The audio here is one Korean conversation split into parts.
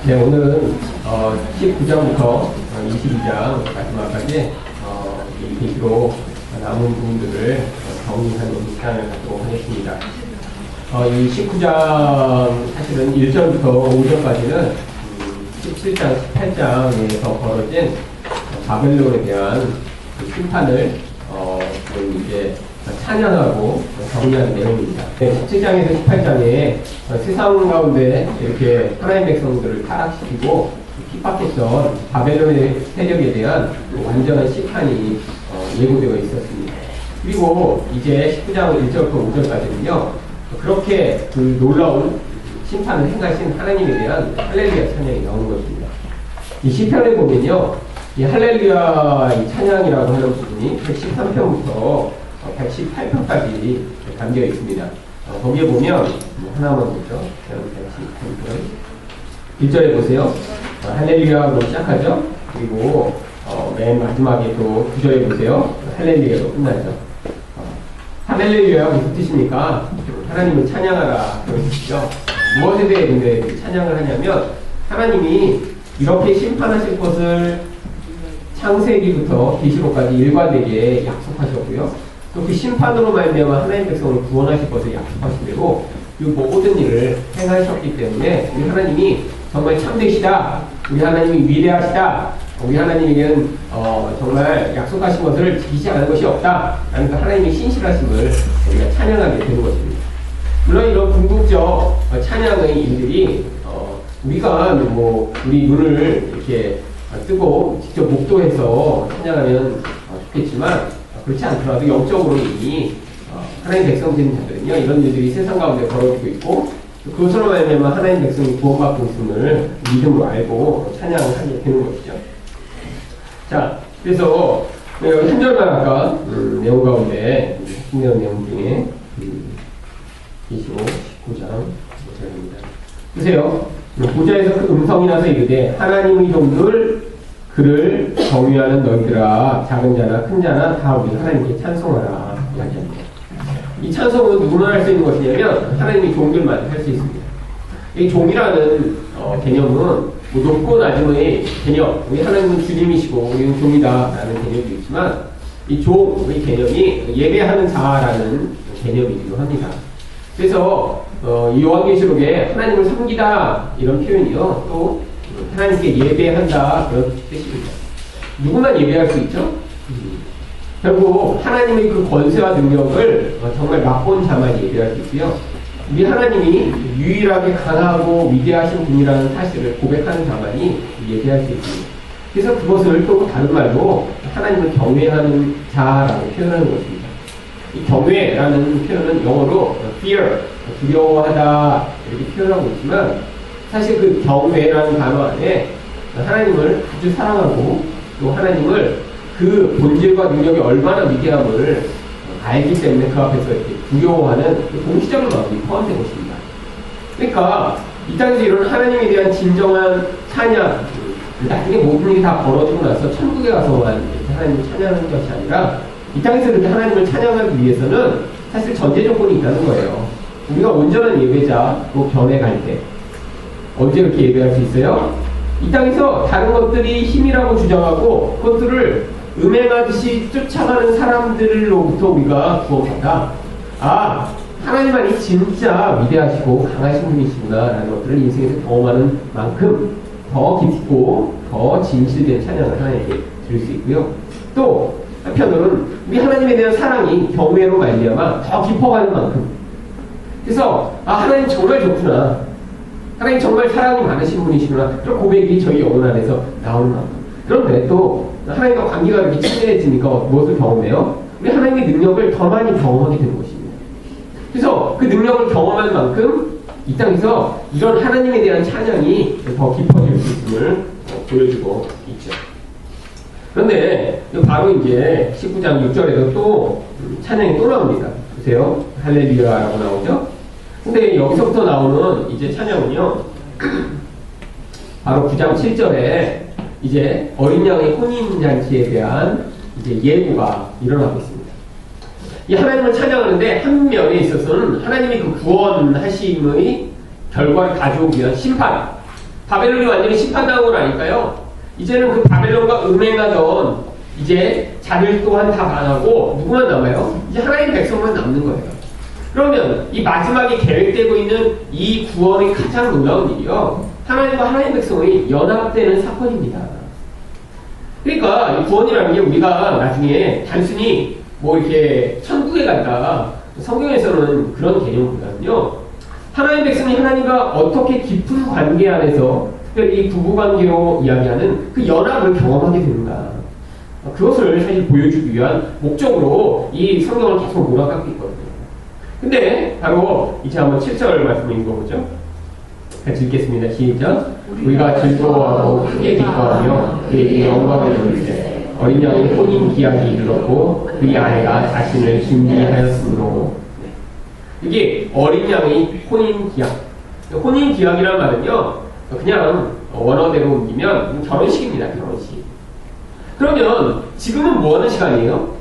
네, 오늘은 19장부터 22장 마지막까지 이 계시로 남은 부분들을 정리하는 시간을 갖도록 하겠습니다. 이 19장 사실은 1절부터 5절까지는 17장, 18장에서 벌어진 바벨론에 대한 심판을 이제 찬양하고 정리하는 내용입니다. 17장에서 18장에 세상 가운데 이렇게 하나님 백성들을 타락시키고 핍박했던 바벨론의 세력에 대한 완전한 심판이 예고되어 있었습니다. 그리고 이제 19장 1절부터 5절까지는요, 그렇게 그 놀라운 심판을 행하신 하나님에 대한 할렐루야 찬양이 나오는 것입니다. 이 시편에 보면요, 이 할렐루야 이 찬양이라고 하는 부분이 113편부터 118편까지 담겨 있습니다. 거기에 보면 하나만 보죠. 113편 1절에 보세요. 할렐루야로 시작하죠. 그리고 맨 마지막에 또 9절에 보세요. 할렐루야로 끝나죠. 할렐루야가 무슨 뜻입니까? 하나님을 찬양하라 그런 뜻이죠. 무엇에 대해 근데 찬양을 하냐면 하나님이 이렇게 심판하실 것을 창세기부터 계시록까지 일관되게 약속하셨고요. 또 그 심판으로 말미암아 하나님 백성을 구원하실 것을 약속하신 대로 그 모든 일을 행하셨기 때문에 우리 하나님이 정말 참되시다, 우리 하나님이 위대하시다, 우리 하나님에게는 정말 약속하신 것을 지키지 않은 것이 없다 라는 그 하나님의 신실하심을 우리가 찬양하게 되는 것입니다. 물론 이런 궁극적 찬양의 일들이 우리가 우리 눈을 이렇게 뜨고 직접 목도해서 찬양하면 좋겠지만 그렇지 않더라도 영적으로 이미 하나님 백성 되는 자들은요, 이런 일들이 세상 가운데 벌어지고 있고 그것으로 말미암아 하나님 백성이 구원받고 있음을 믿음으로 알고 찬양을 하게 되는 것이죠. 자, 그래서 한 절만 아까 내용 가운데 핵심되는 내용 중에 계시록 19장 5절입니다. 보세요. 보좌에서 그 음성이 나서 이르되 하나님의 종들 그를 경외하는 너희들아, 작은 자나 큰 자나 다 우리 하나님께 찬송하라 이야기합니다. 이 찬송은 누구나 할 수 있는 것이냐면 하나님의 종들만 할 수 있습니다. 이 종이라는 개념은 높고 낮음의 개념, 우리 하나님은 주님이시고 우리는 종이다 라는 개념도 있지만 이 종의 개념이 예배하는 자라는 개념이기도 합니다. 그래서 이 요한계시록에 하나님을 섬기다 이런 표현이요, 또 하나님께 예배한다 그런 뜻입니다. 누구나 예배할 수 있죠. 결국 하나님의 그 권세와 능력을 정말 맛본 자만 예배할 수 있고요. 우리 하나님이 유일하게 강하고 위대하신 분이라는 사실을 고백하는 자만이 예배할 수 있습니다. 그래서 그것을 또 다른 말로 하나님을 경외하는 자라고 표현하는 것입니다. 이 경외라는 표현은 영어로 fear, 두려워하다 이렇게 표현하고 있지만 사실 그 경외라는 단어 안에 하나님을 아주 사랑하고 또 하나님을 그 본질과 능력이 얼마나 위대함을 알기 때문에 그 앞에서 이렇게 두려워하는 동시적인 마음이 포함된 것입니다. 그러니까 이 땅에서 이런 하나님에 대한 진정한 찬양, 나중에 모든 일이 다 벌어지고 나서 천국에 가서만 하나님을 찬양하는 것이 아니라 이 땅에서 이렇게 하나님을 찬양하기 위해서는 사실 전제 조건이 있다는 거예요. 우리가 온전한 예배자로 변해갈 때 언제 그렇게 예배할 수 있어요? 이 땅에서 다른 것들이 힘이라고 주장하고 그것들을 음행하듯이 쫓아가는 사람들로부터 우리가 구원받아, 아, 하나님만이 진짜 위대하시고 강하신 분이시구나 라는 것들을 인생에서 경험하는 만큼 더 깊고 더 진실된 찬양을 하나님께 드릴 수 있고요. 또 한편으로는 우리 하나님에 대한 사랑이 경외로 말미암아 더 깊어가는 만큼, 그래서 하나님 정말 좋구나, 하나님 정말 사랑이 많으신 분이시구나, 그런 고백이 저희 영혼 안에서 나오는 만큼. 그런데 또 하나님과 관계가 이렇게 친해지니까 무엇을 경험해요? 우리 하나님의 능력을 더 많이 경험하게 되는 것입니다. 그래서 그 능력을 경험한 만큼 이 땅에서 이런 하나님에 대한 찬양이 더 깊어질 수 있음을 보여주고 있죠. 그런데 바로 이제 19장 6절에도 또 찬양이 또 나옵니다. 보세요. 할렐루야라고 나오죠. 근데 여기서부터 나오는 이제 찬양은요, 바로 9장 7절에 이제 어린 양의 혼인잔치에 대한 이제 예고가 일어나고 있습니다. 이 하나님을 찬양하는데 한 면에 있어서는 하나님이 그 구원하심의 결과를 가져오기 위한 심판, 바벨론이 완전히 심판당하고 나니까요. 이제는 그 바벨론과 음행하던 이제 자들 또한 다 망하고 누구만 남아요? 이제 하나님 백성만 남는 거예요. 그러면 이 마지막에 계획되고 있는 이 구원의 가장 놀라운 일이요. 하나님과 하나님 백성의 연합되는 사건입니다. 그러니까 이 구원이라는 게 우리가 나중에 단순히 뭐 이렇게 천국에 간다. 성경에서는 그런 개념보다는요. 하나님 백성이 하나님과 어떻게 깊은 관계 안에서 특별히 이 부부관계로 이야기하는 그 연합을 경험하게 되는가. 그것을 사실 보여주기 위한 목적으로 이 성경을 계속 몰아갖고 있거든요. 근데 바로 이제 한번 7절 말씀 읽어보죠. 같이 읽겠습니다. 시작. 우리가 즐거워하고 크게 기뻐하며 그에게 영광을 돌릴 때 어린 양의 혼인 기약이 이르렀고 그의 아내가 자신을 준비하였으므로. 이게 어린 양의 혼인 기약. 혼인 기약이라는 말은요, 그냥 원어대로 옮기면 결혼식입니다. 결혼식. 그러면 지금은 뭐 하는 시간이에요?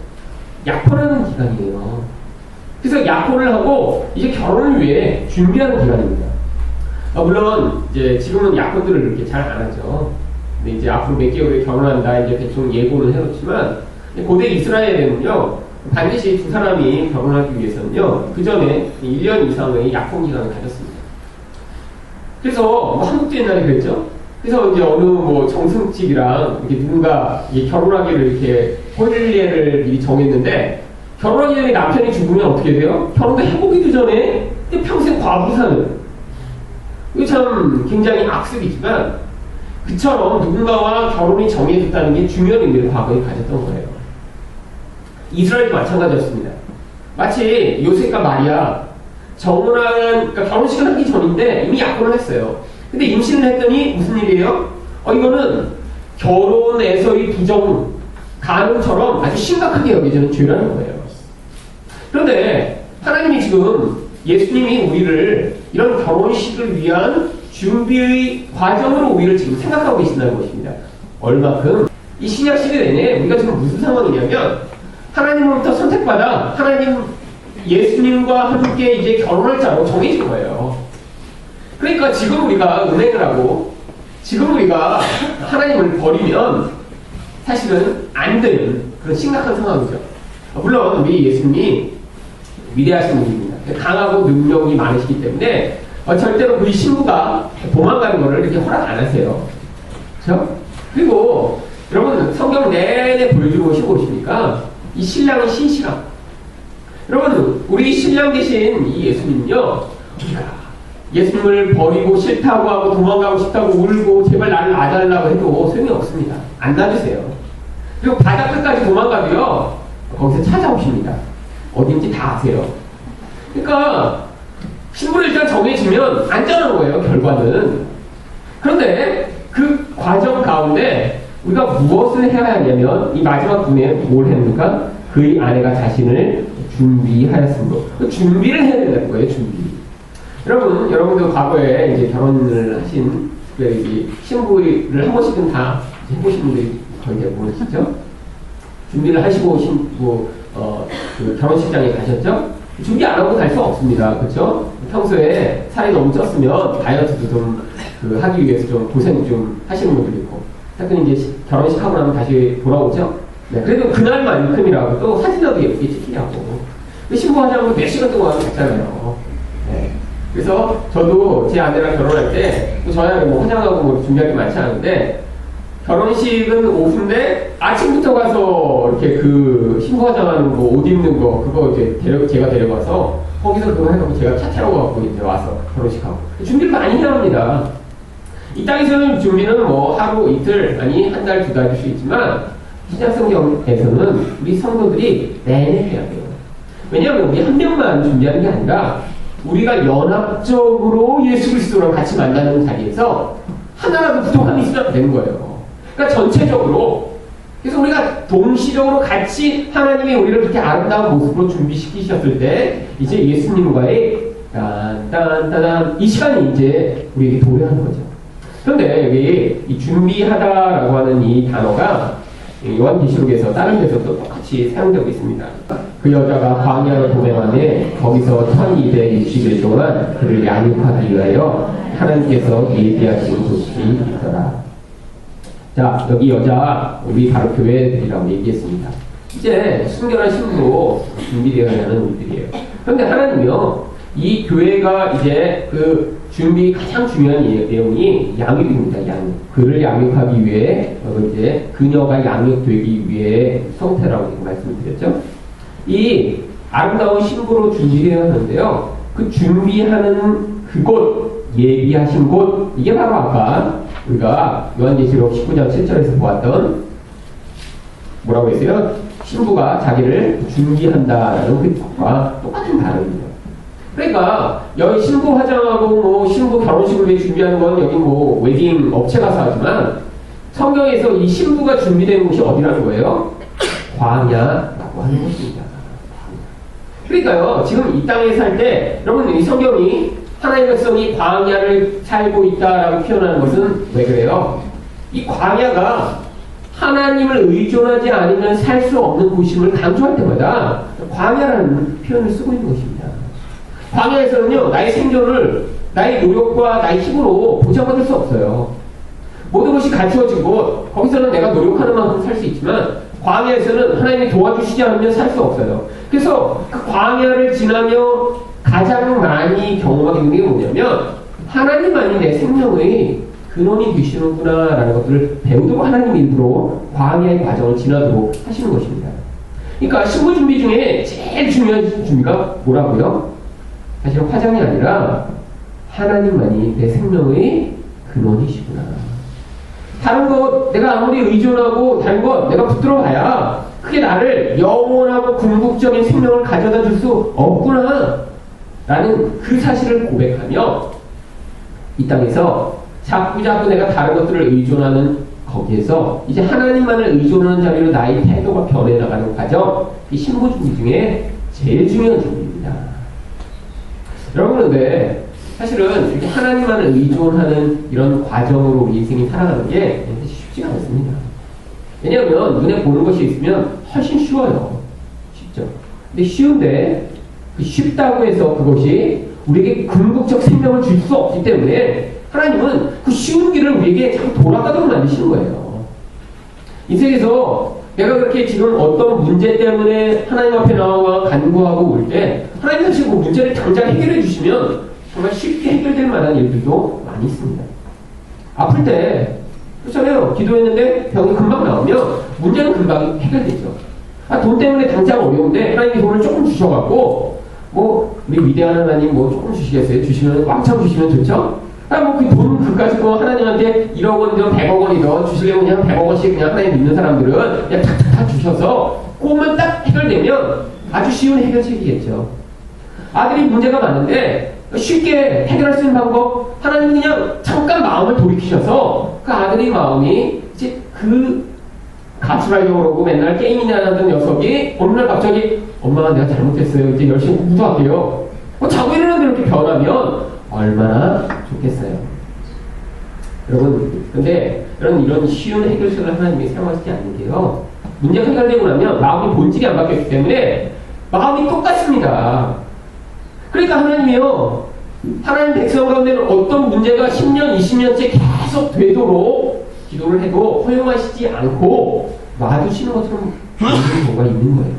약혼하는 기간이에요. 그래서 약혼을 하고 이제 결혼을 위해 준비하는 기간입니다. 물론 이제 지금은 약혼들을 그렇게 잘 안 하죠. 근데 이제 앞으로 몇 개월에 결혼한다 이제 대충 예고를 해놓지만 고대 이스라엘에는요 반드시 두 사람이 결혼하기 위해서는요 그 전에 1년 이상의 약혼 기간을 가졌습니다. 그래서 뭐 한국도 옛날에 그랬죠. 그래서 이제 어느 뭐 정승집이랑 이렇게 누군가 결혼하기를 이렇게婚예를 미리 정했는데 결혼하기 전에 남편이 죽으면 어떻게 돼요? 결혼도 해보기도 전에 평생 과부 사는. 이거 참 굉장히 악습이지만 그처럼 누군가와 결혼이 정해졌다는 게 중요한 의미를 과거에 가졌던 거예요. 이스라엘도 마찬가지였습니다. 마치 요셉과 마리아 그러니까 결혼식을 하기 전인데 이미 약혼을 했어요. 근데 임신을 했더니 무슨 일이에요? 이거는 결혼에서의 부정 간음처럼 아주 심각하게 여겨지는 죄라는 거예요. 그런데 하나님이 지금 예수님이 우리를 이런 결혼식을 위한 준비의 과정으로 우리를 지금 생각하고 계신다는 것입니다. 얼마큼? 이 신약 시대 내내 우리가 지금 무슨 상황이냐면 하나님으로부터 선택받아 하나님 예수님과 함께 이제 결혼할 자로 정해진 거예요. 그러니까 지금 우리가 은행을 하고 지금 우리가 하나님을 버리면 사실은 안 되는 그런 심각한 상황이죠. 물론 우리 예수님이 위대하신 분입니다. 강하고 능력이 많으시기 때문에 절대로 우리 신부가 도망가는 것을 이렇게 허락 안 하세요. 그렇죠? 그리고 여러분 성경 내내 보여주고 오시고 오시니까 이 신랑의 신실함. 여러분 우리 신랑 되신 이 예수님은요 예수님을 버리고 싫다고 하고 도망가고 싶다고 울고 제발 나를 놔달라고 해도 소용이 없습니다. 안 놔주세요. 그리고 바다 끝까지 도망가도요 거기서 찾아오십니다. 어딘지 다 아세요. 그러니까 신부를 일단 정해지면 안전한 거예요. 결과는. 그런데 그 과정 가운데 우리가 무엇을 해야 하냐면 이 마지막 분에 뭘 합니까? 그의 아내가 자신을 준비하였습니다. 그 준비를 해야 된다는 거예요. 준비. 여러분도 과거에 이제 결혼을 하신 특별히 신부를 한 번씩은 다 해보신 분들이 거의 대부분이시죠? 준비를 하시고 그 결혼식장에 가셨죠? 준비 안 하고 갈 수 없습니다. 그렇죠? 평소에 살이 너무 쪘으면 다이어트도 좀 하기 위해서 좀 고생 좀 하시는 분들도 있고. 하여튼 이제 결혼식 하고 나면 다시 돌아오죠? 네, 그래도 그날만큼이라도 또 사진이라도 예쁘게 찍히냐고. 신부 화장을 몇 시간 동안 했잖아요. 네. 그래서 저도 제 아내랑 결혼할 때 저야 뭐 화장하고 뭐 준비할 게 많지 않은데 결혼식은 오후인데 아침부터 가서 이렇게 그 신부 화장하는 거, 옷 입는 거 그거 이제 제가 데려가서 거기서 그거 해놓고 제가 차 태워 갖고 이제 와서 결혼식하고 준비를 많이 해야 합니다. 이 땅에서는 준비는 뭐 하루 이틀 아니 한 달 두 달일 수 있지만 신약 성경에서는 우리 성도들이 내내 해야 돼요. 왜냐하면 우리 한 명만 준비하는 게 아니라 우리가 연합적으로 예수 그리스도랑 같이 만나는 자리에서 하나라도 부족함이 있어야 되는 거예요. 그러니까 전체적으로 그래서 우리가 동시적으로 같이 하나님이 우리를 그렇게 아름다운 모습으로 준비시키셨을 때 이제 예수님과의 딴딴딴 이 시간이 이제 우리에게 도래하는 거죠. 그런데 여기 이 준비하다라고 하는 이 단어가 요한계시록에서 다른 데서도 똑같이 사용되고 있습니다. 그 여자가 광야로 도망하며 거기서 1260일 동안 그를 양육하기 위하여 하나님께서 예비하신 곳이 있더라. 자, 여기 여자 우리 바로 교회들이라고 얘기했습니다. 이제 순결한 신부로 준비되어야 하는 우리들이에요. 그런데 하나님이요, 이 교회가 이제 그 준비 가장 중요한 내용이 양육입니다. 양육. 그를 양육하기 위해 이제 그녀가 양육되기 위해 성태라고 말씀드렸죠. 이 아름다운 신부로 준비되어야 하는데요. 그 준비하는 그곳, 예비하신 곳, 이게 바로 아까 우리가 요한계시록 19장 7절에서 보았던 뭐라고 했어요? 신부가 자기를 준비한다라는 그 뜻과 똑같은 단어입니다. 그러니까 여기 신부 화장하고 뭐 신부 결혼식을 위해 준비하는 건 여기 뭐 웨딩 업체 가서 하지만 성경에서 이 신부가 준비된 곳이 어디라는 거예요? 광야라고 하는 곳입니다. 그러니까요, 지금 이 땅에 살 때 여러분 이 성경이 하나님의 백성이 광야를 살고 있다라고 표현하는 것은 왜 그래요? 이 광야가 하나님을 의존하지 않으면 살 수 없는 곳임을 강조할 때마다 광야라는 표현을 쓰고 있는 것입니다. 광야에서는요, 나의 생존을 나의 노력과 나의 힘으로 보장받을 수 없어요. 모든 것이 갖추어진 곳, 거기서는 내가 노력하는 만큼 살 수 있지만 광야에서는 하나님이 도와주시지 않으면 살 수 없어요. 그래서 그 광야를 지나며 가장 많이 경험하게 되는 게 뭐냐면 하나님만이 내 생명의 근원이 되시는구나 라는 것들을 배우도록 하나님 일부러 광야의 과정을 지나도록 하시는 것입니다. 그러니까 신부 준비 중에 제일 중요한 준비가 뭐라고요? 사실 화장이 아니라 하나님만이 내 생명의 근원이시구나. 다른 것 내가 아무리 의존하고 다른 것 내가 붙들어 봐야 그게 나를 영원하고 궁극적인 생명을 가져다 줄 수 없구나 라는 그 사실을 고백하며 이 땅에서 자꾸 내가 다른 것들을 의존하는 거기에서 이제 하나님만을 의존하는 자리로 나의 태도가 변해나가는 과정, 이 신부 준비 중에 제일 중요한 준비입니다. 여러분, 근데 사실은 이렇게 하나님만을 의존하는 이런 과정으로 우리 인생이 살아가는 게 쉽지가 않습니다. 왜냐하면 눈에 보는 것이 있으면 훨씬 쉬워요. 쉽죠. 근데 쉬운데 그 쉽다고 해서 그것이 우리에게 궁극적 생명을 줄 수 없기 때문에 하나님은 그 쉬운 길을 우리에게 자꾸 돌아가도록 만드시는 거예요. 인생에서 내가 그렇게 지금 어떤 문제 때문에 하나님 앞에 나와 간구하고 올 때 하나님 사실 그 문제를 당장 해결해 주시면 정말 쉽게 해결될 만한 일들도 많이 있습니다. 아플 때 그렇잖아요. 기도했는데 병이 금방 나오면 문제는 금방 해결되죠. 돈 때문에 당장 어려운데 하나님이 돈을 조금 주셔갖고 뭐 우리 위대한 하나님 뭐 조금 주시겠어요? 주시면 왕창 주시면 좋죠? 뭐 그 돈 그까짓 거 하나님한테 1억 원이든 100억 원이든 주시려면 그냥 100억 원씩 그냥 하나님 믿는 사람들은 그냥 탁탁탁 주셔서 그것만 딱 해결되면 아주 쉬운 해결책이겠죠. 아들이 문제가 많은데 쉽게 해결할 수 있는 방법, 하나님이 그냥 잠깐 마음을 돌이키셔서 그 아들의 마음이 이제 그 가출하려고 그러고 맨날 게임이나 하던 녀석이 어느 날 갑자기 엄마가 내가 잘못했어요. 이제 열심히 공부할게요. 자고 일어나는데 이렇게 변하면 얼마나 좋겠어요. 여러분, 근데 이런 쉬운 해결책을 하나님이 사용하시지 않는 게요. 문제가 해결되고 나면 마음이 본질이 안 바뀌었기 때문에 마음이 똑같습니다. 그러니까 하나님이요, 하나님 백성 가운데는 어떤 문제가 10년, 20년째 계속 되도록 기도를 해도 허용하시지 않고 놔두시는 것처럼 보이는 경우가 있는 거예요.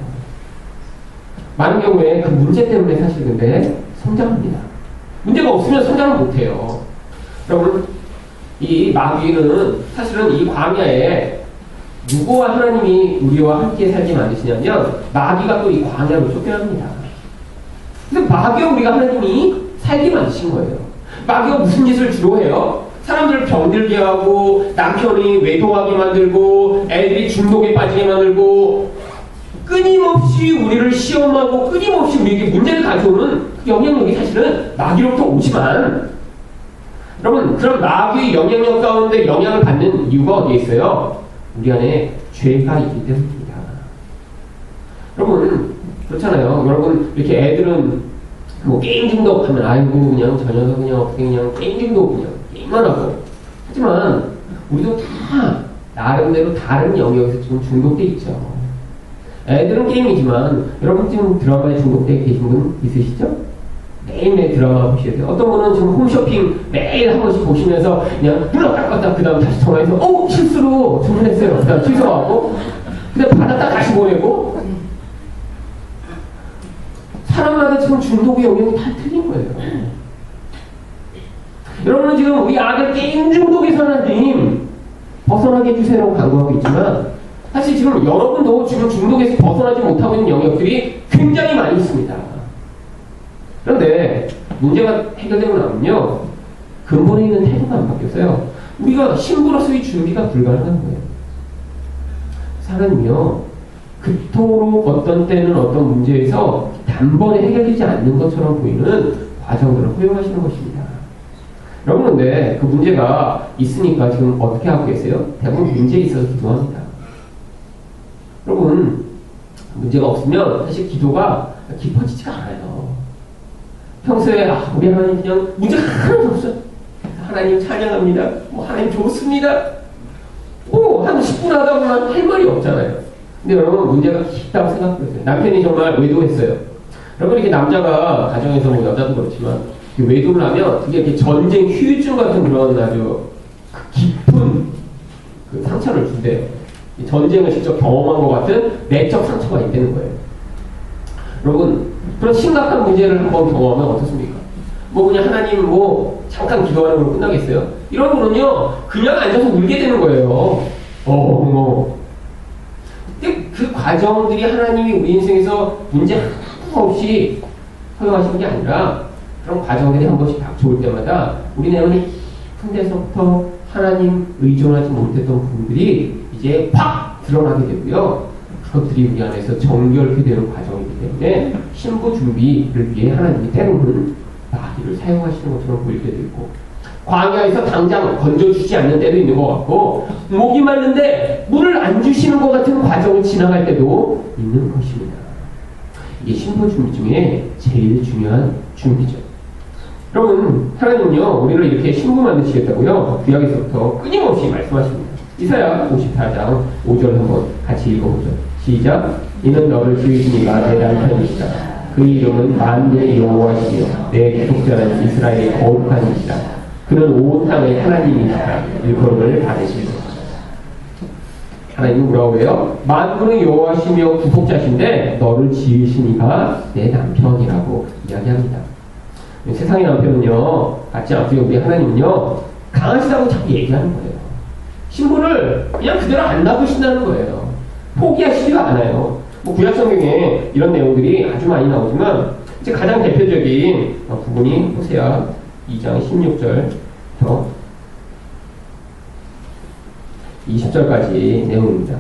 많은 경우에 그 문제 때문에 사실 근데 성장합니다. 문제가 없으면 성장을 못해요. 여러분, 이 마귀는 사실은 이 광야에 누구와 하나님이 우리와 함께 살게 만드시냐면 마귀가 또 이 광야로 쫓겨납니다. 근데 마귀와 우리가 하나님이 살게 만드신 거예요. 마귀가 무슨 짓을 주로 해요? 사람들을 병들게 하고 남편이 외도하게 만들고 애들이 중독에 빠지게 만들고 끊임없이 우리를 시험하고 끊임없이 우리에게 문제를 가져오는 그 영향력이 사실은 마귀로부터 오지만 여러분, 그런 마귀의 영향력 가운데 영향을 받는 이유가 어디에 있어요? 우리 안에 죄가 있기 때문입니다. 여러분, 그렇잖아요. 여러분, 이렇게 애들은 뭐 게임 중독하면 아이고 그냥 저 녀석 그냥 어떻게 그냥 게임 중독 그냥 게임만 하고. 하지만 우리도 다 나름대로 다른 영역에서 지금 중독돼 있죠. 애들은 게임이지만 여러분 지금 드라마에 중독되어 계신 분 있으시죠? 매일매일 드라마 보셔야 돼요. 어떤 분은 지금 홈쇼핑 매일 한 번씩 보시면서 그냥 눌렀다 그 다음 다시 전화해서 실수로 주문했어요. 그 다음 취소하고 그 다음 받았다 다시 보내고. 사람마다 지금 중독의 영역이 다 틀린 거예요. 여러분은 지금 우리 아들 게임 중독에서 하나님 벗어나게 해주세요라고 강구하고 있지만 사실 지금 여러분도 지금 중독에서 벗어나지 못하고 있는 영역들이 굉장히 많이 있습니다. 그런데 문제가 해결되고 나면요 근본에 있는 태도가 안 바뀌었어요. 우리가 신부로서의 준비가 불가능한 거예요. 하나님이요 그토록 어떤 때는 어떤 문제에서 단번에 해결되지 않는 것처럼 보이는 과정들을 허용하시는 것입니다. 여러분 근데 그 문제가 있으니까 지금 어떻게 하고 계세요? 대부분 문제에 있어서 기도합니다. 여러분 문제가 없으면 사실 기도가 깊어지지가 않아요. 평소에 우리 하나님 그냥 문제가 하나도 없어요. 하나님 찬양합니다. 하나님 좋습니다. 한 10분 하다 보면 할 말이 없잖아요. 근데 여러분 문제가 깊다고 생각해보세요. 남편이 정말 외도했어요. 여러분 이렇게 남자가 가정에서 여자도 그렇지만 외도를 하면 그게 이렇게 전쟁 후유증 같은 그런 아주 깊은 그 상처를 준대요. 전쟁을 직접 경험한 것 같은 내적 상처가 있다는 거예요. 여러분 그런 심각한 문제를 한번 경험하면 어떻습니까? 그냥 하나님 잠깐 기도하는 걸로 끝나겠어요? 이런 분은요 그냥 앉아서 울게 되는 거예요. 근데 그 과정들이 하나님이 우리 인생에서 문제 하나 없이 허용하시는 게 아니라 그런 과정들이 한 번씩 닥쳐올 때마다 우리 내면의 깊은 데서부터 하나님 의존하지 못했던 부분들이 이제 확 드러나게 되고요. 그것들이 우리 안에서 정결케 되는 과정이기 때문에 신부 준비를 위해 하나님이 때로는 나귀를 사용하시는 것처럼 보일 때도 있고 광야에서 당장 건져주지 않는 때도 있는 것 같고 목이 마른데 물을 안 주시는 것 같은 과정을 지나갈 때도 있는 것입니다. 이게 신부 준비 중에 제일 중요한 준비죠. 여러분 하나님은요 우리를 이렇게 신부 만드시겠다고요 구약에서부터 끊임없이 말씀하십니다. 이사야 54장 5절 한번 같이 읽어보죠. 시작. 이는 너를 지으시니가 내 남편이시다. 그 이름은 만유의 여호와시며 내 기독자는 이스라엘의 거룩한 이시다. 그는 온 땅의 하나님이시다. 일컬음을 받으시리라. 하나님은 뭐라고 해요? 만군의 여호와시며 구속자신데 너를 지으시니가 내 남편이라고 이야기합니다. 세상의 남편은요 같지 않고요. 우리 하나님은요 강하시다고 자꾸 얘기하는 거예요. 신부를 그냥 그대로 안 놔두신다는 거예요. 포기하시지가 않아요. 구약 성경에 이런 내용들이 아주 많이 나오지만 이제 가장 대표적인 부분이 호세아 2장 16절부터 20절까지 내용입니다.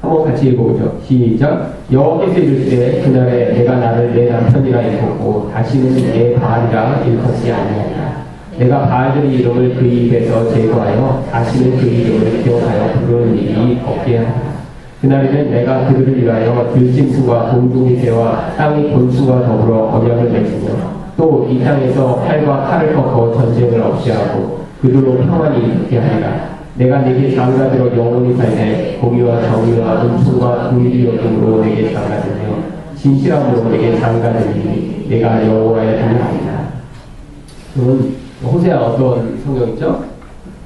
한번 같이 읽어보죠. 시작. 여호와께서 이르시되 그날에 내가 나를 내 남편이라 일컫고 다시는 내 바알이라 일컫지 아니하리라. 내가 바알들의 이름을 그 입에서 제거하여 다시는 그 이름을 기억하여 부르는 일이 없게 하리라. 그날에는 내가 그들을 위하여 들짐승과 공중의 새와 땅의 곤충과 더불어 언약을 맺으며 또 이 땅에서 활과 칼을 꺾어 전쟁을 없이 하고 그들로 평안히 있게 하리라. 내가 내게 장가들어 영원히 살되 공의와 정의와 은총과 긍휼이 여김으로 내게 장가들며 진실함으로 내게 장가들니 내가 여호와의 종이니라. 호세아 어떤 성경이죠?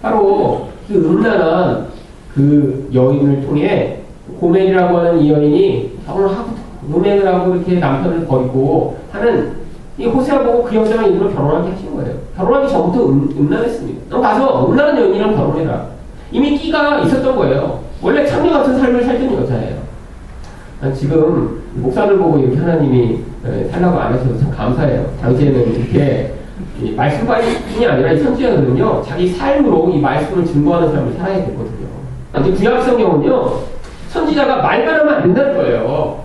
바로 그 음란한 그 여인을 통해 고멜이라고 하는 이 여인이 결혼을 하고 음행을 하고 이렇게 남편을 버리고 하는 이 호세아 보고 그 여자랑 일부러 결혼하게 하신 거예요. 결혼하기 전부터 음란했습니다. 너 가서 음란한 여인이랑 결혼해라. 이미 끼가 있었던 거예요. 원래 창녀 같은 삶을 살던 여자예요. 지금 목사를 보고 이렇게 하나님이 살라고 안 하셔서 참 감사해요. 당시에는 이렇게 말씀뿐이 아니라 이 선지자들은요 자기 삶으로 이 말씀을 증거하는 삶을 살아야 되거든요. 근데 구약 성경은요 선지자가 말만 하면 안 된다는 거예요.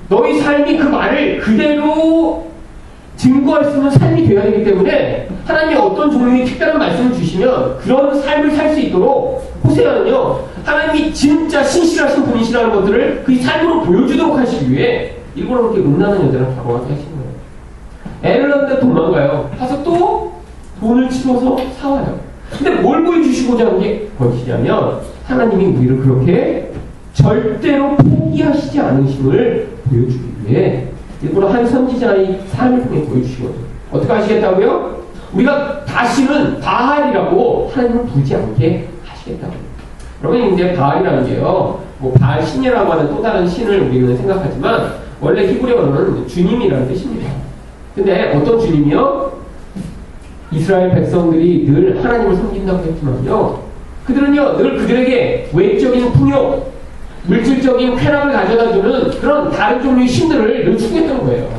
너희 삶이 그 말을 그대로 증거할 수 있는 삶이 되어야 되기 때문에 하나님이 어떤 종류의 특별한 말씀을 주시면 그런 삶을 살 수 있도록 호세아는요 하나님이 진짜 신실하신 분이시라는 것들을 그 삶으로 보여주도록 하시기 위해 일부러 그렇게 음란한 여자랑 결혼하게 하신 거예요. 애를 낳는데 도망가요. 가서 또 돈을 치러서 사와요. 근데 뭘 보여주시고자 하는 게 무엇이냐면 하나님이 우리를 그렇게 절대로 포기하시지 않으심을 보여주기 위해 일부러 한 선지자의 삶을 통해 보여주시거든요. 어떻게 하시겠다고요? 우리가 다시는 바알이라고 하나님을 부르지 않게 하시겠다고요. 여러분, 이제 바알이라는 게요, 뭐 바알 신이라고 하는 또 다른 신을 우리는 생각하지만 원래 히브리어로는 주님이라는 뜻입니다. 근데 어떤 주님이요? 이스라엘 백성들이 늘 하나님을 섬긴다고 했지만요, 그들은요 늘 그들에게 외적인 풍요, 물질적인 쾌락을 가져다주는 그런 다른 종류의 신들을 늘 추구했던 거예요.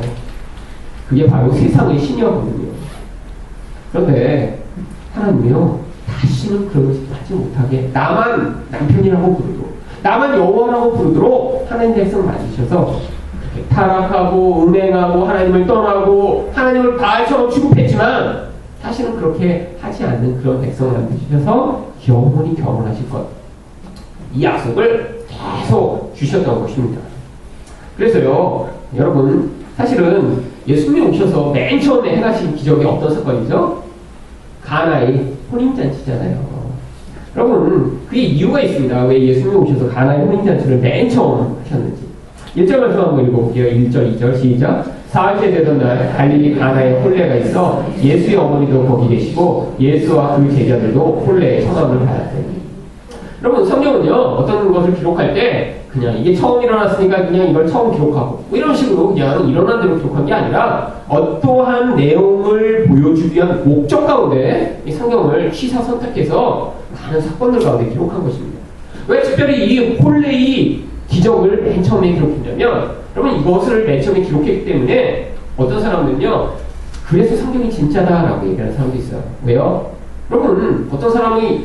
그게 바로 세상의 신이었거든요. 그런데 하나님이요 다시는 그런 것을 하지 못하게 나만 남편이라고 부르도록, 나만 여호와라고 부르도록 하나님 백성을 만드셔서 타락하고 음행하고 하나님을 떠나고 하나님을 바알처럼 취급했지만 다시는 그렇게 하지 않는 그런 백성을 만드셔서 영원히 결혼하실 것, 이 약속을 계속 주셨던 것입니다. 그래서요 여러분, 사실은 예수님이 오셔서 맨 처음에 행하신 기적이 어떤 사건이죠? 가나의 혼인잔치잖아요. 여러분, 그게 이유가 있습니다. 왜 예수님이 오셔서 가나의 혼인잔치를 맨 처음 하셨는지. 1절 말씀 한번 읽어볼게요. 1절, 2절 시작. 사흘째 되던 날 갈릴리 가나에 혼례가 있어 예수의 어머니도 거기 계시고 예수와 그 제자들도 혼례의 청함을 받았더니. 여러분, 성경은요 어떤 것을 기록할 때 그냥 이게 처음 일어났으니까 그냥 이걸 처음 기록하고 뭐 이런 식으로 그냥 일어난 대로 기록한 게 아니라 어떠한 내용을 보여주기 위한 목적 가운데 이 성경을 취사 선택해서 많은 사건들 가운데 기록한 것입니다. 왜 특별히 이 혼례의 기적을 맨 처음에 기록했냐면, 여러분 이것을 맨 처음에 기록했기 때문에 어떤 사람들은요 그래서 성경이 진짜다라고 얘기하는 사람도 있어요. 왜요? 여러분, 어떤 사람이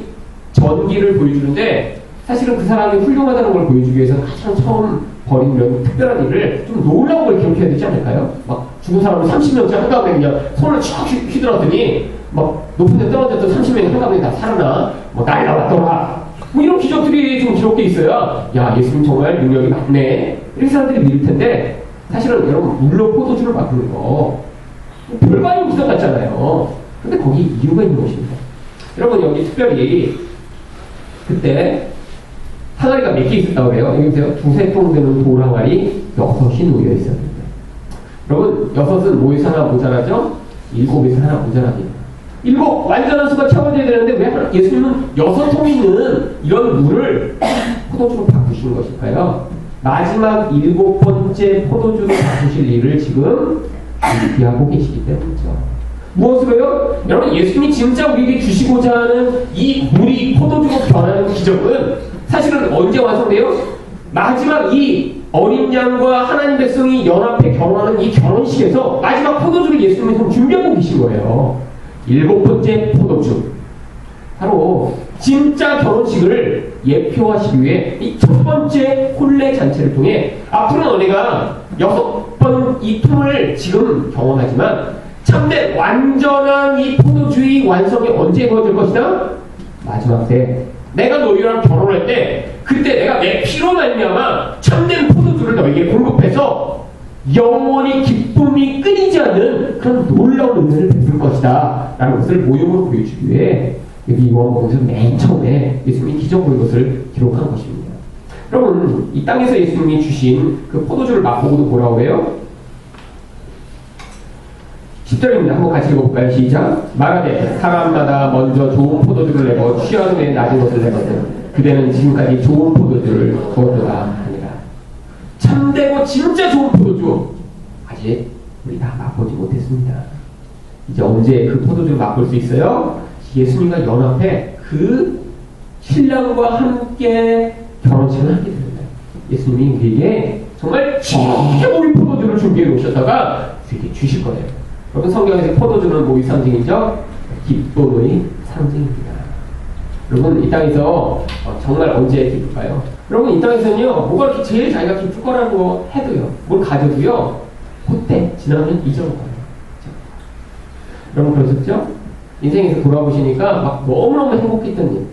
전기를 보여주는데 사실은 그 사람이 훌륭하다는 걸 보여주기 위해서 가장 처음 벌인 이런 특별한 일을 좀 놀라운 걸 기록해야 되지 않을까요? 막 죽은 사람을 30명째 한가운데 그냥 손을 쫙 휘둘렀더니 막 높은 데 떨어졌던 30명이 한가운데 다 살아나, 뭐 날라왔더라, 뭐 이런 기적들이 좀 기록돼 있어야 야, 예수님 정말 능력이 많네 이렇게 사람들이 믿을 텐데, 사실은 여러분 물로 포도주를 바꾸는 거 별거 아닌 기적 같잖아요. 근데 거기 이유가 있는 것입니다. 여러분, 여기 특별히 그때 항아리가 몇 개 있었다고 그래요? 여기 보세요. 두세 통 되는 돌 항아리 6이 놓여 있었습니다. 여러분, 6은 뭐에서 하나 모자라죠? 7에서 하나 모자랍니다. 7 완전한 수가 채워져야 되는데 왜 예수님은 6통 있는 이런 물을 포도주로 바꾸신 것일까요? 마지막 7번째 포도주로 바꾸실 일을 지금 준비하고 계시기 때문이죠. 무엇으로요? 여러분, 예수님이 진짜 우리에게 주시고자 하는 이 물이 포도주로 변하는 기적은 사실은 언제 완성돼요? 마지막 이 어린 양과 하나님 백성이 연합해 결혼하는 이 결혼식에서 마지막 포도주를 예수님이 준비하고 계신 거예요. 7번째 포도주. 바로 진짜 결혼식을 예표하시기 위해 이 첫 번째 혼례 잔치를 통해 앞으로 너네가 6번 이 통을 지금 경험하지만 참된 완전한 이 포도주의 완성이 언제 이루어질 것이다? 마지막 때 내가 너희랑 결혼할 때 그때 내가 내 피로 말미암아 참된 포도주를 너희에게 공급해서 영원히 기쁨이 끊이지 않는 그런 놀라운 은혜를 베풀 것이다 라는 것을 모형으로 보여주기 위해 여기 요한복음에서 맨 처음에 예수님이 기적으로 이것을 기록한 것입니다. 여러분, 이 땅에서 예수님이 주신 그 포도주를 맛보고도 뭐라고 해요? 10절입니다. 한번 같이 읽어볼까요? 시작. 말하되 사람마다 먼저 좋은 포도주를 내고 취한 후에 낮은 것을 내거든 그대는 지금까지 좋은 포도주를 주었도다 하니라. 참되고 진짜 좋은 포도주 아직 우리 다 맛보지 못했습니다. 이제 언제 그 포도주를 맛볼 수 있어요? 예수님과 연합해 그 신랑과 함께 결혼식을 하게 됩니다. 예수님이 우리에게 정말 최고의 포도주를 준비해 놓으셨다가 우리에게 주실 거예요. 여러분, 성경에서 포도주는 뭐의 상징이죠? 기쁨의 상징입니다. 여러분, 이 땅에서 정말 언제 기쁠까요? 여러분, 이 땅에서는요, 뭐가 이렇게 제일 자기가 기쁠 거라는 거 해도요, 뭘 가져도요, 그때 지나면 잊어먹어요. 여러분, 그러셨죠? 인생에서 돌아보시니까 막 너무너무 행복했던 일,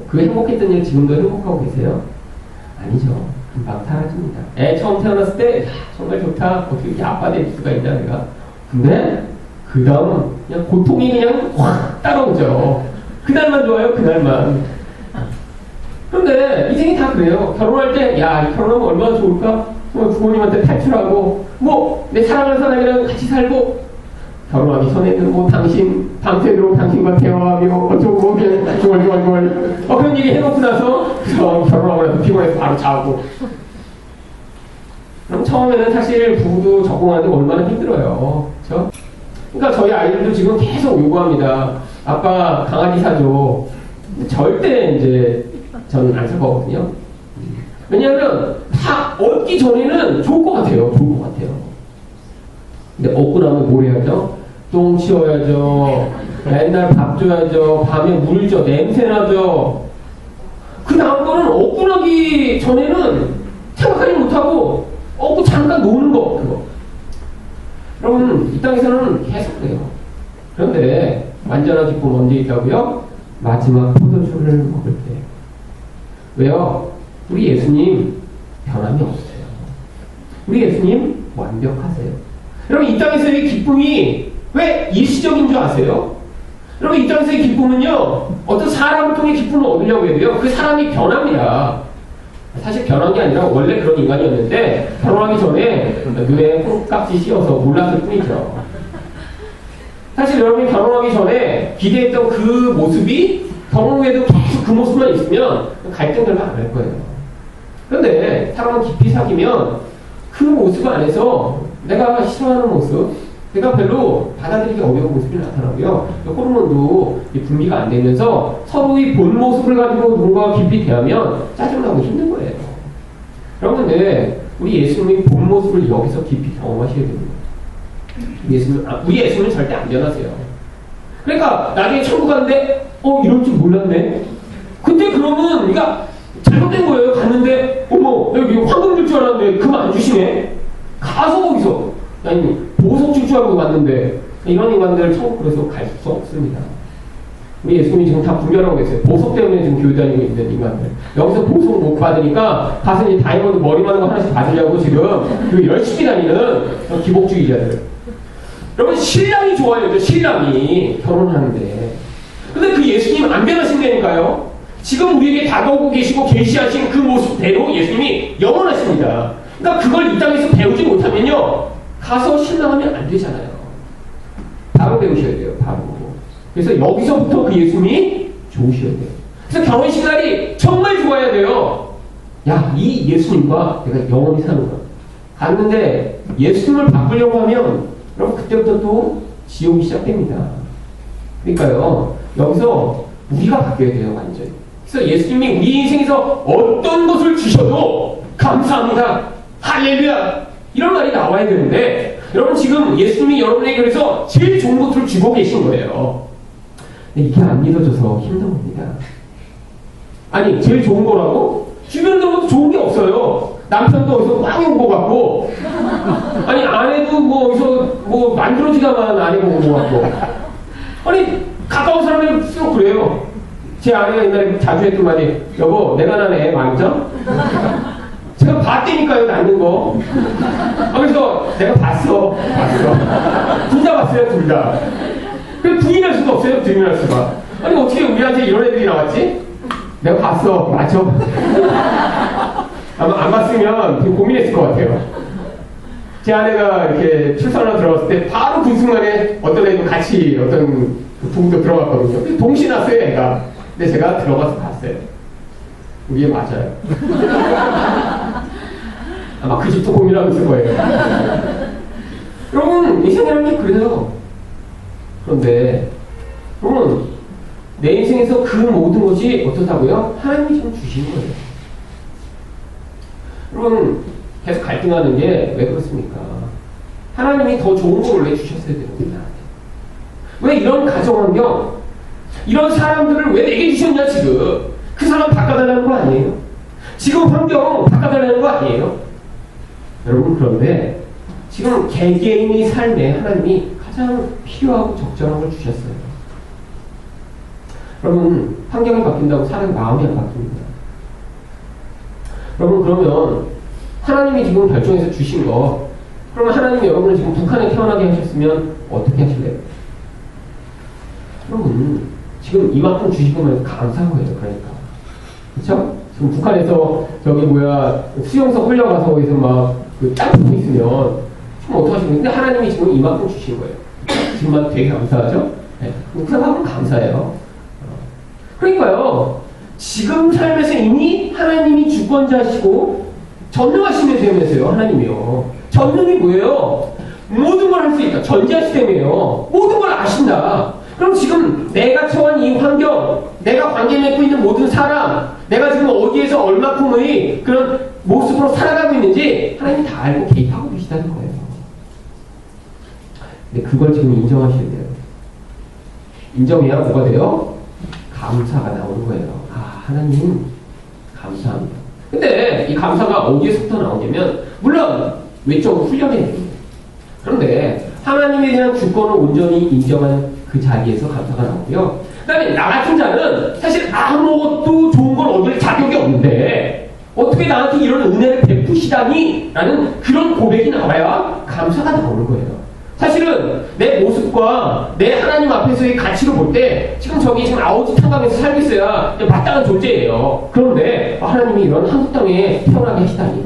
그 행복했던 일 지금도 행복하고 계세요? 아니죠. 금방 사라집니다. 애 처음 태어났을 때 정말 좋다. 어떻게 이렇게 아빠 될 수가 있냐 내가. 근데 그 다음 그냥 고통이 그냥 확 따라오죠. 그날만 좋아요. 그날만. 그런데 인생이 다 그래요. 결혼할 때, 야, 결혼하면 얼마나 좋을까? 부모님한테 탈출하고, 뭐, 내 사랑하는 사람이랑 같이 살고, 결혼하기 전에는 뭐, 당신, 밤새도록 당신과 대화하며, 어쩌고, 뭐, 그냥, 좋얼. 그런 얘기 해놓고 나서, 결혼하고 나서 피곤해서 바로 자고. 그럼 처음에는 사실 부부도 적응하는데 얼마나 힘들어요. 그쵸? 그러니까 저희 아이들도 지금 계속 요구합니다. 아빠 강아지 사줘. 절대 이제 저는 안 살 거거든요. 왜냐하면 다 얻기 전에는 좋을 것 같아요. 근데 얻고 나면 뭘 해야죠? 똥 치워야죠. 맨날 밥 줘야죠. 밤에 물 줘. 냄새 나죠. 그 다음 거는 얻고 나기 전에는 생각하지 못하고 얻고 잠깐 노는 거 그거. 여러분 이 땅에서는 계속 그래요. 그런데 완전한 기쁨 언제 있다고요? 마지막 포도주를 먹을 때. 왜요? 우리 예수님 변함이 없어요. 우리 예수님 완벽하세요. 여러분 이 땅에서의 기쁨이 왜 일시적인 줄 아세요? 여러분 이 땅에서의 기쁨은요 어떤 사람을 통해 기쁨을 얻으려고 해도요 그 사람이 변합니다. 사실 변한 게 아니라 원래 그런 인간이었는데 결혼하기 전에 눈에 콩깍지 씌워서 몰랐을 뿐이죠. 사실 여러분이 결혼하기 전에 기대했던 그 모습이 결혼 후에도 계속 그 모습만 있으면 갈등들만 안 할 거예요. 그런데 사람은 깊이 사귀면 그 모습 안에서 내가 싫어하는 모습, 내가 별로 받아들이기 어려운 모습이 나타나고요. 호르몬도 분비가 안 되면서 서로의 본 모습을 가지고 누군가와 깊이 대하면 짜증나고 힘든 거예요. 여러분, 근데 우리 예수님의 본 모습을 여기서 깊이 경험하셔야 됩니다. 우리 예수님은 절대 안 변하세요. 그러니까 나중에 천국 가는데 이럴 줄 몰랐네. 근데 그러면 그러니까 잘못된 거예요. 갔는데 어머 여기 황금 줄 줄 알았는데 그만 안 주시네. 가서 거기서 아니 보석 줄 줄 알고 갔는데 이런 인간들 천국 그래서 갈 수 없습니다. 우리 예수님이 지금 다 분별하고 계세요. 보석 때문에 지금 교회 다니고 있는 인간들. 여기서 보석 못 받으니까 가서 이제 다이아몬드 머리 많은 거 하나씩 받으려고 지금 그 열심히 다니는 기복주의자들. 여러분 신랑이 좋아요. 신랑이 결혼하는데. 근데 그 예수님 안 변하신다니까요. 지금 우리에게 다가오고 계시고 계시하신 그 모습대로 예수님이 영원하십니다. 그러니까 그걸 이 땅에서 배우지 못하면요 가서 신랑하면 안 되잖아요. 바로 배우셔야 돼요. 바로. 그래서 여기서부터 그 예수님이 좋으셔야 돼요. 그래서 결혼식 날이 정말 좋아야 돼요. 야, 이 예수님과 내가 영원히 사는 거야. 갔는데 예수님을 바꾸려고 하면 여러분 그때부터 또 지옥이 시작됩니다. 그러니까요 여기서 우리가 바뀌어야 돼요. 완전히. 그래서 예수님이 우리 인생에서 어떤 것을 주셔도 감사합니다. 할렐루야. 이런 말이 나와야 되는데 여러분 지금 예수님이 여러분에게 그래서 제일 좋은 것을 주고 계신 거예요. 근데 이게 안 믿어져서 힘든 겁니다. 아니 제일 좋은 거라고? 주변에 것도 좋은 게 없어요. 남편도 어디서 빵이 온 것 같고 아니 아내도 뭐 어디서 뭐 만들어지다만 아내가 온 것 같고 아니 가까운 사람일수록 그래요. 제 아내가 옛날에 자주 했던 말이 여보 내가 난 애 많죠? 제가 봤다니까요 낳는 거. 그래서 내가 봤어. 둘 다 봤어요. 둘 다. 그 부인할 수가 없어요. 부인할 수가. 아니 어떻게 우리한테 이런 애들이 나왔지? 내가 봤어. 맞죠? 아마 안 봤으면 되게 고민했을 것 같아요. 제 아내가 이렇게 출산하러 들어갔을 때 바로 그 순간에 어떤 애도 같이 어떤 부부도 들어갔거든요. 동시에 났어요 애가. 근데 제가 들어가서 봤어요. 우리 애 맞아요. 아마 그 집도 고민하고 있을 거예요. 여러분 인생이라는 게 그래요. 그런데 여러분 내 인생에서 그 모든 것이 어떻다고요? 하나님이 지금 주신 거예요. 여러분 계속 갈등하는 게 왜 그렇습니까? 하나님이 더 좋은 걸 원래 주셨어야 됩니다. 왜 이런 가정환경 이런 사람들을 왜 내게 주셨냐 지금. 그 사람 바꿔달라는 거 아니에요? 지금 환경 바꿔달라는 거 아니에요? 여러분 그런데 지금 개개인의 삶에 하나님이 가장 필요하고 적절한 걸 주셨어요. 여러분 환경이 바뀐다고 사람의 마음이 안 바뀝니다. 여러분 그러면 하나님이 지금 결정해서 주신 거 그러면 하나님이 여러분을 지금 북한에 태어나게 하셨으면 어떻게 하실래요? 여러분 지금 이만큼 주신 거면 감사한 거예요. 그러니까 그쵸? 지금 북한에서 저기 뭐야 수용소 끌려가서 거기서 막그 땅콩 있으면 지금 어떡하시는 근데 하나님이 지금 이만큼 주신 거예요. 지금만 되게 감사하죠? 네. 그 생각은 감사해요. 그러니까요. 지금 삶에서 이미 하나님이 주권자시고 전능하시면 되면서요. 하나님이요. 전능이 뭐예요? 모든 걸 할 수 있다. 전지하시되며요. 모든 걸 아신다. 그럼 지금 내가 처한 이 환경, 내가 관계 맺고 있는 모든 사람, 내가 지금 어디에서 얼마큼의 그런 모습으로 살아가고 있는지 하나님이 다 알고 개입하고 계시다는 거예요. 근데 그걸 지금 인정하셔야 돼요. 인정해야 뭐가 돼요? 감사가 나오는 거예요. 아, 하나님 감사합니다. 근데 이 감사가 어디에서부터 나오냐면 물론 외적으로 훈련해야 됩니다. 그런데 하나님에 대한 주권을 온전히 인정한 그 자리에서 감사가 나오고요. 그 다음에 나 같은 자는 사실 아무것도 좋은 걸 얻을 자격이 없는데 어떻게 나한테 이런 은혜를 베푸시다니? 라는 그런 고백이 나와야 감사가 나오는 거예요. 사실은 내 모습과 내 하나님 앞에서의 가치를 볼 때 지금 저기 지금 아우지 탄광에서 살고 있어야 마땅한 존재예요. 그런데 하나님이 이런 한국 땅에 태어나게 하시다니.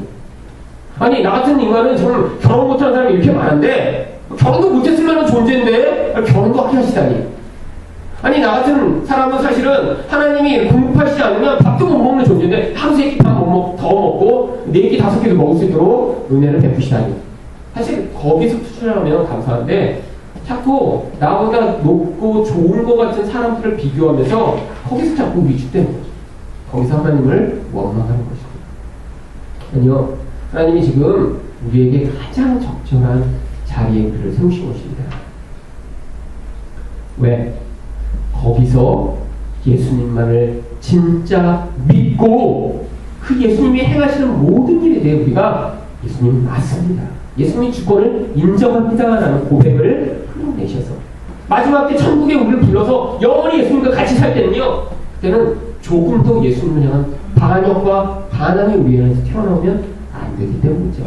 아니 나 같은 인간은 지금 결혼 못하는 사람이 이렇게 많은데 결혼도 못했을 만한 존재인데 결혼도 하게 하시다니. 아니 나 같은 사람은 사실은 하나님이 공급하시지 않으면 밥도 못 먹는 존재인데 하루 세 끼 밥 더 먹고 네 끼 다섯 끼도 먹을 수 있도록 은혜를 베푸시다니. 사실 거기서 투자하면 감사한데 자꾸 나보다 높고 좋은 것 같은 사람들을 비교하면서 거기서 자꾸 위축되는 거죠. 거기서 하나님을 원망하는 것입니다. 아니요. 하나님이 지금 우리에게 가장 적절한 자리에 그를 세우신 것입니다. 왜? 거기서 예수님만을 진짜 믿고 그 예수님이 행하시는 모든 일에 대해 우리가 예수님 맞습니다. 예수님의 주권을 인정합니다라는 고백을 흘러내셔서 마지막 때 천국에 우리를 불러서 영원히 예수님과 같이 살 때는요. 그때는 조금 더 예수님을 향한 반역과 반항이 우리 안에서 튀어나오면 안 되기 때문이죠.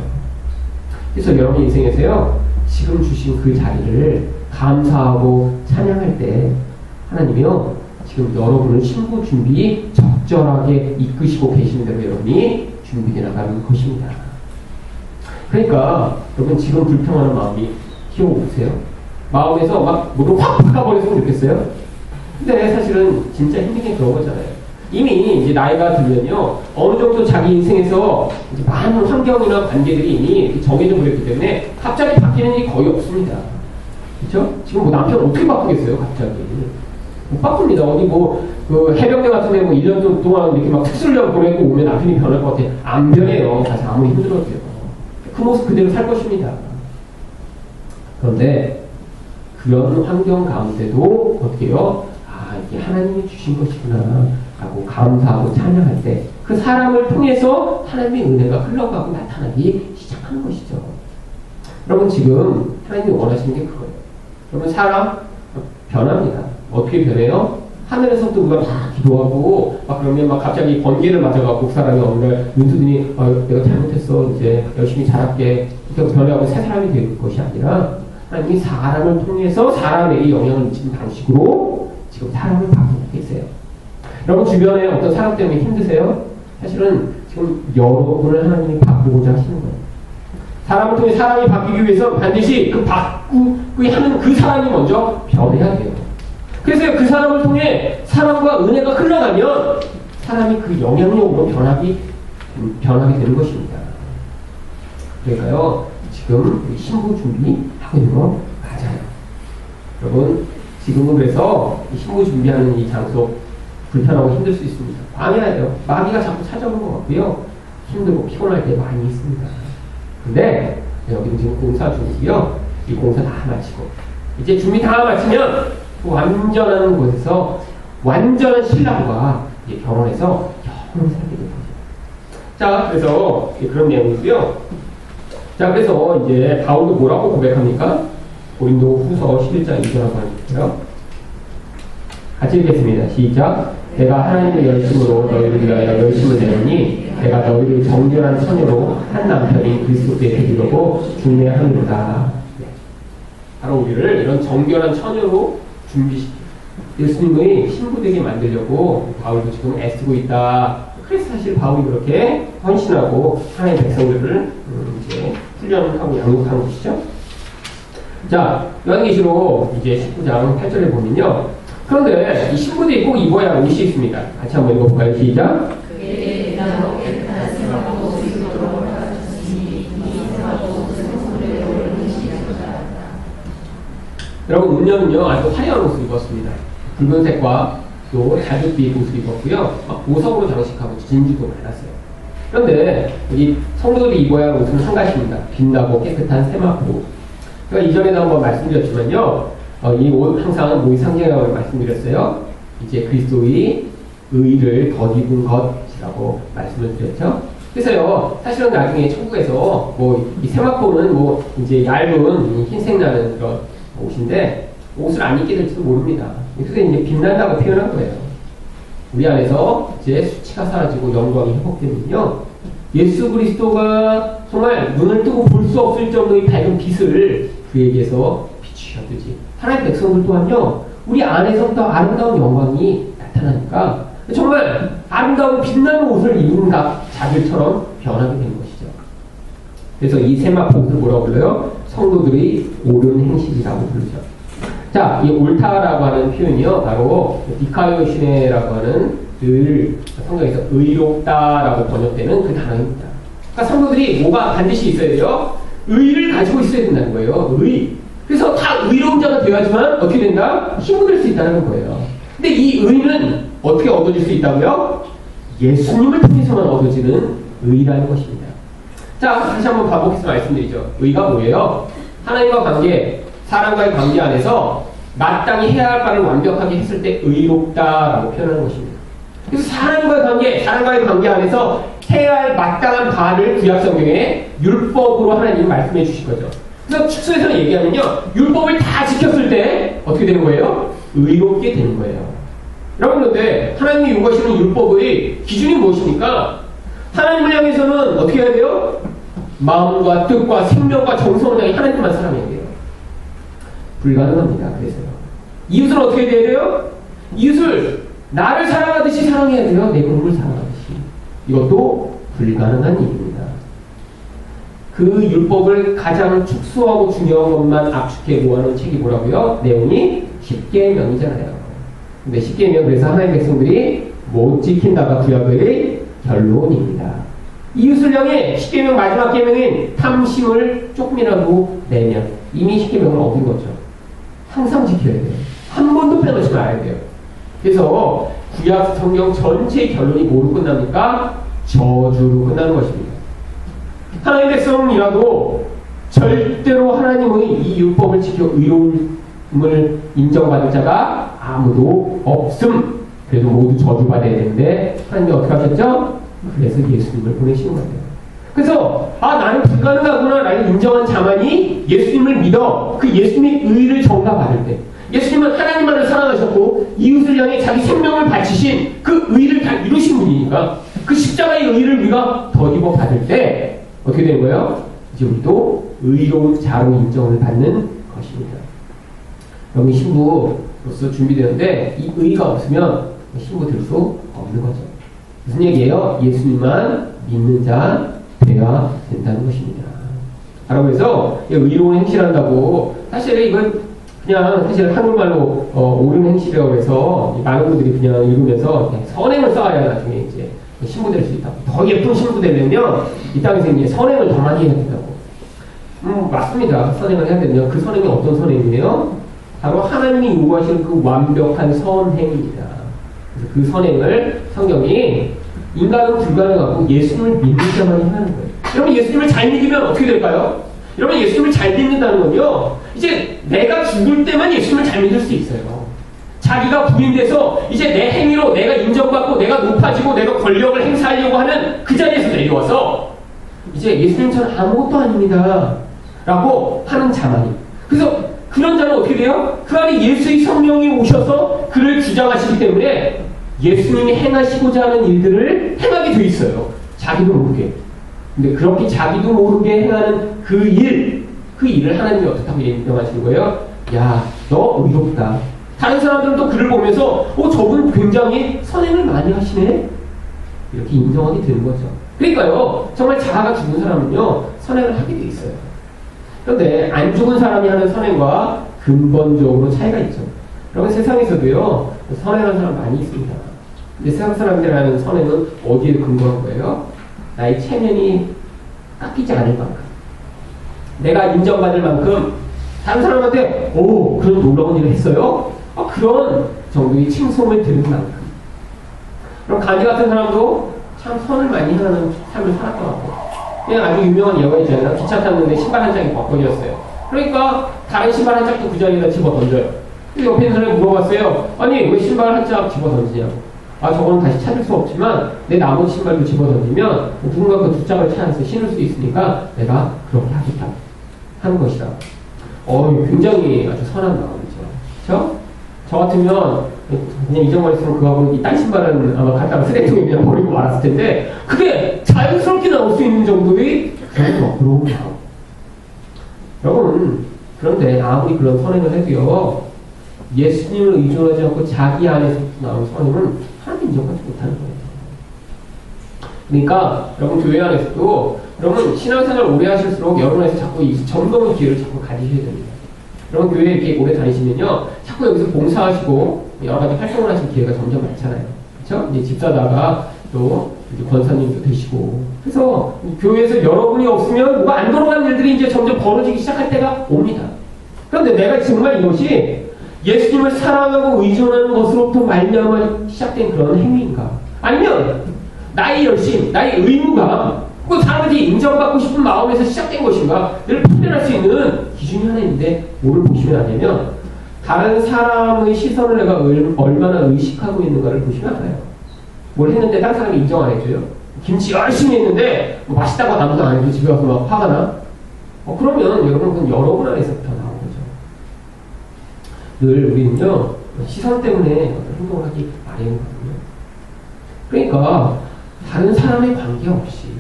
그래서 여러분 인생에서요. 지금 주신 그 자리를 감사하고 찬양할 때 하나님이요. 지금 여러분을 신부 준비 적절하게 이끄시고 계시는 대로 여러분이 준비되어 나가는 것입니다. 그러니까 여러분 지금 불평하는 마음이 키워보세요. 마음에서 막 뭐를 확 바꿔버렸으면 좋겠어요. 근데 사실은 진짜 힘든 게 그런 거잖아요. 이미 이제 나이가 들면요 어느 정도 자기 인생에서 이제 많은 환경이나 관계들이 이미 정해져 버렸기 때문에 갑자기 바뀌는 일이 거의 없습니다. 그렇죠? 지금 뭐 남편 어떻게 바꾸겠어요, 갑자기? 못 바꿉니다. 어디 그 해병대 같은 데 1년 동안 이렇게 막 특수훈련 보내고 오면 남편이 변할 것 같아요. 안 변해요. 사실 아무리 힘들어도요. 그 모습 그대로 살 것입니다. 그런데 그런 환경 가운데도 어떻게 해요? 아, 이게 하나님이 주신 것이구나 라고 감사하고 찬양할 때 그 사람을 통해서 하나님의 은혜가 흘러가고 나타나기 시작하는 것이죠. 여러분 지금 하나님이 원하시는 게 그거예요. 여러분 사람 변합니다. 어떻게 변해요? 하늘에서부터 우리가 막 기도하고 막 그러면 막 갑자기 번개를 맞아갖고 그 사람이 어느 날 눈 뜨더니 내가 잘못했어 이제 열심히 잘할게 이렇게 변하고 새 사람이 될 것이 아니라 하나님이 사람을 통해서 사람에게 영향을 미치는 방식으로 지금 사람을 바꾸고 계세요. 여러분 주변에 어떤 사람 때문에 힘드세요? 사실은 지금 여러분을 하나님이 바꾸고자 하시는 거예요. 사람을 통해 사람이 바뀌기 위해서 반드시 그 바꾸기 하는 그 사람이 먼저 변해야 돼요. 그래서 그 사람을 통해 사랑과 은혜가 흘러가면 사람이 그 영향력으로 변하게 되는 것입니다. 그러니까요, 지금 우리 신부 준비하고 있는 거 맞아요. 여러분, 지금은 그래서 이 신부 준비하는 이 장소 불편하고 힘들 수 있습니다. 방해해요. 마귀가 자꾸 찾아오는 것 같고요. 힘들고 피곤할 때 많이 있습니다. 근데 여기는 지금 공사 중이고요. 이 공사 다 마치고 이제 준비 다 마치면 완전한 곳에서 완전한 신랑과 결혼해서 영원히 살게 됩니다. 자, 그래서 그런 내용이고요. 자, 그래서 이제 바울도 뭐라고 고백합니까? 고린도 후서 11장 2절하고 하는데요. 같이 읽겠습니다. 시작. 내가 하나님의 열심으로 너희를 위하여 열심을 내노니 내가 너희를 정결한 처녀로 한 남편인 그리스도께 드리려고 중매하노라. 네. 바로 우리를 이런 정결한 처녀로 준비시키고 예수님의 신부 되게 만들려고 바울도 지금 애쓰고 있다. 그래서 사실 바울이 그렇게 헌신하고 하나님의 백성들을 이제 훈련하고 양육한 것이죠. 자, 요한계시록 이제 19장 8절에 보면요. 그런데 이 신부들이 꼭 입어야 할 옷이 있습니다. 같이 한번 읽어볼까요? 시작. 여러분, 음녀는요, 아주 화려한 옷을 입었습니다. 붉은색과 또 자줏빛 옷을 입었고요. 막 보석으로 장식하고 진주도 많았어요. 그런데 이 성도들이 입어야 할 옷은 한 가지입니다. 빛나고 깨끗한 세마포. 제가 이전에도 한번 말씀드렸지만요. 이 옷 항상 뭐의 상징이라고 말씀드렸어요. 이제 그리스도의 의를 덧입은 것이라고 말씀을 드렸죠. 그래서요, 사실은 나중에 천국에서 이 세마포는 이제 얇은 흰색 나는 그런 옷인데 옷을 안 입게 될지도 모릅니다. 그래서 이제 빛난다고 표현한 거예요. 우리 안에서 이제 수치가 사라지고 영광이 회복되면요, 예수 그리스도가 정말 눈을 뜨고 볼 수 없을 정도의 밝은 빛을 그에게서 비추셨듯이 하나님의 백성들 또한요, 우리 안에서부터 아름다운 영광이 나타나니까 정말 아름다운 빛나는 옷을 입은 자들처럼 변하게 되는 것이죠. 그래서 이 세마포 옷을 뭐라고 불러요? 성도들의 옳은 행실이라고 부르죠. 자, 이 옳다라고 하는 표현이요, 바로 디카이오시네라고 하는 늘 성경에서 의롭다라고 번역되는 그 단어입니다. 그러니까 성도들이 뭐가 반드시 있어야 돼요? 의를 가지고 있어야 된다는 거예요. 의. 그래서 다 의로운 자가 되어야지만 어떻게 된다? 힘을 낼 수 있다는 거예요. 근데 이 의는 어떻게 얻어질 수 있다고요? 예수님을 통해서만 얻어지는 의라는 것입니다. 자, 다시 한번 반복해서 말씀드리죠. 의가 뭐예요? 하나님과 관계, 사람과의 관계 안에서 마땅히 해야 할 바를 완벽하게 했을 때 의롭다라고 표현하는 것입니다. 그래서 사람과의 관계 안에서 해야 할 마땅한 바를 구약성경에 율법으로 하나님이 말씀해 주신 거죠. 그래서 축소에서는 얘기하면요, 율법을 다 지켰을 때 어떻게 되는 거예요? 의롭게 되는 거예요. 여러분, 그런데 하나님이 요구하시는 율법의 기준이 무엇입니까? 하나님을 향해서는 어떻게 해야 돼요? 마음과 뜻과 생명과 정성을 향해 하나님만 사랑해야 돼요. 불가능합니다. 그래서요. 이웃은 어떻게 돼야 돼요? 이웃을 나를 사랑하듯이 사랑해야 돼요. 내 몸을 사랑하듯이. 이것도 불가능한 일입니다. 그 율법을 가장 축소하고 중요한 것만 압축해 모아놓은 책이 뭐라고요? 내용이 십계명이잖아요. 근데 십계명, 그래서 하나님의 백성들이 못 지킨다가 구약의 결론입니다. 이웃을 향해 십계명 마지막 계명인 탐심을 조금이라도 내면 이미 십계명을 얻은 거죠. 항상 지켜야 돼요. 한 번도 빼놓지 말아야 돼요. 그래서 구약 성경 전체의 결론이 뭐로 끝납니까? 저주로 끝나는 것입니다. 하나님의 백성이라도 절대로 하나님의 이 율법을 지켜 의로움을 인정받을 자가 아무도 없음. 그래도 모두 저주받아야 되는데 하나님이 어떻게 하셨죠? 그래서 예수님을 보내신 거예요. 그래서 나는 불가능하구나 라는 인정한 자만이 예수님을 믿어 그 예수님의 의를 전가받을 때, 예수님은 하나님만을 사랑하셨고 이웃을 향해 자기 생명을 바치신 그 의를 다 이루신 분이니까 그 십자가의 의를 우리가 덧입어 받을 때 어떻게 되는 거예요? 이제 우리도 의로운 자로 인정을 받는 것입니다. 여러분, 신부로서 준비되는데 이 의가 없으면 신부 될 수 없는 거죠. 무슨 얘기예요? 예수님만 믿는 자 되어야 된다는 것입니다. 라고 해서 의로운 행실한다고, 사실 이건 그냥 사실 한국말로 옳은 행실이라고 해서 많은 분들이 그냥 읽으면서 선행을 쌓아야 나중에 이제 신부 될 수 있다고. 더 예쁜 신부 되려면 이 땅에서 이제 선행을 더 많이 해야 된다고. 맞습니다. 선행을 해야 되면 그 선행이 어떤 선행이에요? 바로 하나님이 요구하시는 그 완벽한 선행입니다. 그래서 그 선행을 성경이 인간은 불가능하고 예수님을 믿는 자만이 하는 거예요. 여러분, 예수님을 잘 믿으면 어떻게 될까요? 여러분, 예수님을 잘 믿는다는 건요, 이제 내가 죽을 때만 예수님을 잘 믿을 수 있어요. 자기가 부인돼서 이제 내 행위로 내가 인정받고 내가 높아지고 내가 권력을 행사하려고 하는 그 자리에서 내려와서 이제 예수님 저는 아무것도 아닙니다 라고 하는 자만이. 그래서 그런 자는 어떻게 돼요? 그 안에 예수의 성령이 오셔서 그를 주장하시기 때문에 예수님이 행하시고자 하는 일들을 행하게 돼 있어요. 자기도 모르게. 근데 그렇게 자기도 모르게 행하는 그 일을 하나님이 어떻게 하면 인정하시는 거예요? 야, 너 의롭다. 다른 사람들은 또 그를 보면서 저분 굉장히 선행을 많이 하시네? 이렇게 인정하게 되는 거죠. 그러니까요, 정말 자아가 죽은 사람은요, 선행을 하게 돼 있어요. 그런데 안 죽은 사람이 하는 선행과 근본적으로 차이가 있죠. 여러분 세상에서도요, 선행하는 사람 많이 있습니다. 근데 세상 사람들이 하는 선행은 어디에 근거한 거예요? 나의 체면이 깎이지 않을 만큼, 내가 인정받을 만큼, 다른 사람한테 오 그런 놀라운 일을 했어요? 그런 정도의 칭송을 들은 만큼. 그럼 가니 같은 사람도 참 선을 많이 하는 삶을 살았더라고. 그냥 아주 유명한 예가 있잖아요. 기차 탔는데 신발 한 짝이 벗겨졌어요. 그러니까 다른 신발 한 짝도 그 자리에다 집어 던져요. 옆에 있는 사람이 물어봤어요. 아니 왜 신발 한 짝 집어 던지냐고. 저거는 다시 찾을 수 없지만 내 나머지 신발도 집어 던지면 누군가 그 두 짝을 찾아서 신을 수 있으니까 내가 그렇게 하겠다 하는 것이다. 굉장히 아주 선한 마음이죠. 그렇죠? 저 같으면 그냥 잊어버렸으면 그거하고 이 딴 신발은 아마 갖다가 쓰레기통에 그냥 버리고 말았을 텐데 그게 자연스럽게 나올 수 있는 정도의 그런 마음. 여러분 그런데 아무리 그런 선행을 해도요 예수님을 의존하지 않고 자기 안에서 나온 선행은 하나님 인정받지 못하는 거예요. 그러니까 여러분 교회 안에서도 여러분 신앙생활 오래 하실수록 여러분에서 자꾸 이 점검의 기회를 자꾸 가지셔야 됩니다. 여러분 교회 이렇게 오래 다니시면요 자꾸 여기서 봉사하시고 여러 가지 활동을 하실 기회가 점점 많잖아요. 그렇죠? 이제 집사다가 또 이제 권사님도 되시고 그래서 교회에서 여러분이 없으면 뭐가 안 돌아가는 일들이 이제 점점 벌어지기 시작할 때가 옵니다. 그런데 내가 정말 이것이 예수님을 사랑하고 의존하는 것으로부터 말미암아 시작된 그런 행위인가? 아니면 나의 열심, 나의 의무가 그 사람한테 인정받고 싶은 마음에서 시작된 것인가? 늘 판단할 수 있는 기준이 하나 있는데 뭐를 보시면 하냐면 다른 사람의 시선을 내가 얼마나 의식하고 있는가를 보시면 알아요. 뭘 했는데 다른 사람이 인정 안 해줘요. 김치 열심히 했는데 뭐 맛있다고 아무도 안 해도 집에 와서 막 화가 나? 그러면 여러분 그건 여러분 안에서부터 나온 거죠. 늘 우리는요 시선 때문에 행동을 하기 마련이거든요. 그러니까 다른 사람의 관계없이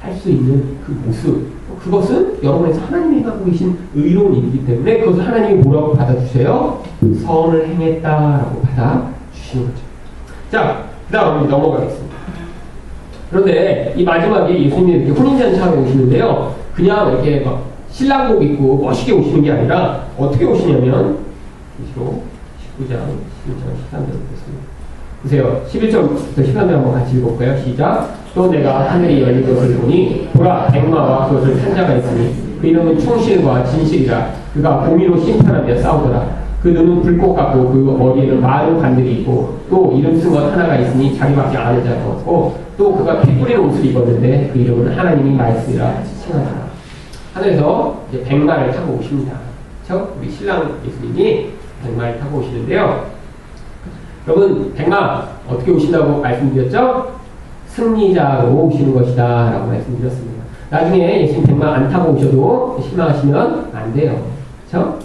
할 수 있는 그 모습, 그것은 여러분에서 하나님이 하고 계신 의로운 일이기 때문에 그것을 하나님이 뭐라고 받아주세요? 선을 행했다라고 받아주시는 거죠. 자, 그 다음 넘어가겠습니다. 그런데 이 마지막에 예수님이 이렇게 혼인잔치하러 오시는데요. 그냥 이렇게 막 신랑복 입고 멋있게 오시는 게 아니라 어떻게 오시냐면 19장 13절 보겠습니다. 보세요. 11절부터 13절 한번 같이 읽어볼까요? 시작. 또 내가 하늘이 열린 것을 보니 보라 백마와 그것을 탄 자가 있으니 그 이름은 충실과 진실이라. 그가 공의로 심판하며 싸우더라. 그 눈은 불꽃 같고 그 머리에는 많은 관들이 있고 또 이름 쓴 것 하나가 있으니 자기밖에 아는 자가 없고 또 그가 피 뿌린 옷을 입었는데 그 이름은 하나님이 말씀이라 칭하더라. 하늘에서 이제 백마를 타고 오십니다. 그렇죠? 우리 신랑 예수님이 백마를 타고 오시는데요. 여러분 백마 어떻게 오신다고 말씀드렸죠? 승리자로 오시는 것이다 라고 말씀드렸습니다. 나중에 예수님 백마 안 타고 오셔도 실망하시면 안 돼요. 그렇죠?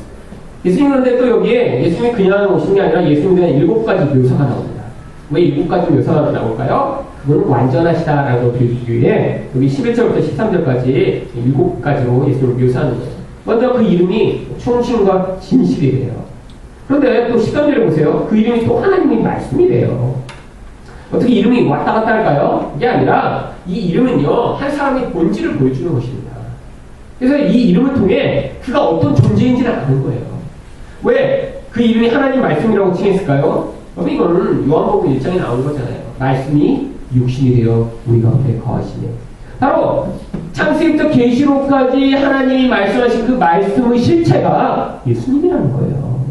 예수님 그런데 또 여기에 예수님이 그냥 오시는 게 아니라 예수님에 대한 7가지 묘사가 나옵니다. 왜 7가지 묘사가 나올까요? 그건 완전하시다라고 보여주기 위해 여기 11절부터 13절까지 7가지로 예수님을 묘사하는 거예요. 먼저 그 이름이 충신과 진실이래요. 그런데 또 13절에 보세요. 그 이름이 또 하나님의 말씀이래요. 어떻게 이름이 왔다 갔다 할까요? 이게 아니라 이 이름은요 한 사람의 본질을 보여주는 것입니다. 그래서 이 이름을 통해 그가 어떤 존재인지를 아는 거예요. 왜 그 이름이 하나님 말씀이라고 칭했을까요? 이거는 요한복음 1장에 나오는 거잖아요. 말씀이 육신이 되어 우리 가운데 거하시네. 바로 창세기부터 계시록까지 하나님이 말씀하신 그 말씀의 실체가 예수님이라는 거예요.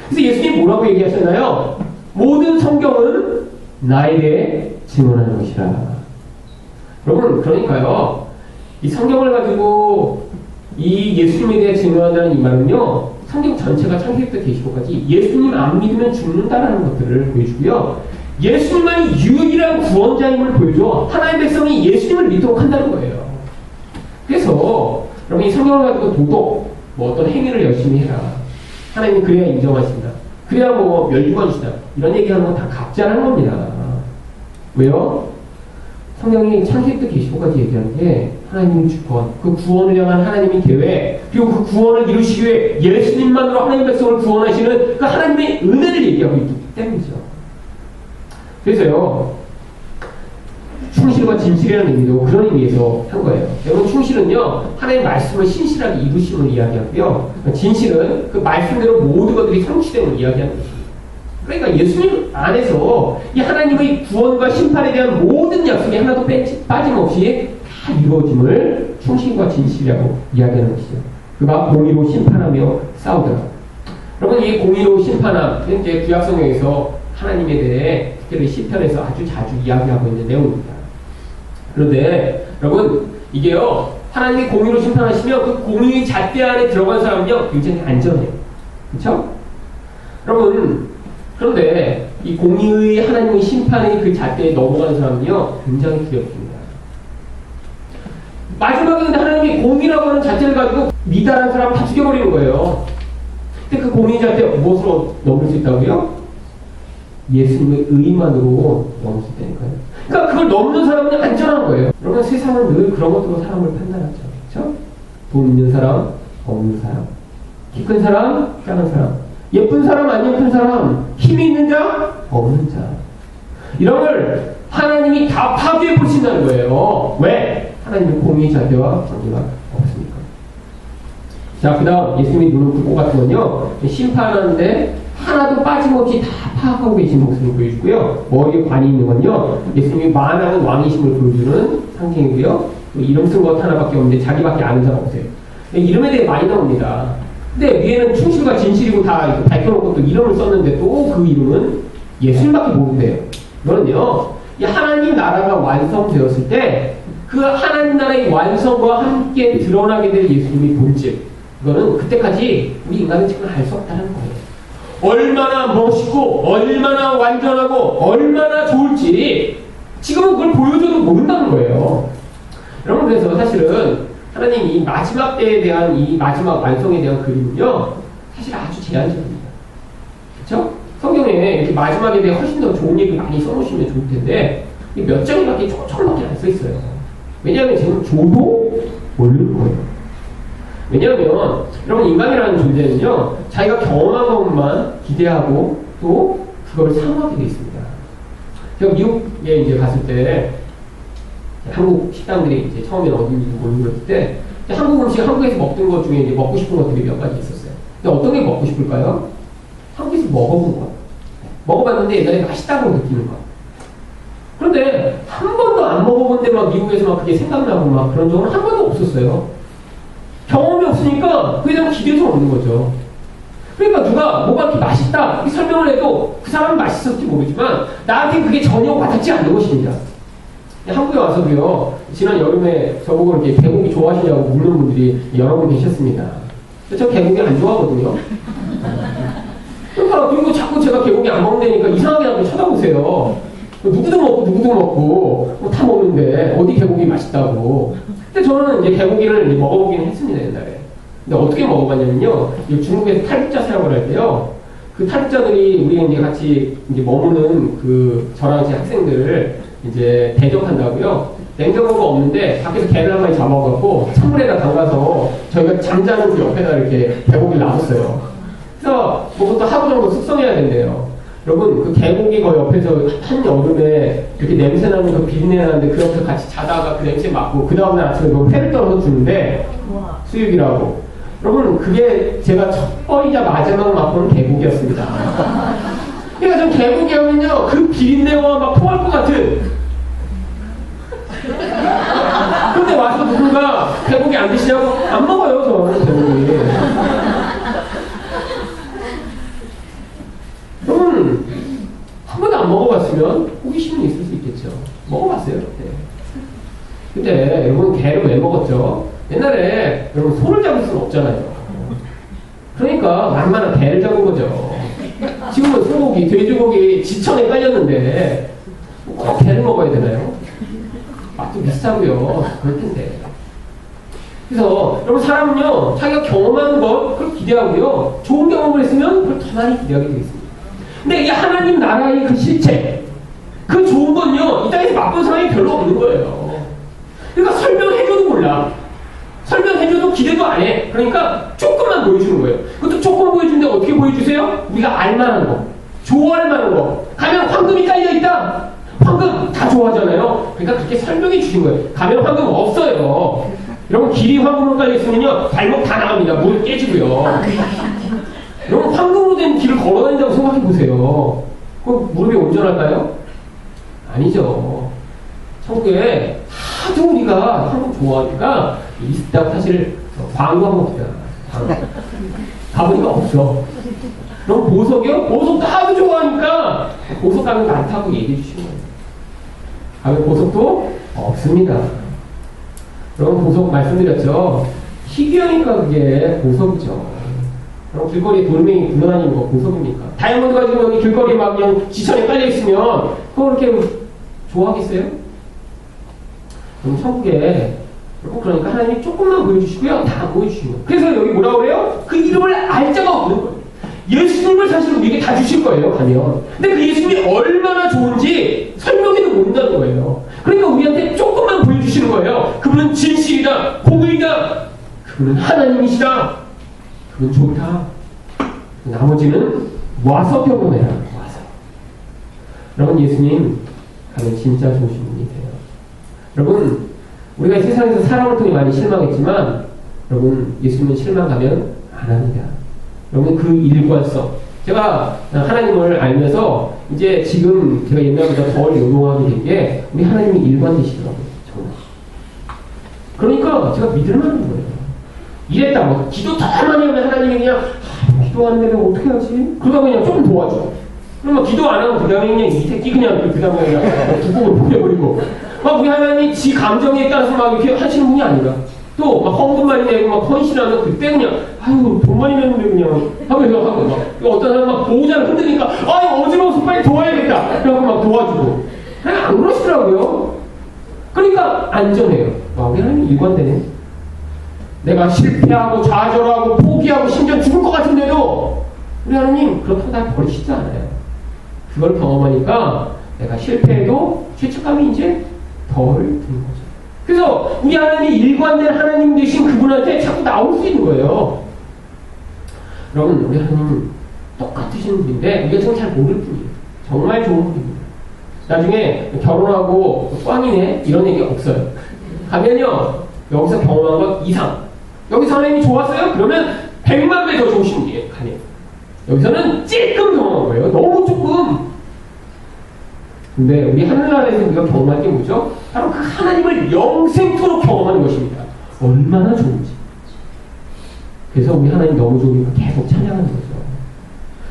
그래서 예수님이 뭐라고 얘기하셨나요? 모든 성경은 나에 대해 증언하는 것이라. 여러분 그러니까요 이 성경을 가지고 이 예수님에 대해 증언한다는 이 말은요 성경 전체가 창세기부터 계시록까지 예수님 안 믿으면 죽는다라는 것들을 보여주고요 예수님만이 유일한 구원자임을 보여줘 하나님의 백성이 예수님을 믿도록 한다는 거예요. 그래서 여러분 이 성경을 가지고 도덕 뭐 어떤 행위를 열심히 해라 하나님이 그래야 인정하신다 그래야 뭐 멸류관이시다 이런 얘기하는 건 다 가짜라는 겁니다. 왜요? 성경이 창세기부터 계시록까지 얘기하는 게 하나님의 주권, 그 구원을 향한 하나님의 계획, 그리고 그 구원을 이루시기 위해 예수님만으로 하나님의 백성을 구원하시는 그 하나님의 은혜를 얘기하고 있기 때문이죠. 그래서요, 충실과 진실이라는 의미도 그런 의미에서 한 거예요. 여러분, 충실은요, 하나님의 말씀을 신실하게 이루심을 이야기하고요. 진실은 그 말씀대로 모든 것들이 성취됨을 이야기하는 것입니다. 그러니까 예수님 안에서 이 하나님의 구원과 심판에 대한 모든 약속이 하나도 빠짐없이 다 이루어짐을 충실과 진실이라고 이야기하는 것이죠. 그가 공의로 심판하며 싸우더라. 여러분, 이 공의로 심판함, 이제 구약성경에서 하나님에 대해 특별히 시편에서 아주 자주 이야기하고 있는 내용입니다. 그런데 여러분, 이게요, 하나님이 공의로 심판하시면 그 공의의 잣대 안에 들어간 사람은요, 굉장히 안전해요. 그렇죠? 여러분, 그런데 이 공의의 하나님의 심판의 그 잣대에 넘어가는 사람은요, 굉장히 두렵습니다. 마지막에 근데 하나님이 공의라고 하는 잣대를 가지고 미달한 사람 다 죽여버리는 거예요. 근데 그 공의 잣대 무엇으로 넘을 수 있다고요? 예수님의 의만으로 넘을 수 있다니까요. 그러니까 그걸 넘는 사람은 안전한 거예요. 여러분, 세상은 늘 그런 것들로 사람을 판단하죠. 그렇죠? 돈 있는 사람, 없는 사람, 키 큰 사람, 작은 사람, 예쁜 사람, 안 예쁜 사람, 힘이 있는 자, 없는 자. 이런 걸 하나님이 다 파괴해 보신다는 거예요. 왜? 하나님의 공의 자세와 관계가 없으니까. 자, 그 다음 예수님이 눈을 끄고 같은 건요, 심판하는데 하나도 빠짐없이 다 파악하고 계신 모습을 보여주고요. 머리에 관이 있는 건요, 예수님이 만왕의 왕이심을 보여주는 상징이고요. 이름 쓴 것 하나밖에 없는데 자기밖에 아는 사람 없어요. 이름에 대해 많이 나옵니다. 근데 위에는 충실과 진실이고 다 이렇게 밝혀놓고 또 이름을 썼는데 또 그 이름은 예수님밖에 모른대요. 이거는요, 이 하나님 나라가 완성되었을 때 그 하나님 나라의 완성과 함께 드러나게 될 예수님의 본질, 이거는 그때까지 우리 인간은 지금 알 수 없다는 거예요. 얼마나 멋있고 얼마나 완전하고 얼마나 좋을지 지금은 그걸 보여줘도 모른다는 거예요. 여러분, 그래서 사실은 하나님이 이 마지막 때에 대한 이 마지막 완성에 대한 그림은요, 사실 아주 제한적입니다. 그렇죠? 성경에 이렇게 마지막에 대해 훨씬 더 좋은 얘기 많이 써놓으시면 좋을 텐데 몇 장밖에 조금밖에 안 써 있어요. 왜냐하면 지금 줘도 모르는 거예요. 왜냐하면 여러분, 인간이라는 존재는요, 자기가 경험한 것만 기대하고 또 그걸 사모하게 되어 있습니다. 제가 미국에 이제 갔을 때 한국 식당들이 이제 처음에는 어딘지 모르겠을 때 한국 음식, 한국에서 먹던 것 중에 이제 먹고 싶은 것들이 몇 가지 있었어요. 근데 어떤 게 먹고 싶을까요? 한국에서 먹어본 거. 먹어봤는데 옛날에 맛있다고 느끼는 거. 그런데 한 번도 안 먹어본데 막 미국에서 막 그게 생각나고 막 그런 적은 한 번도 없었어요. 경험이 없으니까 그에 대한 기대도 없는 거죠. 그러니까 누가 뭐가 이렇게 맛있다 이렇게 설명을 해도 그 사람은 맛있었을지 모르지만 나한테 그게 전혀 와닿지 않는 것입니다. 한국에 와서도요, 지난 여름에 저보고 이렇게 개고기 좋아하시냐고 묻는 분들이 여러 분 계셨습니다. 저 개고기 안 좋아하거든요. 그러니까 그리고 자꾸 제가 개고기 안 먹는다니까 이상하게 나도 쳐다보세요. 누구도 먹고 다 먹는데 어디 개고기 맛있다고. 근데 저는 이제 개고기를 이제 먹어보기는 했습니다, 옛날에. 근데 어떻게 먹어봤냐면요, 중국에서 탈북자사라고 할 때요, 그 탈북자들이 우리 이제 같이 이제 머무는 그 저랑 제 학생들을 이제 대접한다고요. 냉장고가 없는데 밖에서 개를 한 마리 잡아갖고 찬물에다 담가서 저희가 잠자는 그 옆에다 이렇게 개고기를 놔뒀어요. 그래서 그것도 하루 정도 숙성해야 된대요. 여러분, 그 개고기 그 옆에서 한 여름에 이렇게 냄새 나는 그 비린내 나는데 그 옆에 같이 자다가 그 냄새 맡고 그 다음날 아침에 그 회를 떨어서 주는데 수육이라고. 여러분, 그게 제가 첫 번이자 마지막 맛보는 개고기였습니다. 그러니까 전 개고기 하면요, 그 비린내와 막 통할 것 같은. 근데 와서 누군가 개고기 안 드시냐고, 안 먹어요, 저는 개고기. 여러분, 한 번도 안 먹어봤으면 호기심은 있을 수 있겠죠. 먹어봤어요, 그때. 근데 여러분, 개를 왜 먹었죠? 옛날에 여러분, 소를 잡을 수는 없잖아요. 그러니까 만만한 개를 잡은 거죠. 지금은 소고기, 돼지고기 지천에 깔렸는데 꼭 개를 먹어야 되나요? 맛도 비슷하고요. 그럴 텐데. 그래서 여러분, 사람은요, 자기가 경험한 것 그걸 기대하고요, 좋은 경험을 했으면 그걸 더 많이 기대하게 되겠습니다. 근데 이게 하나님 나라의 그 실체, 그 좋은 건요, 이 땅에서 맛본 사람이 별로 없는 거예요. 그러니까 설명해줘도 몰라. 설명해줘도 기대도 안 해. 그러니까 조금만 보여주는 거예요. 그것도 조금 보여주는데 어떻게 보여주세요? 우리가 알만한 거, 좋아할 만한 거. 가면 황금이 깔려있다. 황금 다 좋아하잖아요. 그러니까 그렇게 설명해 주신 거예요. 가면 황금 없어요. 여러분 길이 황금으로 깔려있으면요 발목 다 나갑니다. 무릎 깨지고요. 여러분 황금으로 된 길을 걸어다닌다고 생각해 보세요. 그럼 무릎이 온전할까요? 아니죠. 천국에 하도 우리가 황금 좋아하니까 있다고 사실 광고한 겁니다. 가보니까 없어. 그럼 보석이요? 보석도 하도 좋아하니까 보석 가면 많다고 얘기해 주시는 거예요. 가면 보석도 없습니다. 그럼 보석 말씀드렸죠. 희귀하니까 그게 보석이죠. 그럼 길거리에 돌멩이 굴러다니는 거 보석입니까? 다이아몬드 가지고 여기 길거리에 막 그냥 지천에 깔려있으면 그거 그렇게 좋아하겠어요? 그럼 천국에 그러니까 하나님이 조금만 보여주시고요. 다 보여주시는 거예요. 그래서 여기 뭐라고 그래요? 그 이름을 알 자가 없는 거예요. 예수님을 사실 우리에게 다 주실 거예요. 가면. 근데 그 예수님이 얼마나 좋은지 설명해도 모른다는 거예요. 그러니까 우리한테 조금만 보여주시는 거예요. 그분은 진실이다. 공의다. 그분은 하나님이시다. 그분 좋다. 나머지는 와서 경험해라. 와서. 여러분 예수님 가면 진짜 좋으신 분이세요. 여러분 우리가 이 세상에서 사람을 통해 많이 실망했지만 여러분 예수님은 실망하면 안 합니다. 여러분 그 일관성 제가 하나님을 알면서 이제 지금 제가 옛날보다 더 요동하게 된 게 우리 하나님이 일관되시더라고요. 정말. 그러니까 제가 믿을만한 거예요. 이랬다 뭐 기도 더 많이 하면 하나님이 그냥 기도하는데 내가 어떻게 하지? 그러다 그냥 좀 도와줘. 그러면 기도 안 하면 그 다음에 그냥 이 새끼 그냥 그 다음에 그냥 두고 보내버리고 막 우리 하나님이 지 감정에 따라서 막 이렇게 하시는 분이 아닌가. 또 막 헌금 많이 내고 막 헌신하면 그때 그냥 아유 돈 많이 내는데 그냥 하면서 하고 막 어떤 사람 막 보호자를 흔드니까 아유 어지러워서 빨리 도와야겠다. 그래서 막 도와주고 그냥 안 그러시더라고요. 그러니까 안전해요. 와 우리 하나님 일관되네. 내가 실패하고 좌절하고 포기하고 심지어 죽을 것 같은데도 우리 하나님 그렇다고 날 버리시지 않아요. 그걸 경험하니까 내가 실패해도 죄책감이 이제 덜 드는 거죠. 그래서 우리 하나님이 일관된 하나님 되신 그분한테 자꾸 나올 수 있는 거예요. 여러분 우리 하나님 똑같으신 분인데 우리가 지금 잘 모를 뿐이에요. 정말 좋은 분입니다. 나중에 결혼하고 꽝이네 이런 얘기 없어요. 가면요 여기서 경험한 것 이상 여기서 하나님이 좋았어요? 그러면 100만 배 더 좋으신 분이에요. 가면 여기서는 찔끔 경험한 거예요. 너무 조금. 근데 우리 하늘나라에서 우리가 경험할 게 뭐죠? 바로 그 하나님을 영생토록 경험하는 것입니다. 얼마나 좋은지. 그래서 우리 하나님 너무 좋으니까 계속 찬양하는 거죠.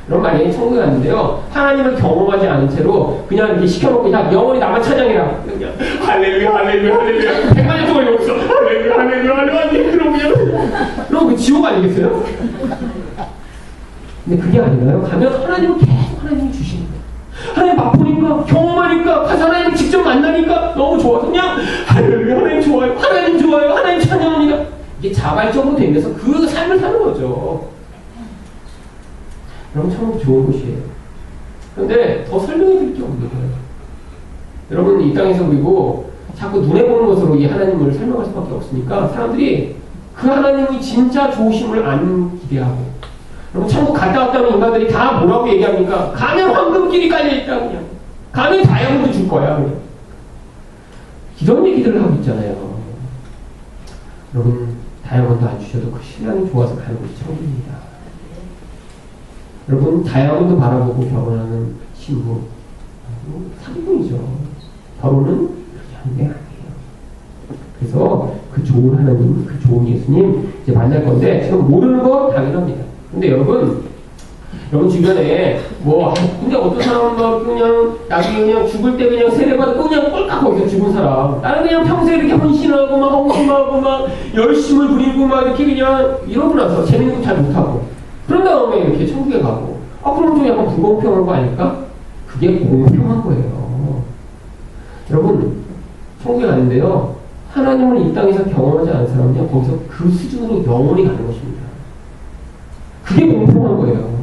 그럼 만약에 천국에 갔는데요, 하나님을 경험하지 않은 채로 그냥 이렇게 시켜놓고 야 영원히 나만 찬양해라. 그냥 할렐루야 할렐루야 할렐루야 100만 년 동안 여기서 할렐루야 할렐루야 할렐루야 그럼 그 지옥 아니겠어요? 근데 그게 아니라요. 가면 하나님을 계속 하나님이 주시는 거예요. 하나님 맛보니까 경험하니까 가서 하나님 직접 만나니까 너무 좋아서 그냥 할렐루야 하나님 좋아요 하나님 좋아요 하나님 찬양합니다. 이게 자발적으로 되면서 그 삶을 사는 거죠. 여러분 천국 좋은 곳이에요. 그런데 더 설명해 드릴 게 없는 거예요. 여러분 이 땅에서 그리고 자꾸 눈에 보는 것으로 이 하나님을 설명할 수밖에 없으니까 사람들이 그 하나님이 진짜 좋으심을 안 기대하고 여러분 천국 갔다 왔다는 인간들이 다 뭐라고 얘기합니까? 가면 황금길이 깔려있다 그냥. 가면 다이아몬드 줄 거야 그냥. 이런 얘기들을 하고 있잖아요. 여러분 다이아몬드 안 주셔도 그 신랑이 좋아서 가는 곳이 천국입니다. 여러분 다이아몬드 바라보고 결혼하는 신부 사기꾼이죠. 결혼은 그렇게 하는 게 아니에요. 그래서 그 좋은 하나님, 그 좋은 예수님 이제 만날 건데 지금 모르는 건 당연합니다. 근데 여러분 주변에 근데 어떤 사람은 막 그냥 나중에 그냥 죽을 때 그냥 세례받고 그냥 꼴깍 거기서 죽은 사람. 나는 그냥 평소에 이렇게 헌신하고 막 헌금하고 막 열심을 부리고 막 이렇게 그냥 이러고 나서 재밌는 거 잘 못하고 그런 다음에 이렇게 천국에 가고 그럼 좀 약간 불공평한 거 아닐까? 그게 공평한 거예요. 여러분 천국에 가는데요 하나님을 이 땅에서 경험하지 않은 사람은요 거기서 그 수준으로 영원히 가는 것입니다. 그게 공평한 거예요.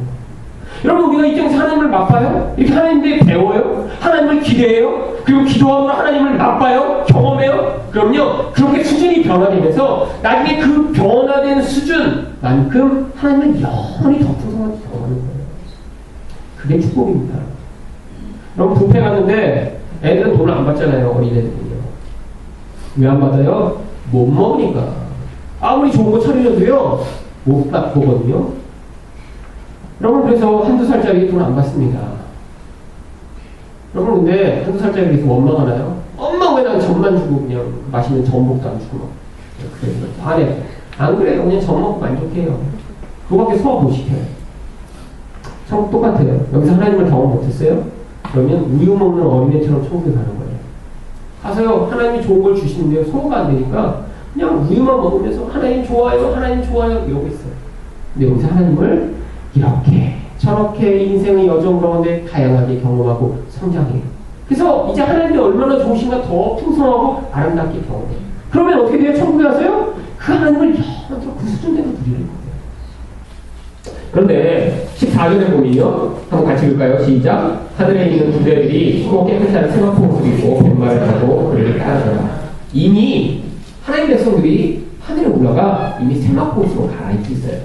여러분 우리가 이 땅에서 하나님을 맛봐요? 이렇게 하나님께 배워요? 하나님을 기대해요? 그리고 기도함으로 하나님을 맛봐요? 경험해요? 그럼요 그렇게 수준이 변화되면서 나중에 그 변화된 수준만큼 하나님을 영원히 더 풍성하게 경험하는 거예요. 그게 축복입니다. 여러분 뷔페 갔는데 애들은 돈을 안 받잖아요. 어린애들은요. 왜 안 받아요? 못 먹으니까. 아무리 좋은 거 차리려도요 못 받거든요. 여러분, 그래서 한두 살짜리 돈 안 받습니다. 여러분, 근데 한두 살짜리 그래서 원망하나요? 엄마 왜 난 젖만 주고 그냥 맛있는 전복도 안 주고 막 그래 화내. 안 그래요. 그냥 젖 먹고 만족해요. 그거밖에 소화 못 시켜요. 참 똑같아요. 여기서 하나님을 경험 못했어요? 그러면 우유 먹는 어린애처럼 천국에 가는 거예요. 가서요, 하나님이 좋은 걸 주시는데요, 소화가 안 되니까 그냥 우유만 먹으면서 하나님 좋아요, 하나님 좋아요 이러고 있어요. 근데 여기서 하나님을 이렇게 저렇게 인생의 여정 가운데 다양하게 경험하고 성장해요. 그래서 이제 하나님이 얼마나 좋으신가 더 풍성하고 아름답게 경험해요. 그러면 어떻게 돼요? 천국에 가서요? 그 하나님을 영원토록 그 수준대로 누리는 거예요. 그런데 14절에 보면요, 한번 같이 읽을까요? 시작. 하늘에 있는 군대들이 크고 깨끗한 세마포 입고 뱀말을 타고 그를 따르더라. 이미 하나님 백성들이 하늘에 올라가 이미 세마포옷으로 갈아입고 있어요.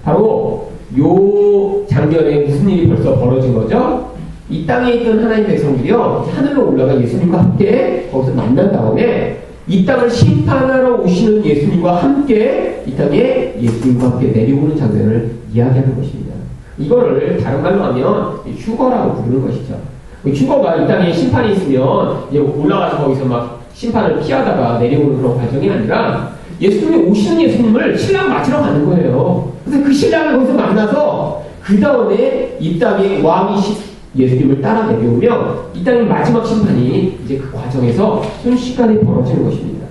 바로 요 장면에 무슨 일이 벌써 벌어진 거죠? 이 땅에 있던 하나님 백성들이요, 하늘로 올라가 예수님과 함께 거기서 만난 다음에 이 땅을 심판하러 오시는 예수님과 함께 이 땅에 예수님과 함께 내려오는 장면을 이야기하는 것입니다. 이거를 다른 말로 하면 휴거라고 부르는 것이죠. 휴거가 이 땅에 심판이 있으면 이제 올라가서 거기서 막 심판을 피하다가 내려오는 그런 과정이 아니라 예수님이 오시는 예수님을 신랑 맞으러 가는 거예요. 그래서 그 신랑을 거기서 만나서 그 다음에 이 땅에 왕이신 예수님을 따라 내려오면 이 땅의 마지막 심판이 이제 그 과정에서 순식간에 벌어지는 것입니다.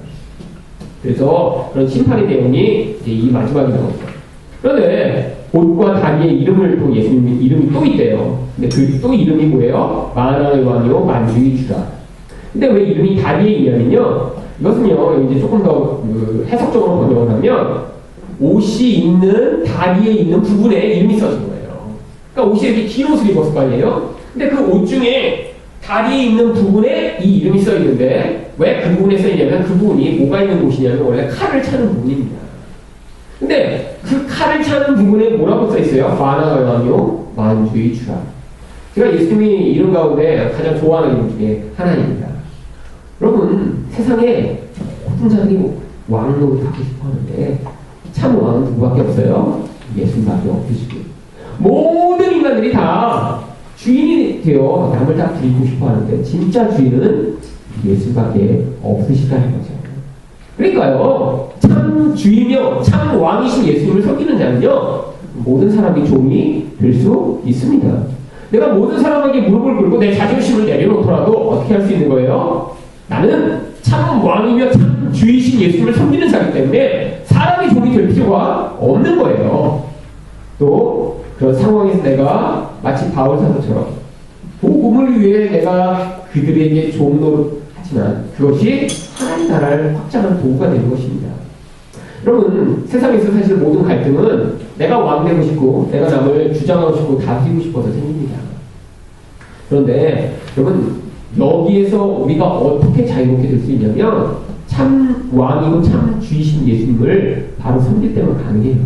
그래서 그런 심판의 내용이 이제 이 마지막에 나옵니다. 그런데 옷과 다리의 이름을 또 예수님 이름이 또 있대요. 근데 그 또 이름이 뭐예요? 만왕의 왕이요 만주의 주라. 근데 왜 이름이 다리에 있냐면요, 이것은요 이제 조금 더 해석적으로 번역을 하면 옷이 있는 다리에 있는 부분에 이름이 써진 거예요. 그러니까 옷이 이렇게 긴 옷을 입었을 거 아니에요? 근데 그 옷 중에 다리에 있는 부분에 이 이름이 써 있는데 왜 그 부분에 써 있냐면 그 부분이 뭐가 있는 곳이냐면 원래 칼을 차는 부분입니다. 근데 그 칼을 차는 부분에 뭐라고 써 있어요? 만왕의 왕이요 만주의 주라. 제가 예수님이 이름 가운데 가장 좋아하는 이름 중에 하나입니다. 여러분, 세상에 모든 사람이 왕 노릇 하고 싶어 하는데 참 왕은 누구밖에 없어요? 예수님밖에 없으시고, 모든 인간들이 다 주인이 되어 남을 다 드리고 싶어 하는데 진짜 주인은 예수밖에 없으시다는 거죠. 그러니까요, 참 주이며 참 왕이신 예수님을 섬기는 자는요 모든 사람이 종이 될 수 있습니다. 내가 모든 사람에게 무릎을 꿇고 내 자존심을 내려놓더라도 어떻게 할 수 있는 거예요? 나는 참 왕이며 참 주이신 예수님을 섬기는 자이기 때문에 사람이 종이 될 필요가 없는 거예요. 또 그런 상황에서 내가 마치 바울 사도처럼 복음을 위해 내가 그들에게 좋은 노릇 하지만 그것이 하나님 나라를 확장하는 도구가 되는 것입니다. 여러분, 세상에서 사실 모든 갈등은 내가 왕 되고 싶고 내가 남을 주장하고 싶고 다스리고 싶어서 생깁니다. 그런데 여러분, 여기에서 우리가 어떻게 자유롭게 될 수 있냐면 참 왕이고 참 주이신 예수님을 바로 섬길 때만 가능해요.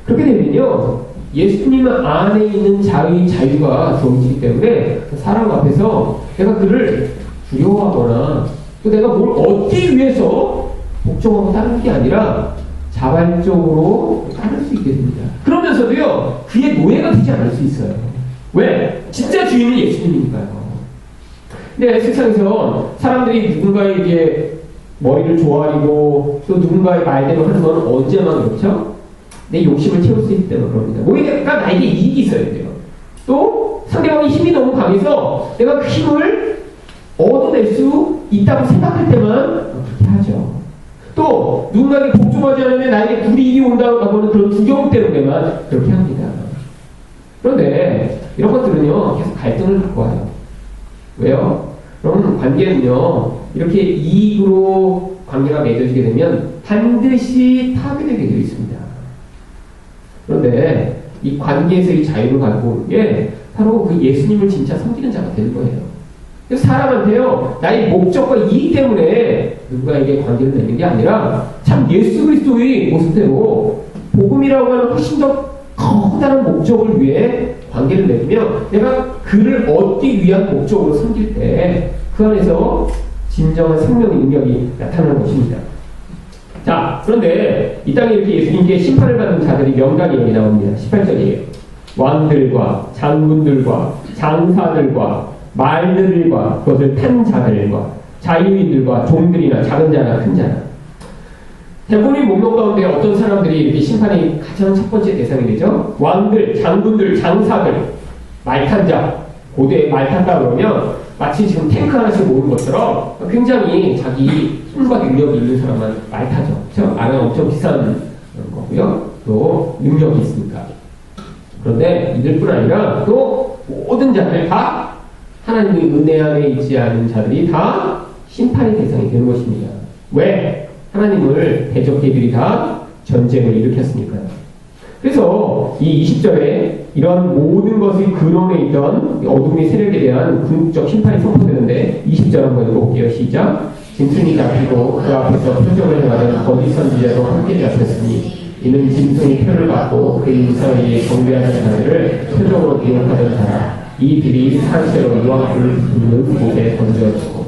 그렇게 되면요, 예수님 안에 있는 자유가 주어지기 때문에 사람 앞에서 내가 그를 두려워하거나 또 내가 뭘 얻기 위해서 복종하고 따르는 게 아니라 자발적으로 따를 수 있게 됩니다. 그러면서도요, 그의 노예가 되지 않을 수 있어요. 왜? 진짜 주인은 예수님이니까요. 근데 세상에서 사람들이 누군가에게 머리를 조아리고 또 누군가의 말대로 하는 건 언제만 그렇죠? 내 욕심을 채울 수 있기 때문에 그럽니다. 뭐가 나에게 이익이 있어야 돼요. 또 상대방의 힘이 너무 강해서 내가 그 힘을 얻어낼 수 있다고 생각할 때만 그렇게 하죠. 또 누군가에게 복종하지 않으면 나에게 불이익이 온다고 하고는 그런 두려움 때문에만 그렇게 합니다. 그런데 이런 것들은요 계속 갈등을 갖고 와요. 왜요? 여러분, 관계는요 이렇게 이익으로 관계가 맺어지게 되면 반드시 파괴되게 되어 있습니다. 그런데 이 관계에서의 자유를 갖고 오는 게 바로 그 예수님을 진짜 섬기는 자가 되는 거예요. 그래서 사람한테요 나의 목적과 이익 때문에 누군가에게 관계를 맺는 게 아니라 참 예수 그리스도의 모습대로 복음이라고 하는 훨씬 더 커다란 목적을 위해 관계를 맺으며 내가 그를 얻기 위한 목적으로 섬길 때 그 안에서 진정한 생명의 능력이 나타나는 것입니다. 자, 그런데 이 땅에 이렇게 예수님께 심판을 받는 자들이 명단이 여기 나옵니다. 18절이에요. 왕들과 장군들과 장사들과 말들과 그것을 탄 자들과 자유인들과 종들이나 작은 자나 큰 자나. 대부분의 목록 가운데 어떤 사람들이 이렇게 심판이 가장 첫 번째 대상이 되죠? 왕들, 장군들, 장사들, 말탄 자. 고대에 말 탄다 그러면 마치 지금 탱크 하나씩 모은 것처럼 굉장히 자기 힘과 능력이 있는 사람만 말 타죠. 그렇죠? 말은 엄청 비싼 거고요. 또 능력이 있으니까. 그런데 이들뿐 아니라 또 모든 자들 다 하나님의 은혜 안에 있지 않은 자들이 다 심판의 대상이 되는 것입니다. 왜? 하나님을 대적계들이 다 전쟁을 일으켰으니까요. 그래서 이 20절에 이런 모든 것의 근원에 있던 어둠의 세력에 대한 궁극적 심판이 선포되는데 20절 한번 읽어볼게요. 시작. 짐승이 잡히고 그 앞에서 표적을 행하던 거짓 선지자도 함께 잡혔으니 이는 짐승이 표를 받고 그 인사위에 경배하는 자들을 표적으로 기억하던 자라. 이 들이 산채로 유황불을 붙는 곳에 던져지고.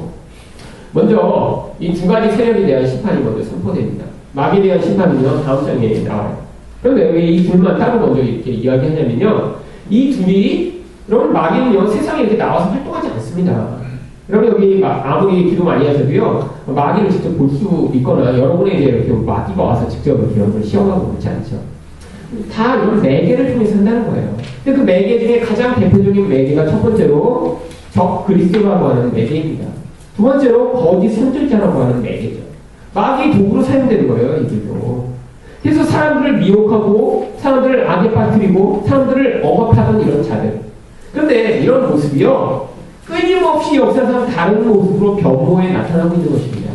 먼저 이 두 가지 세력에 대한 심판이 먼저 선포됩니다. 마귀에 대한 심판은요 다음 장에 나와요. 그런데 왜 이 둘만 따로 먼저 이렇게 이야기하냐면요, 이 둘이, 여러분 마귀는요 세상에 이렇게 나와서 활동하지 않습니다. 여러분 여기 아무리 기도 많이 하셔도요 마귀를 직접 볼 수 있거나 여러분에게 이렇게 마귀가 와서 직접 이렇게 여러분을 시험하고 그렇지 않죠. 다 이런 매개를 통해서 한다는 거예요. 근데 그 매개 중에 가장 대표적인 매개가 첫 번째로 적 그리스도라고 하는 매개입니다. 두 번째로 거짓 선지자라고 하는 매개죠. 마귀의 도구로 사용되는 거예요, 이들도. 그래서 사람들을 미혹하고 사람들을 악에 빠뜨리고 사람들을 억압하던 이런 자들. 그런데 이런 모습이요 끊임없이 역사상 다른 모습으로 변모에 나타나고 있는 것입니다.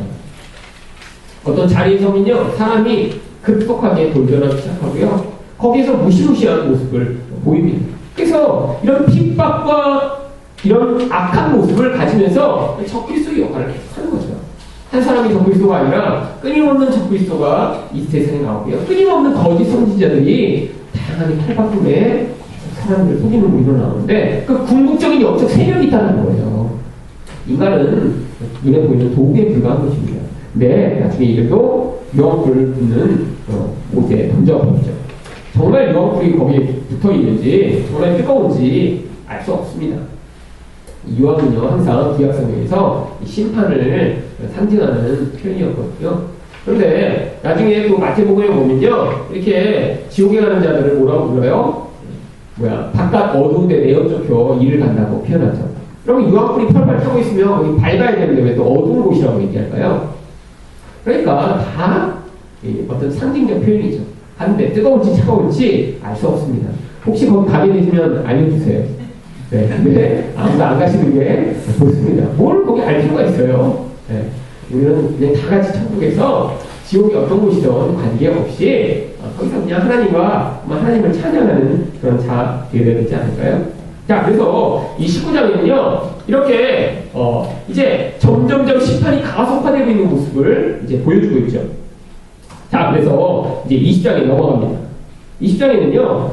어떤 자리에서는요 사람이 급속하게 돌변하기 시작하고요 거기에서 무시무시한 모습을 보입니다. 그래서 이런 핍박과 이런 악한 모습을 가지면서 적그리스도의 역할을 하는 거죠. 한 사람이 적그리스도가 아니라 끊임없는 적그리스도가 이 세상에 나오고요. 끊임없는 거짓 선지자들이 다양하게 탈바꿈에 사람들을 속이는 일로 나오는데 그 궁극적인 영적 세력이 있다는 거예요. 인간은 눈에 보이는 도구에 불과한 것입니다. 근데 나중에 이래도 유황불을 붙는 옷에 던져버리죠. 정말 유황불이 거기에 붙어있는지 정말 뜨거운지 알 수 없습니다. 유황은요 항상 구약성경에서 심판을 상징하는 표현이었거든요. 그런데 나중에 또 마태복음에 보면요 이렇게 지옥에 가는 자들을 뭐라고 불러요? 바깥 어두운 데 내어 쫓겨 일을 간다고 표현하죠. 그럼 유황불이 펄펄 타고 있으면 거기 밝아야 되는데 왜 또 어두운 곳이라고 얘기할까요? 그러니까 다 어떤 상징적 표현이죠. 하는데 뜨거울지 차가울지 알 수 없습니다. 혹시 거기 가게 되시면 알려주세요. 네, 근데 아무도 안 가시는 게 좋습니다. 뭘 거기 알 필요가 있어요. 네, 우리는 그냥 다 같이 천국에서 지옥이 어떤 곳이든 관계없이 거기서 그냥 하나님을 찬양하는 그런 자 되어야 되지 않을까요? 자, 그래서 이 19장에는요 이렇게 이제 점점점 심판이 가속화되고 있는 모습을 이제 보여주고 있죠. 자, 그래서 이제 20장에 넘어갑니다. 20장에는요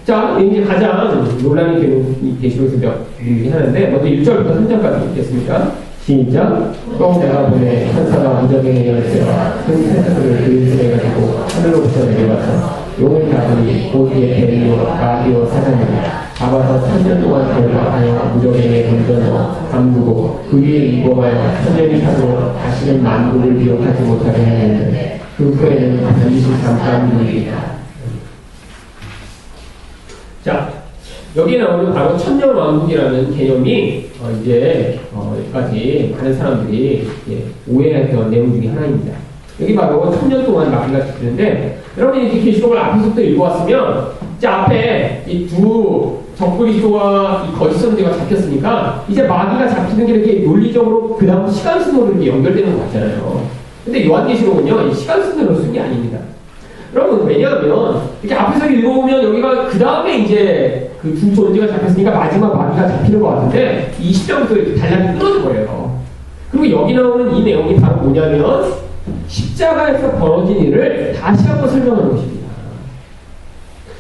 자, 이제 가장 논란이 되는 이 계시록에서 하는데 먼저 1절부터 3절까지 읽겠습니다. 시작. 또 내가 보내 천사가 무적의 열쇠와 큰 새들을 그 손에 가지고 하늘로부터 내려와서 용을 잡으니 고기의 대리요 마귀요 사단이니 잡아서 1000년 동안 결박하여 무적에게 던져서 잠그고 그 위에 이봉하여 천년이 타도 다시는 만국을 기억하지 못하게 하였는데 그 후에는 반드시 잠깐이리라. 자, 여기 나오는 바로 천년왕국이라는 개념이 이제 여기까지 많은 사람들이 오해했던 내용 중에 하나입니다. 여기 바로 1000년 동안 마귀가 잡히는데 여러분이 이렇게 계시록을 앞에서부터 읽어왔으면 이제 앞에 이 두 적그리스도와 이 거짓 선지자가 잡혔으니까 이제 마귀가 잡히는 게 이렇게 논리적으로 그 다음 시간 순으로 이렇게 연결되는 것 같잖아요. 근데 요한계시록은요 이 시간 순으로 쓴 게 아닙니다. 여러분 왜냐하면 이렇게 앞에서 읽어보면 여기가 그 다음에 이제 그 두 존재가 잡혔으니까 마지막 마귀가 잡히는 것 같은데 20장부터 이렇게 단락이 끊어진 거예요. 그리고 여기 나오는 이 내용이 바로 뭐냐면 십자가에서 벌어진 일을 다시 한번 설명하는 것입니다.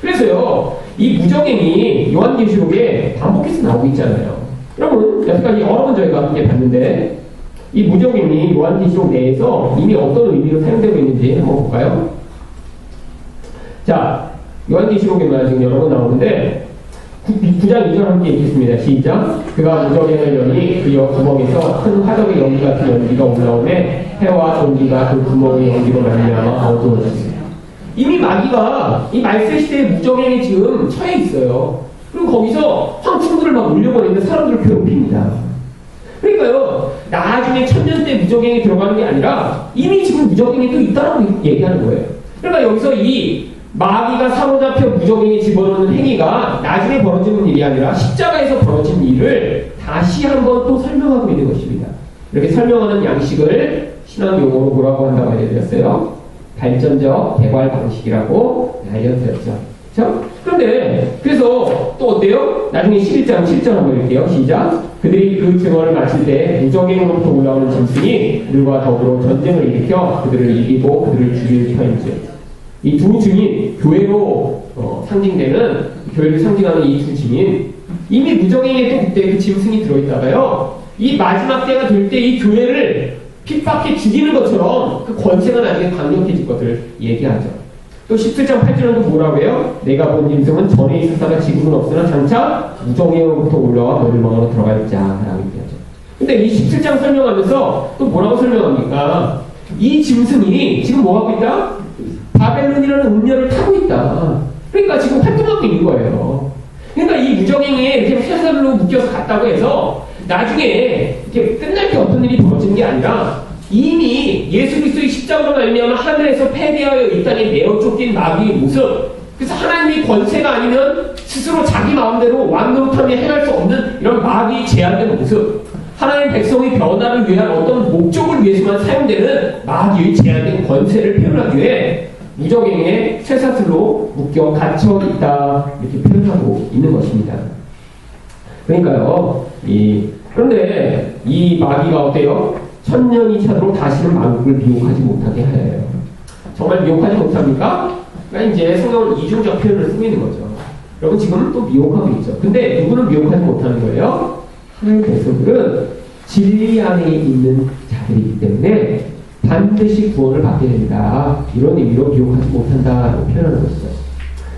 그래서요, 이 무적행이 요한계시록에 반복해서 나오고 있잖아요. 여러분, 여태까지 여러 번 저희가 함께 봤는데, 이 무적행이 요한계시록 내에서 이미 어떤 의미로 사용되고 있는지 한번 볼까요? 자, 요한계시록에만 지금 여러 번 나오는데, 9장 2절 함께 읽겠습니다. 시작. 그가 무적행을 여니 그 구멍에서 큰 화덕의 연기 같은 연기가 올라오매 해와 전기가 그 구멍의 연기로 말미암아 어두워졌습니다. 이미 마귀가 이 말세 시대의 무적행에 지금 처해 있어요. 그리고 거기서 황충들을 막 올려버리는데 사람들을 괴롭힙니다. 그러니까요, 나중에 천년 때 무적행에 들어가는 게 아니라 이미 지금 무적행에 또 있다라고 얘기하는 거예요. 그러니까 여기서 이 마귀가 사로잡혀 무적행에 집어넣는 행위가 나중에 벌어지는 일이 아니라 십자가에서 벌어진 일을 다시 한번 또 설명하고 있는 것입니다. 이렇게 설명하는 양식을 신학 용어로 뭐라고 한다고 알려드렸어요? 발전적 개발 방식이라고 알려드렸죠. 그렇죠? 그런데 그래서 또 어때요? 나중에 11장 7절 한번 읽게요. 시작. 그들이 그 증언을 마칠 때 무적행으로부터 올라오는 짐승이 그들과 더불어 전쟁을 일으켜 그들을 이기고 그들을 죽일 터인지. 이 두 증인, 교회로 상징되는, 교회를 상징하는 이 두 증인, 이미 무적행에 또 그때 그 짐승이 들어있다가요, 이 마지막 때가 될 때 이 교회를 핍박해 죽이는 것처럼 그 권세가 나중에 강력해질 것을 얘기하죠. 또 17장 8절은 또 뭐라고 해요? 내가 본 짐승은 전에 있었다가 지금은 없으나 장차 무적행으로부터 올라와 멸망으로 들어갈 자라고 얘기하죠. 근데 이 17장 설명하면서 또 뭐라고 설명합니까? 이 짐승이 지금 뭐 하고 있다? 바벨론이라는 음녀를 타고 있다. 그러니까 지금 활동하고 있는 거예요. 그러니까 이 무적행에 이렇게 쇠사슬로 묶여서 갔다고 해서 나중에 이렇게 끝날 때 어떤 일이 벌어지는 게 아니라 이미 예수 그리스도의 십자가로 말미암아 하늘에서 패배하여 이 땅에 내어 쫓긴 마귀의 모습, 그래서 하나님의 권세가 아니면 스스로 자기 마음대로 왕노릇하며 행할 수 없는 이런 마귀의 제한된 모습, 하나님의 백성의 변화를 위한 어떤 목적을 위해서만 사용되는 마귀의 제한된 권세를 표현하기 위해 무적행에 쇠사슬로 묶여 갇혀 있다 이렇게 표현하고 있는 것입니다. 그러니까요, 그런데 이 마귀가 어때요? 천년이 차도록 다시는 만국을 미혹하지 못하게 하여요. 정말 미혹하지 못합니까? 그러니까 이제 성경은 이중적 표현을 쓰고 있는 거죠. 여러분 지금 또 미혹하고 있죠. 근데 누구는 미혹하지 못하는 거예요? 하나님의 백성들은 진리 안에 있는 자들이기 때문에 반드시 구원을 받게 된다. 이런 의미로 미혹하지 못한다라고 표현하는 것이죠.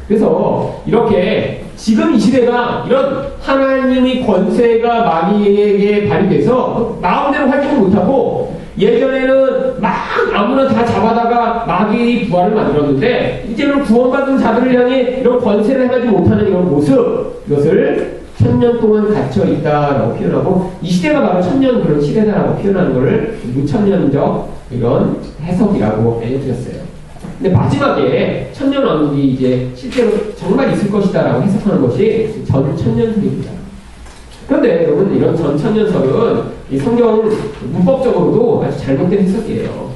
그래서 이렇게 지금 이 시대가 이런 하나님의 권세가 마귀에게 발휘돼서 마음대로 활동을 못하고, 예전에는 막 아무나 다 잡아다가 마귀의 부활을 만들었는데 이제는 구원받은 자들을 향해 이런 권세를 행하지 못하는 이런 모습, 이것을 천년 동안 갇혀 있다라고 표현하고, 이 시대가 바로 천년 그런 시대다라고 표현하는 것을 무천년적 이런 해석이라고 알려드렸어요. 근데 마지막에 천년왕국이 이제 실제로 정말 있을 것이다라고 해석하는 것이 전천년설입니다. 그런데 여러분, 이런 전천년설은 이 성경 문법적으로도 아주 잘못된 해석이에요.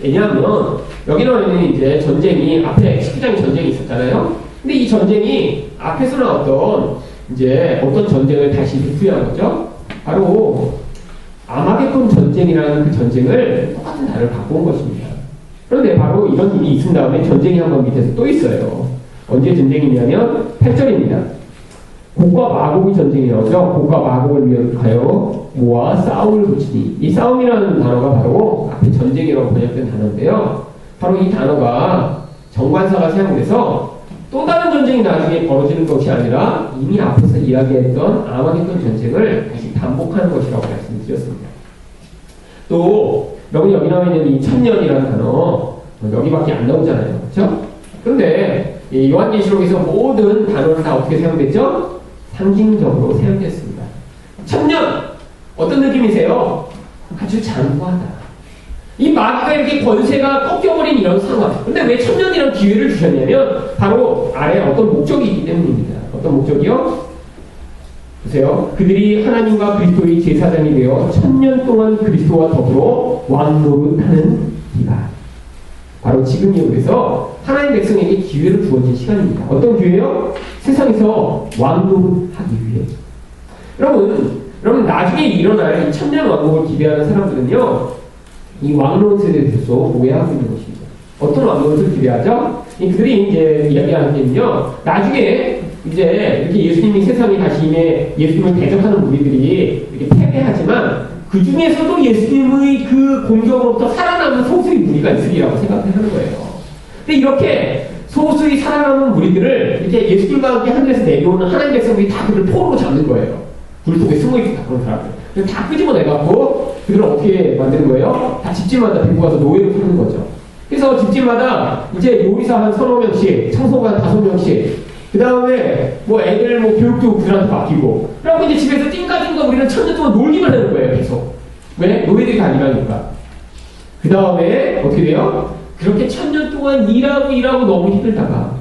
왜냐하면 여기 나와 있는 이제 전쟁이 앞에 19장에 전쟁이 있었잖아요. 근데 이 전쟁이 앞에서 나왔던 이제 어떤 전쟁을 다시 리프한 거죠? 바로 아마겟돈 전쟁이라는 그 전쟁을 똑같은 단어를 갖고 온 것입니다. 그런데 바로 이런 일이 있은 다음에 전쟁이 한 번 밑에서 또 있어요. 언제 전쟁이냐면 8절입니다. 곡과 마곡의 전쟁이 나오죠. 곡과 마곡을 위하여 모아 싸움을 붙이니, 이 싸움이라는 단어가 바로 앞에 전쟁이라고 번역된 단어인데요. 바로 이 단어가 정관사가 사용돼서 또 다른 전쟁이 나중에 벌어지는 것이 아니라 이미 앞에서 이야기했던 아마겟돈 전쟁을 다시 반복하는 것이라고 말씀드렸습니다. 또 여기 나와 있는 이 천년이라는 단어 여기밖에 안 나오잖아요. 그렇죠? 그런데 이 요한계시록에서 모든 단어는 다 어떻게 사용됐죠? 상징적으로 사용됐습니다. 천년 어떤 느낌이세요? 아주 장구하다. 이 마귀가 이렇게 권세가 꺾여버린 이런 상황. 근데 왜 천년이라는 기회를 주셨냐면 바로 아래에 어떤 목적이 있기 때문입니다. 어떤 목적이요? 보세요. 그들이 하나님과 그리스도의 제사장이 되어 천년 동안 그리스도와 더불어 왕노릇하는 기간. 바로 지금이요. 그래서 하나님 백성에게 기회를 주어진 시간입니다. 어떤 기회요? 세상에서 왕노릇하기 위해. 여러분 나중에 일어날 천년 왕국을 기대하는 사람들은요, 이 왕노릇에 대해서 오해하고 있는 것입니다. 어떤 왕노릇을 기대하죠? 그들이 이제 이야기하는 게는요, 나중에 이제 이렇게 예수님이 세상에 다시 임해 예수님을 대적하는 무리들이 이렇게 패배하지만 그 중에서도 예수님의 그 공격으로부터 살아남은 소수의 무리가 있으리라고 생각하는 거예요. 근데 이렇게 소수의 살아남은 무리들을 이렇게 예수님과 함께 하늘에서 내려오는 하나님 백성들이 다 그들 포로로 잡는 거예요. 굴 속에 숨어있다 그런 사람들. 다 끄집어내갖고 그들을 어떻게 만드는 거예요? 다 집집마다 데리고 가서 노예로 푸는 거죠. 그래서 집집마다 이제 요리사 한 3~4명씩, 청소가 한 5명씩, 그 다음에 뭐 애들 뭐 교육도 그들한테 맡기고, 그리고 이제 집에서 띵가띵가 우리는 천년 동안 놀기만 하는 거예요, 계속. 왜? 노예들이 다 일하니까. 그 다음에 어떻게 돼요? 그렇게 천년 동안 일하고 너무 힘들다가,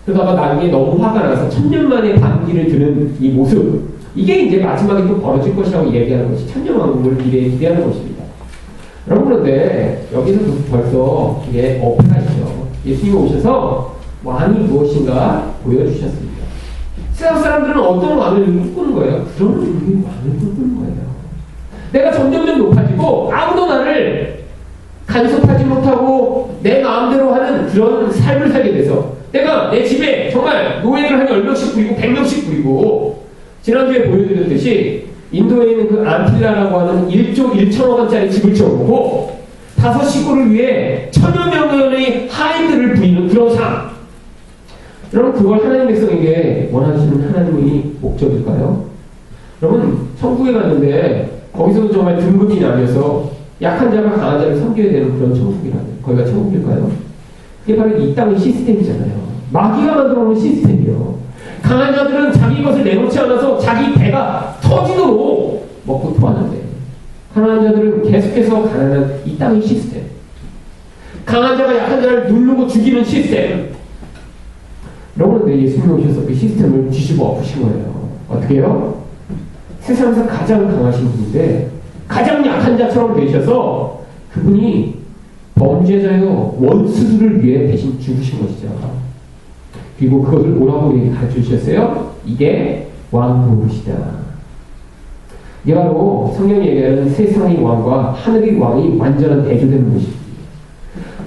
그러다가 나중에 너무 화가 나서 천년 만에 반기를 드는 이 모습, 이게 이제 마지막에 또 벌어질 것이라고 얘기하는 것이 천년왕국을 기대하는 것입니다. 여러분, 그런데 여기서도 벌써 이게 어폐가 있죠. 예수님이 오셔서 왕이 무엇인가 보여주셨습니다. 세상 사람들은 어떤 왕을 꿈꾸는 거예요? 그런 우리 왕을 꿈꾸는 거예요. 내가 점점점 높아지고 아무도 나를 간섭하지 못하고 내 마음대로 하는 그런 삶을 살게 돼서 내가 내 집에 정말 노예를 한 10명씩 부리고 100명씩 부리고, 지난주에 보여드렸듯이 인도에 있는 그 안틸라라고 하는 1조 1천억 원짜리 집을 지어보고 5시골을 위해 1000여 명의 하인들을 부리는 그런 삶. 여러분, 그걸 하나님 백성에게 원하시는 하나님의 목적일까요? 여러분, 천국에 갔는데 거기서도 정말 등급이 나뉘어서 약한 자가 강한 자를 섬겨야 되는 그런 천국이라면 거기가 천국일까요? 그게 바로 이 땅의 시스템이잖아요. 마귀가 만들어놓은 시스템이요. 강한 자들은 자기 것을 내놓지 않아서 자기 배가 터지도록 먹고 토하는데, 가난한 자들은 계속해서 가난한 이 땅의 시스템, 강한 자가 약한 자를 누르고 죽이는 시스템. 여러분, 근데 예수님이 오셔서 그 시스템을 뒤집어 엎으신 거예요. 어떻게 해요? 세상에서 가장 강하신 분인데 가장 약한 자처럼 되셔서 그분이 범죄자요 원수들을 위해 대신 죽으신 것이죠. 그리고 그것을 뭐라고 가르쳐 주셨어요? 이게 왕노릇이다. 이게 바로 성경이 얘기하는 세상의 왕과 하늘의 왕이 완전한 대조되는 것입니다.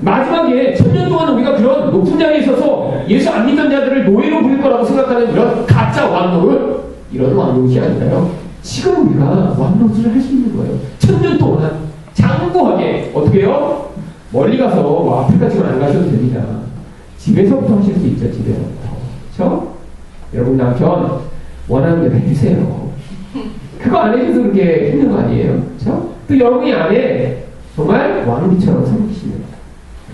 마지막에 천년 동안 우리가 그런 높은 자리에 있어서 예수 안 믿던 자들을 노예로 부릴 거라고 생각하는 이런 가짜 왕노릇, 이런 왕노릇이 아닐까요? 지금 우리가 왕노릇을 할 수 있는 거예요. 천년 동안 장구하게. 어떻게 해요? 멀리 가서 아프리카지만 안 가셔도 됩니다. 집에서부터 하실 수 있죠. 집에서부터. 그렇죠? 여러분, 남편 원하는 대로 해주세요. 그거 안 해줘서 그렇게 힘든 거 아니에요. 그렇죠? 또 여러분이 안에 정말 왕비처럼 섬기시는,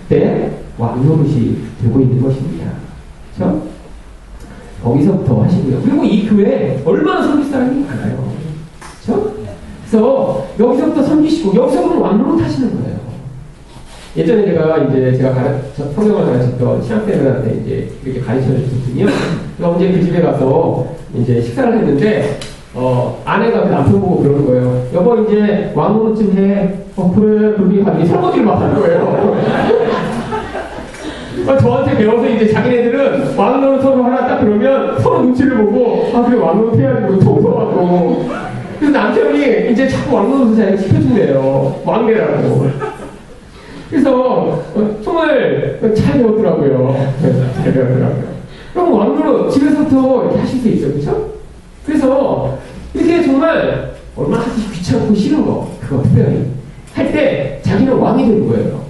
그때 왕노릇이 되고 있는 것입니다. 그렇죠? 거기서부터 하시고요. 그리고 이 교회 얼마나 섬길 사람이 많아요. 그렇죠? 그래서 여기서부터 섬기시고 여기서부터 왕노릇 하시는 거예요. 예전에 제가 성경을 가르쳤던 신학생들한테 이제 이렇게 가르쳐 줬거든요. 그래서 언제 그 집에 가서 이제 식사를 했는데, 아내가 그 남편 보고 그러는 거예요. 여보, 이제 왕노릇 좀 해. 그래. 그러니 가더니 설거지를 막 하는 거예요. 저한테 배워서 이제 자기네들은 왕노릇 서로 하나 딱 그러면 서로 눈치를 보고, 아, 그래, 왕노릇 해야지, 청소하고. 그래서 남편이 이제 자꾸 왕노릇을 자기가 시켜준대요. 왕래라고. 그래서 정말 잘 배웠더라고요. 잘 배웠더라고요. 그럼 왕노릇 집에서부터 이렇게 하실 수 있어요. 그렇죠? 그래서 이렇게 정말 얼마나 하기 귀찮고 싫은 거, 그거 특별히 할 때 자기는 왕이 되는 거예요.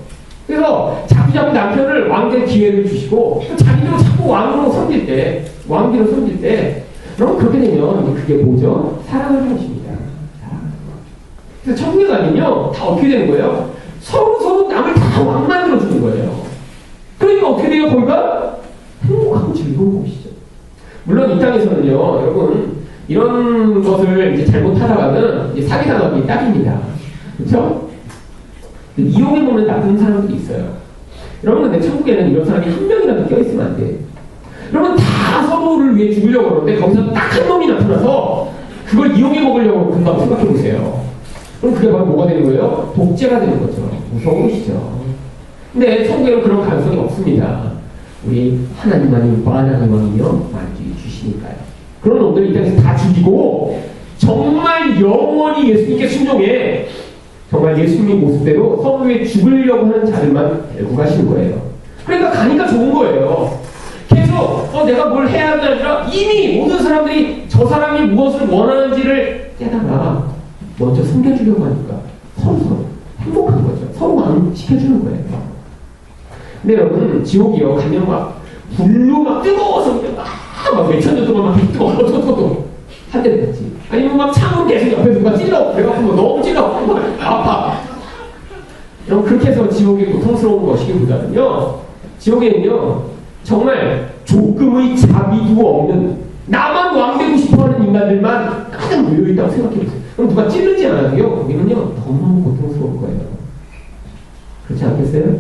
그래서 자꾸 남편을 왕될 기회를 주시고, 자기도 자꾸 왕으로 섬길 때, 왕비로 섬길 때, 그럼 그렇게 되면 그게 뭐죠? 사랑하는 것입니다. 그래서 천국에 가면요, 다 어떻게 되는 거예요? 서로 남을 다 왕 만들어주는 거예요. 그러니까 어떻게 돼요? 거기가 행복하고 즐거운 곳이죠. 물론 이 땅에서는요, 여러분, 이런 것을 이제 잘못하다가는 이제 사기당하기 딱입니다. 그렇죠? 이용해보는 나쁜 사람들이 있어요. 여러분, 근데 천국에는 이런 사람이 한 명이라도 껴있으면 안 돼. 여러분, 다 서로를 위해 죽으려고 그러는데 거기서 딱 한 놈이 나타나서 그걸 이용해 먹으려고 금방 생각해보세요. 그럼 그게 바로 뭐가 되는 거예요? 독재가 되는 거죠. 무서운 것이죠. 근데 천국에는 그런 가능성이 없습니다. 우리 하나님만이 만왕의 왕이요 만주에 주시니까요. 그런 놈들 이 땅에서 다 죽이고 정말 영원히 예수님께 순종해 정말 예수님의 모습대로 성부에 죽으려고 하는 자들만 데리고 가시는 거예요. 그러니까 가니까 좋은 거예요. 계속 내가 뭘 해야 하는 게 아니라 이미 모든 사람들이 저 사람이 무엇을 원하는지를 깨달아 먼저 섬겨주려고 하니까 서로 행복한 거죠. 서로 마음 시켜주는 거예요. 근데 여러분 지옥이요 가면 막 불로 막 뜨거워서 그냥 막 몇천 년 동안 막 뜨거워 한 대 됐지. 아니면 막 창으로 계속 옆에 누가 찔러 그래갖고 뭐 너무 찔러 아파. 그럼 그렇게 해서 지옥이 고통스러운 것이기보다는요, 지옥에는요 정말 조금의 자비도 없는 나만 왕 되고 싶어하는 인간들만 가장 모여있다고 생각해보세요. 그럼 누가 찌르지 않아도요 거기는요 너무너무 고통스러울 거예요. 그렇지 않겠어요?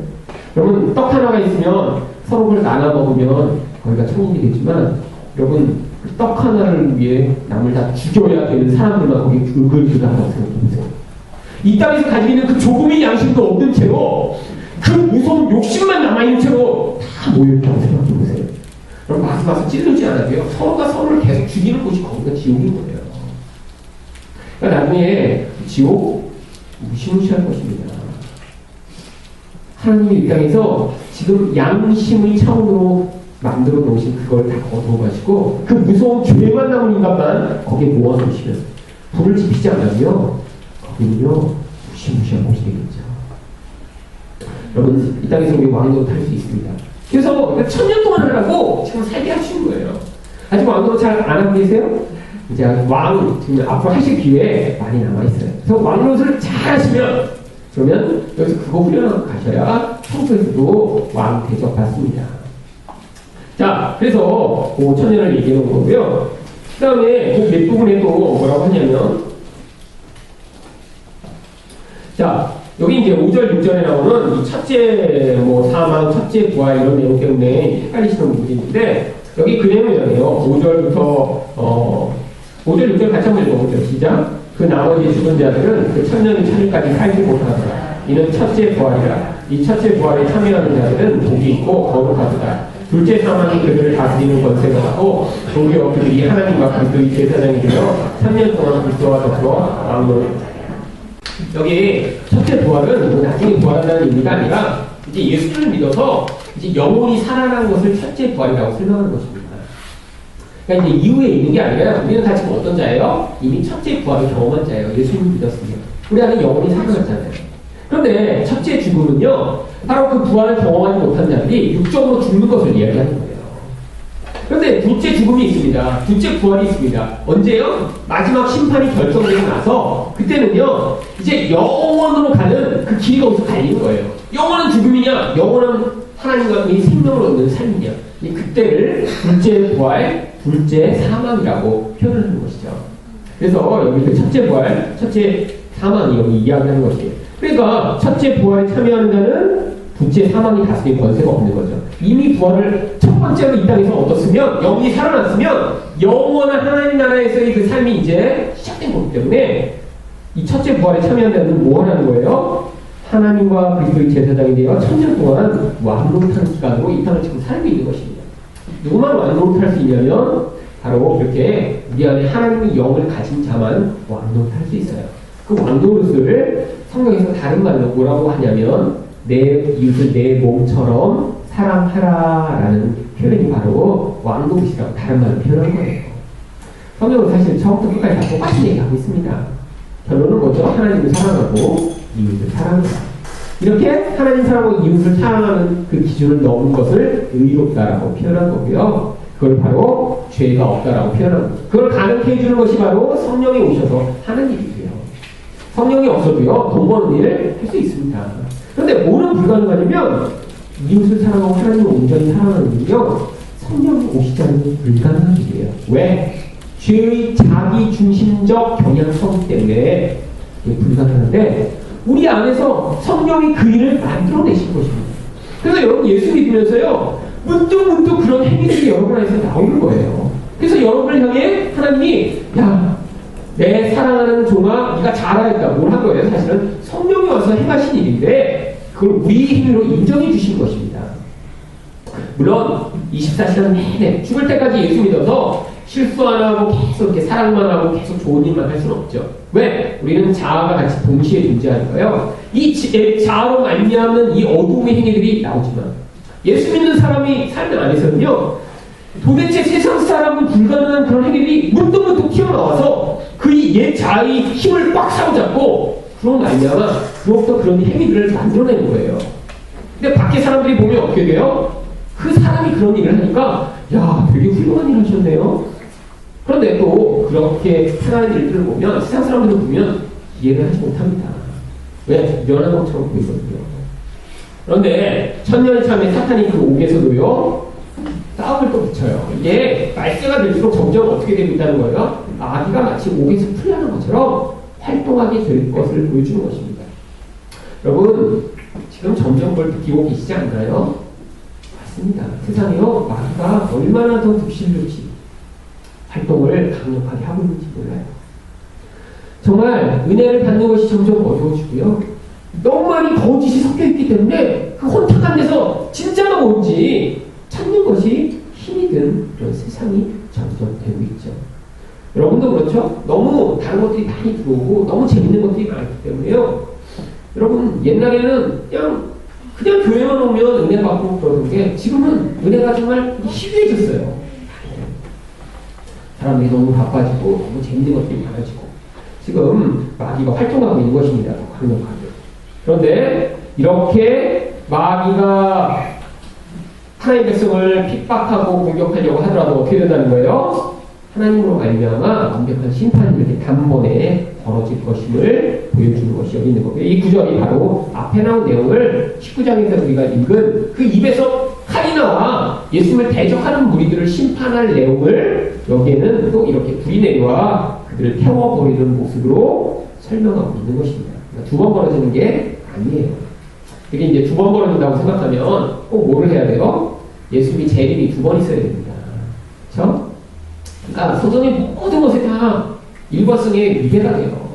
여러분 떡 하나가 있으면 서로 그걸 나눠 먹으면 거기가 천국이겠지만 여러분 그 떡 하나를 위해 남을 다 죽여야 되는 사람들만 거기 을글을하다고 생각해보세요. 이 땅에서 가지고 있는 그 조금의 양심도 없는 채로 그 무서운 욕심만 남아있는 채로 다 모여있다고 생각해보세요. 그럼 와서 찌르지 않아도요 서로가 서로를 계속 죽이는 곳이 거기가 지옥인 거예요. 그러니까 나중에 지옥 무시무시할 것입니다. 하나님이 이 땅에서 지금 양심의 차원으로 만들어 놓으신 그걸 다 거두어가지고 그 무서운 죄만 남은 인간만 거기에 모아놓으시면 불을 지피지 않으면 거기는요 무시무시한 곳이 되겠죠. 여러분 이 땅에서 우리 왕노릇 할 수 있습니다. 그래서 1000년 동안 하라고 지금 살게 하신 거예요. 아직 왕노릇 잘 안 하고 계세요? 이제 왕 지금 앞으로 하실 기회 많이 남아있어요. 그래서 왕노릇을 잘 하시면 그러면 여기서 그거 훈련하고 가셔야 평소에서도 왕 대접받습니다. 자, 그래서 5000년을 얘기해 놓은 거고요. 그 다음에 그 뒷부분에도 뭐라고 하냐면, 자, 여기 이제 5절, 6절에 나오는 이 첫째 사망, 첫째 부활 이런 내용 때문에 헷갈리시는 부분이 있는데, 여기 그 내용이잖아요. 5절, 6절 같이 한번 읽어보죠. 시작. 그 나머지 죽은 자들은 그 천년의 천일까지 살지 못하더라. 이는 첫째 부활이라. 이 첫째 부활에 참여하는 자들은 복이 있고 거룩하도다. 둘째 사망이 그들을 다스리는 권세가 있고 도리어 그들이 하나님과 그리스도의 제사장이 되어 3년 동안 그리스도와 더불어 왕노릇. 여기 첫째 부활은 나중에 부활한다는 의미가 아니라 이제 예수를 믿어서 이제 영혼이 살아나는 것을 첫째 부활이라고 설명하는 것입니다. 그러니까 이제 이후에 있는 게 아니라 우리는 다 지금 어떤 자예요? 이미 첫째 부활을 경험한 자예요. 예수님을 믿었으면. 우리 안에 영혼이 살아났잖아요. 그런데 첫째 죽음은요, 바로 그 부활을 경험하지 못한 자들이 육적으로 죽는 것을 이야기하는 거예요. 그런데 둘째 죽음이 있습니다. 둘째 부활이 있습니다. 언제요? 마지막 심판이 결정되고 나서 그때는요, 이제 영원으로 가는 그 길이 거기서 갈리는 거예요. 영원한 죽음이냐, 영원한 하나님과 이 생명을 얻는 삶이냐. 그때를 둘째 부활, 둘째 사망이라고 표현을 하는 것이죠. 그래서 여기 그 첫째 부활, 첫째 사망이 여기 이야기하는 것이에요. 그러니까 첫째 부활에 참여하는 자는 둘째 사망이 다스릴 권세가 없는 거죠. 이미 부활을 첫 번째로 이 땅에서 얻었으면, 영이 살아났으면 영원한 하나님 나라에서의 그 삶이 이제 시작된 거기 때문에 이 첫째 부활에 참여하는 자는 뭐 하는 거예요? 하나님과 그리스도의 제사장이 되어 1000년 동안 왕노릇하는 기간으로 이 땅을 지금 살고 있는 것입니다. 누구만 왕노릇할 수 있냐면 바로 이렇게 우리 안에 하나님의 영을 가진 자만 왕노릇할 수 있어요. 그 왕노릇을 성경에서 다른 말로 뭐라고 하냐면 내 이웃을 내 몸처럼 사랑하라라는 표현이 바로 왕노릇이라고 다른 말로 표현한 거예요. 성경은 사실 처음부터 끝까지 다 똑같이 얘기하고 있습니다. 결론은 뭐죠? 하나님을 사랑하고 이웃을 사랑하라. 이렇게 하나님 사랑하고 이웃을 사랑하는 그 기준을 넘은 것을 의롭다라고 표현한 거고요. 그걸 바로 죄가 없다라고 표현한 거죠. 그걸 가능케 해주는 것이 바로 성령이 오셔서 하는 일이고요. 성령이 없어도요, 돈 버는 일을 할 수 있습니다. 그런데 뭐는 불가능하냐면, 이웃을 사랑하고 하나님을 온전히 사랑하는 일이요, 성령이 오시지 않으면 불가능한 일이에요. 왜? 죄의 자기 중심적 경향성 때문에 이게 불가능한데, 우리 안에서 성령이 그 일을 만들어내신 것입니다. 그래서 여러분 예수 믿으면서요, 문득 그런 행위들이 여러분 안에서 나오는 거예요. 그래서 여러분을 향해 하나님이, 야, 내 사랑하는 종아, 네가 잘하겠다. 뭘 한 거예요? 사실은 성령이 와서 행하신 일인데 그걸 우리 힘으로 인정해 주신 것입니다. 물론 24시간 내내 죽을 때까지 예수 믿어서 실수 안 하고 계속 이렇게 사랑만 하고 계속 좋은 일만 할 수는 없죠. 왜? 우리는 자아가 같이 동시에 존재하니까요. 이 자아로 말미암는 이 어두움의 행위들이 나오지만 예수 믿는 사람이 삶 안에서는요, 도대체 세상 사람은 불가능한 그런 행위들이 문득문득 튀어나와서 그의 옛 자아의 힘을 꽉 사로잡고 그런 말미암아 그로부터 그런 행위들을 만들어내는 거예요. 근데 밖에 사람들이 보면 어떻게 돼요? 그 사람이 그런 일을 하니까 야, 되게 훌륭한 일 하셨네요. 그런데 또 그렇게 행하는 일들을 보면 세상 사람들을 보면 이해를 하지 못합니다. 왜? 연한 것처럼 보이거든요. 그런데 천년이 참에 사탄이 그 옥에서도요, 싸움을 또 붙여요. 이게 말세가 될수록 점점 어떻게 되고 있다는 거예요? 마귀가 마치 옥에서 풀려는 것처럼 활동하게 될 것을 보여주는 것입니다. 여러분, 지금 점점 그걸 느끼고 계시지 않나요? 맞습니다. 세상에요, 마귀가 얼마나 더 득실득실 활동을 강력하게 하고 있는지 몰라요. 정말 은혜를 받는 것이 점점 어려워지고요. 너무 많이 거짓이 섞여 있기 때문에 그 혼탁한 데서 진짜가 뭔지 찾는 것이 힘이 든 그런 세상이 점점 되고 있죠. 여러분도 그렇죠? 너무 다른 것들이 많이 들어오고 너무 재밌는 것들이 많기 때문에요. 여러분, 옛날에는 그냥 교회만 오면 은혜 받고 그러는 게 지금은 은혜가 정말 희귀해졌어요. 사람들이 너무 바빠지고 너무 재밌는 것들이 많아지고 지금 마귀가 활동하고 있는 것입니다. 더 강력하게. 그런데 이렇게 마귀가 하나님의 백성을 핍박하고 공격하려고 하더라도 어떻게 된다는 거예요? 하나님으로 말미암아 완벽한 심판이 이렇게 단번에 벌어질 것임을 보여주는 것이 여기 있는 거고요. 이 구절이 바로 앞에 나온 내용을 19장에서 우리가 읽은 그 입에서 칼이 나와 예수님을 대적하는 무리들을 심판할 내용을 여기에는 또 이렇게 불이 내려와 그들을 태워버리는 모습으로 설명하고 있는 것입니다. 그러니까 두 번 벌어지는 게 아니에요. 이게 이제 두 번 벌어진다고 생각하면 꼭 뭐를 해야 돼요? 예수님이 재림이 두 번 있어야 됩니다. 그렇죠? 그러니까 소정의 모든 것에 다 일관성의 위배가 돼요.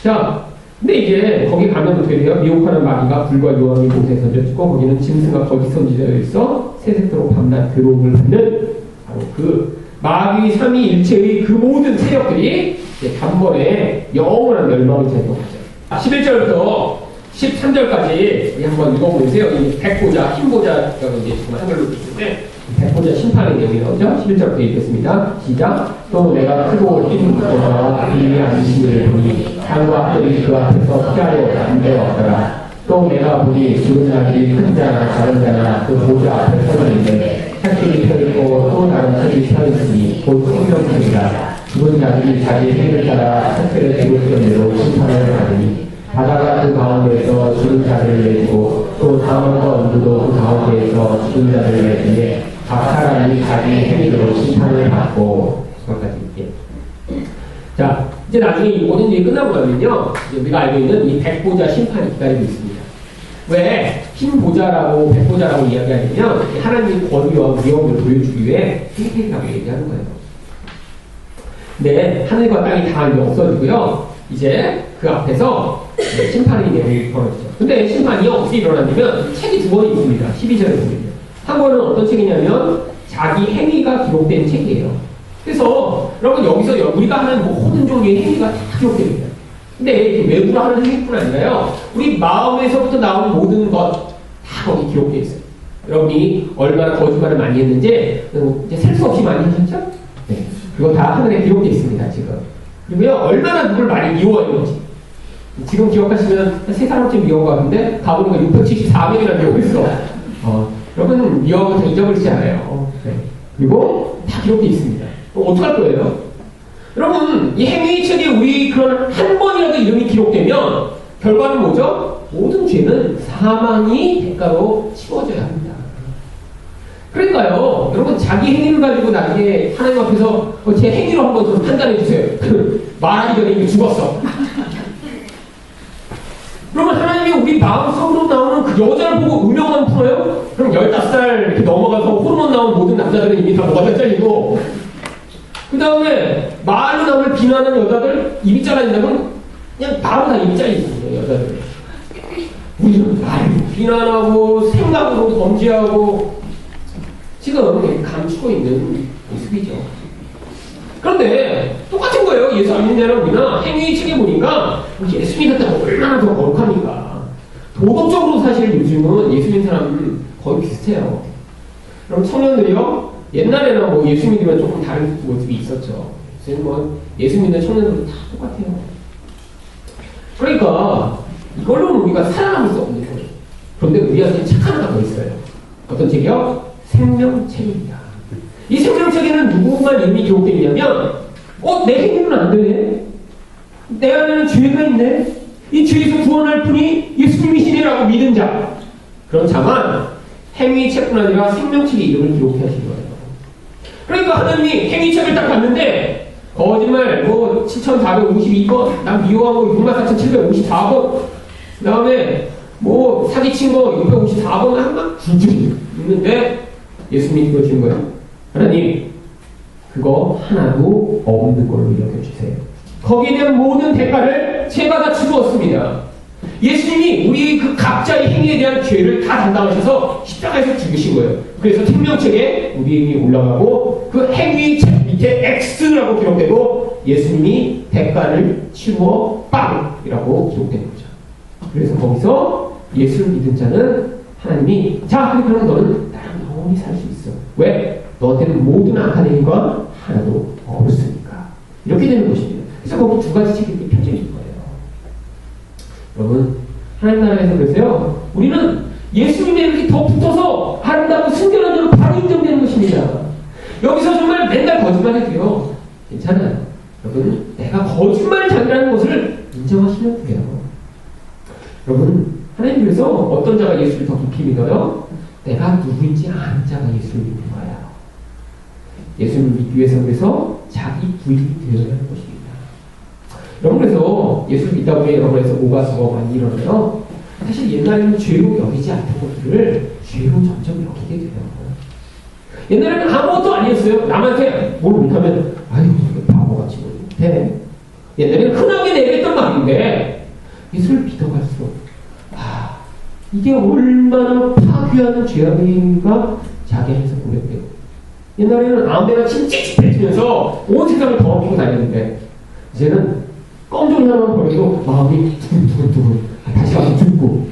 자, 근데 이제 거기 가면 어떻게 돼요? 미혹하는 마귀가 불과 요한의 곳에 던져지고 거기는 짐승과 거짓 선지자에 있어 새색도록 밤낮 괴로움을 받는 바로 그 마귀 삼위일체의 그 모든 세력들이 이제 단번에 영원한 멸망을 제공하죠. 11절부터 13절까지 한번 읽어보세요. 이 백보자, 흰보자가 이제 정말 한글로 있는데 백보자 심판의 내용이 나오죠. 11절부터 읽겠습니다. 시작. 또 내가 크고 흰 보자와 그 위에 앉으신 이를 보니 땅과 하늘이 그 앞에서 피하려 안되었더라. 또 내가 보니 죽은 자들이 큰 자나 작은 자나 그 보좌 앞에 서 있는데 책들이 펴있고 또 다른 책이 펴있으니 곧 생명책이라. 죽은 자들이 자기 행을 따라 책들을 죽을 대로 심판을 받으니 바다가 그 가운데에서 죽은 자들을 내주고 또 사망과 엄두도 그 가운데에서 죽은 자들을 내주니 각 사람이 자기 행위로 심판을 받고 그것까지 이렇게. 자, 이제 나중에 이 모든 일이 끝나고 나면요, 우리가 알고 있는 이 백보자 심판이 기다리고 있습니다. 왜 흰보자라고 백보자라고 이야기하냐면 하나님의 권위와 위엄을 보여주기 위해 흰색이라고 얘기하는 거예요. 근데 하늘과 땅이 다 이제 없어지고요. 이제 그 앞에서 심판의 내용이 벌어지죠. 근데 심판이 어떻게 일어나냐면 책이 두 번이 있습니다. 12절에 보면요. 한 번은 어떤 책이냐면 자기 행위가 기록된 책이에요. 그래서 여러분 여기서 우리가 하는 모든 종류의 행위가 다 기록됩니다. 근데 외부로 하는 행위뿐 아니라요. 우리 마음에서부터 나오는 모든 것 다 거기 기록되어 있어요. 여러분이 얼마나 거짓말을 많이 했는지 이제 셀 수 없이 많이 하셨죠? 네. 그거 다 하늘에 기록되어 있습니다. 지금. 그리고요, 얼마나 누굴 많이 미워했는지. 지금 기억하시면 세 사람쯤 미워한 것 같은데, 가보니까 674명이나 미워했어. 여러분, 미워하고 다 잊어버리지 않아요. 네. 그리고 다 기록되어 있습니다. 어떡할 거예요? 여러분, 이 행위책에 우리 그런 한 번이라도 이름이 기록되면, 결과는 뭐죠? 모든 죄는 사망이 대가로 치워져야 합니다. 그러니까요, 여러분, 자기 행위를 가지고 나중에 하나님 앞에서 제 행위로 한번 좀 판단해 주세요. 말하기 전에 이미 죽었어. 그러면 하나님이 우리 마음속으로 나오는 그 여자를 보고 음영만 풀어요? 그럼 15살 이렇게 넘어가서 호르몬 나온 모든 남자들은 이미 다 뭐가 잘리고, 그 다음에 말로 남을 비난하는 여자들 입이 잘라진다면 그냥 바로 다 입이 잘리거든요, 여자들. 우리는 말로 비난하고 생각으로 범죄하고 지금 감추고 있는 모습이죠. 그런데 똑같은 거예요. 예수 안 믿는 자는 우리나 행위 책에 보니까 예수 믿는 자가 얼마나 더 거룩합니까? 도덕적으로 사실 요즘은 예수 믿는 사람 거의 비슷해요. 그럼 청년들이요? 옛날에는 뭐 예수 믿으면 조금 다른 모습이 있었죠. 지금 뭐 예수 믿는 청년들은 다 똑같아요. 그러니까 이걸로는 우리가 살아남을 수 없는 거예요. 그런데 우리한테 책 하나가 더 있어요. 어떤 책이요? 생명책입니다. 이 생명책에는 누구만 이름이 기록되어 있냐면 내 행위는 안 되네. 내 안에는 죄가 있네. 이 죄에서 구원할 분이 예수님이시네라고 믿은 자. 그런 자만 행위책뿐 아니라 생명책의 이름을 기록해 하신 거예요. 그러니까 하나님이 행위책을 딱 봤는데 거짓말 7452번, 난 미워한 거 64,754번, 그 다음에 사기친 거 654번 한번 줄줄이 있는데 예수 믿어지는 거예요. 하나님 그거 하나도 없는 걸로 여겨주세요. 거기에 대한 모든 대가를 제가 다 치루었습니다. 예수님이 우리 그 각자의 행위에 대한 죄를 다 담당하셔서 십자가에서 죽으신 거예요. 그래서 생명책에 우리 이름이 올라가고 그 행위 책 밑에 X라고 기록되고 예수님이 대가를 치루어 빵이라고 기록된 거죠. 그래서 거기서 예수를 믿은 자는 하나님이 그러면 너는 나랑 영원히 살 수 있어. 왜? 너한테는 모든 악한 행위가 하나도 없으니까. 이렇게 되는 것입니다. 그래서 거기 두 가지 책이 펴져 있는 거예요. 여러분, 하나님 나라에서 그래서요, 우리는 예수님에 이렇게 더 붙어서 아름답고 순결한 자로 바로 인정되는 것입니다. 여기서 정말 맨날 거짓말해도요, 괜찮아요. 여러분, 내가 거짓말장이라는 것을 인정하시면 돼요. 여러분, 하나님 그래서 어떤 자가 예수를 더 깊이 믿어요? 내가 누구인지 아는 자가 예수를 믿는 거예요. 예수를 믿기 위해서 그래서 자기 부인이 되어야 하는 것입니다. 여러분 그래서 예수를 믿다 보니 여러분에서 뭐가 더 많이 일어나요? 사실 옛날에는 죄로 여기지 않던 것들을 죄로 점점 여기게 돼요. 옛날에는 아무것도 아니었어요. 남한테 뭘 못하면 아이고 바보같이 못해. 옛날에는 흔하게 내뱉던 말인데 예수를 믿어갈수록 이게 얼마나 파괴하는 죄악의 행위가 자기 안에서 고백되고 옛날에는 아무데나 칭찍칭찍해지면서 온 세상을 더럽히고 다녔는데 이제는 껌종이 하나만 버려도 마음이 두근두근 다시 와서 죽고.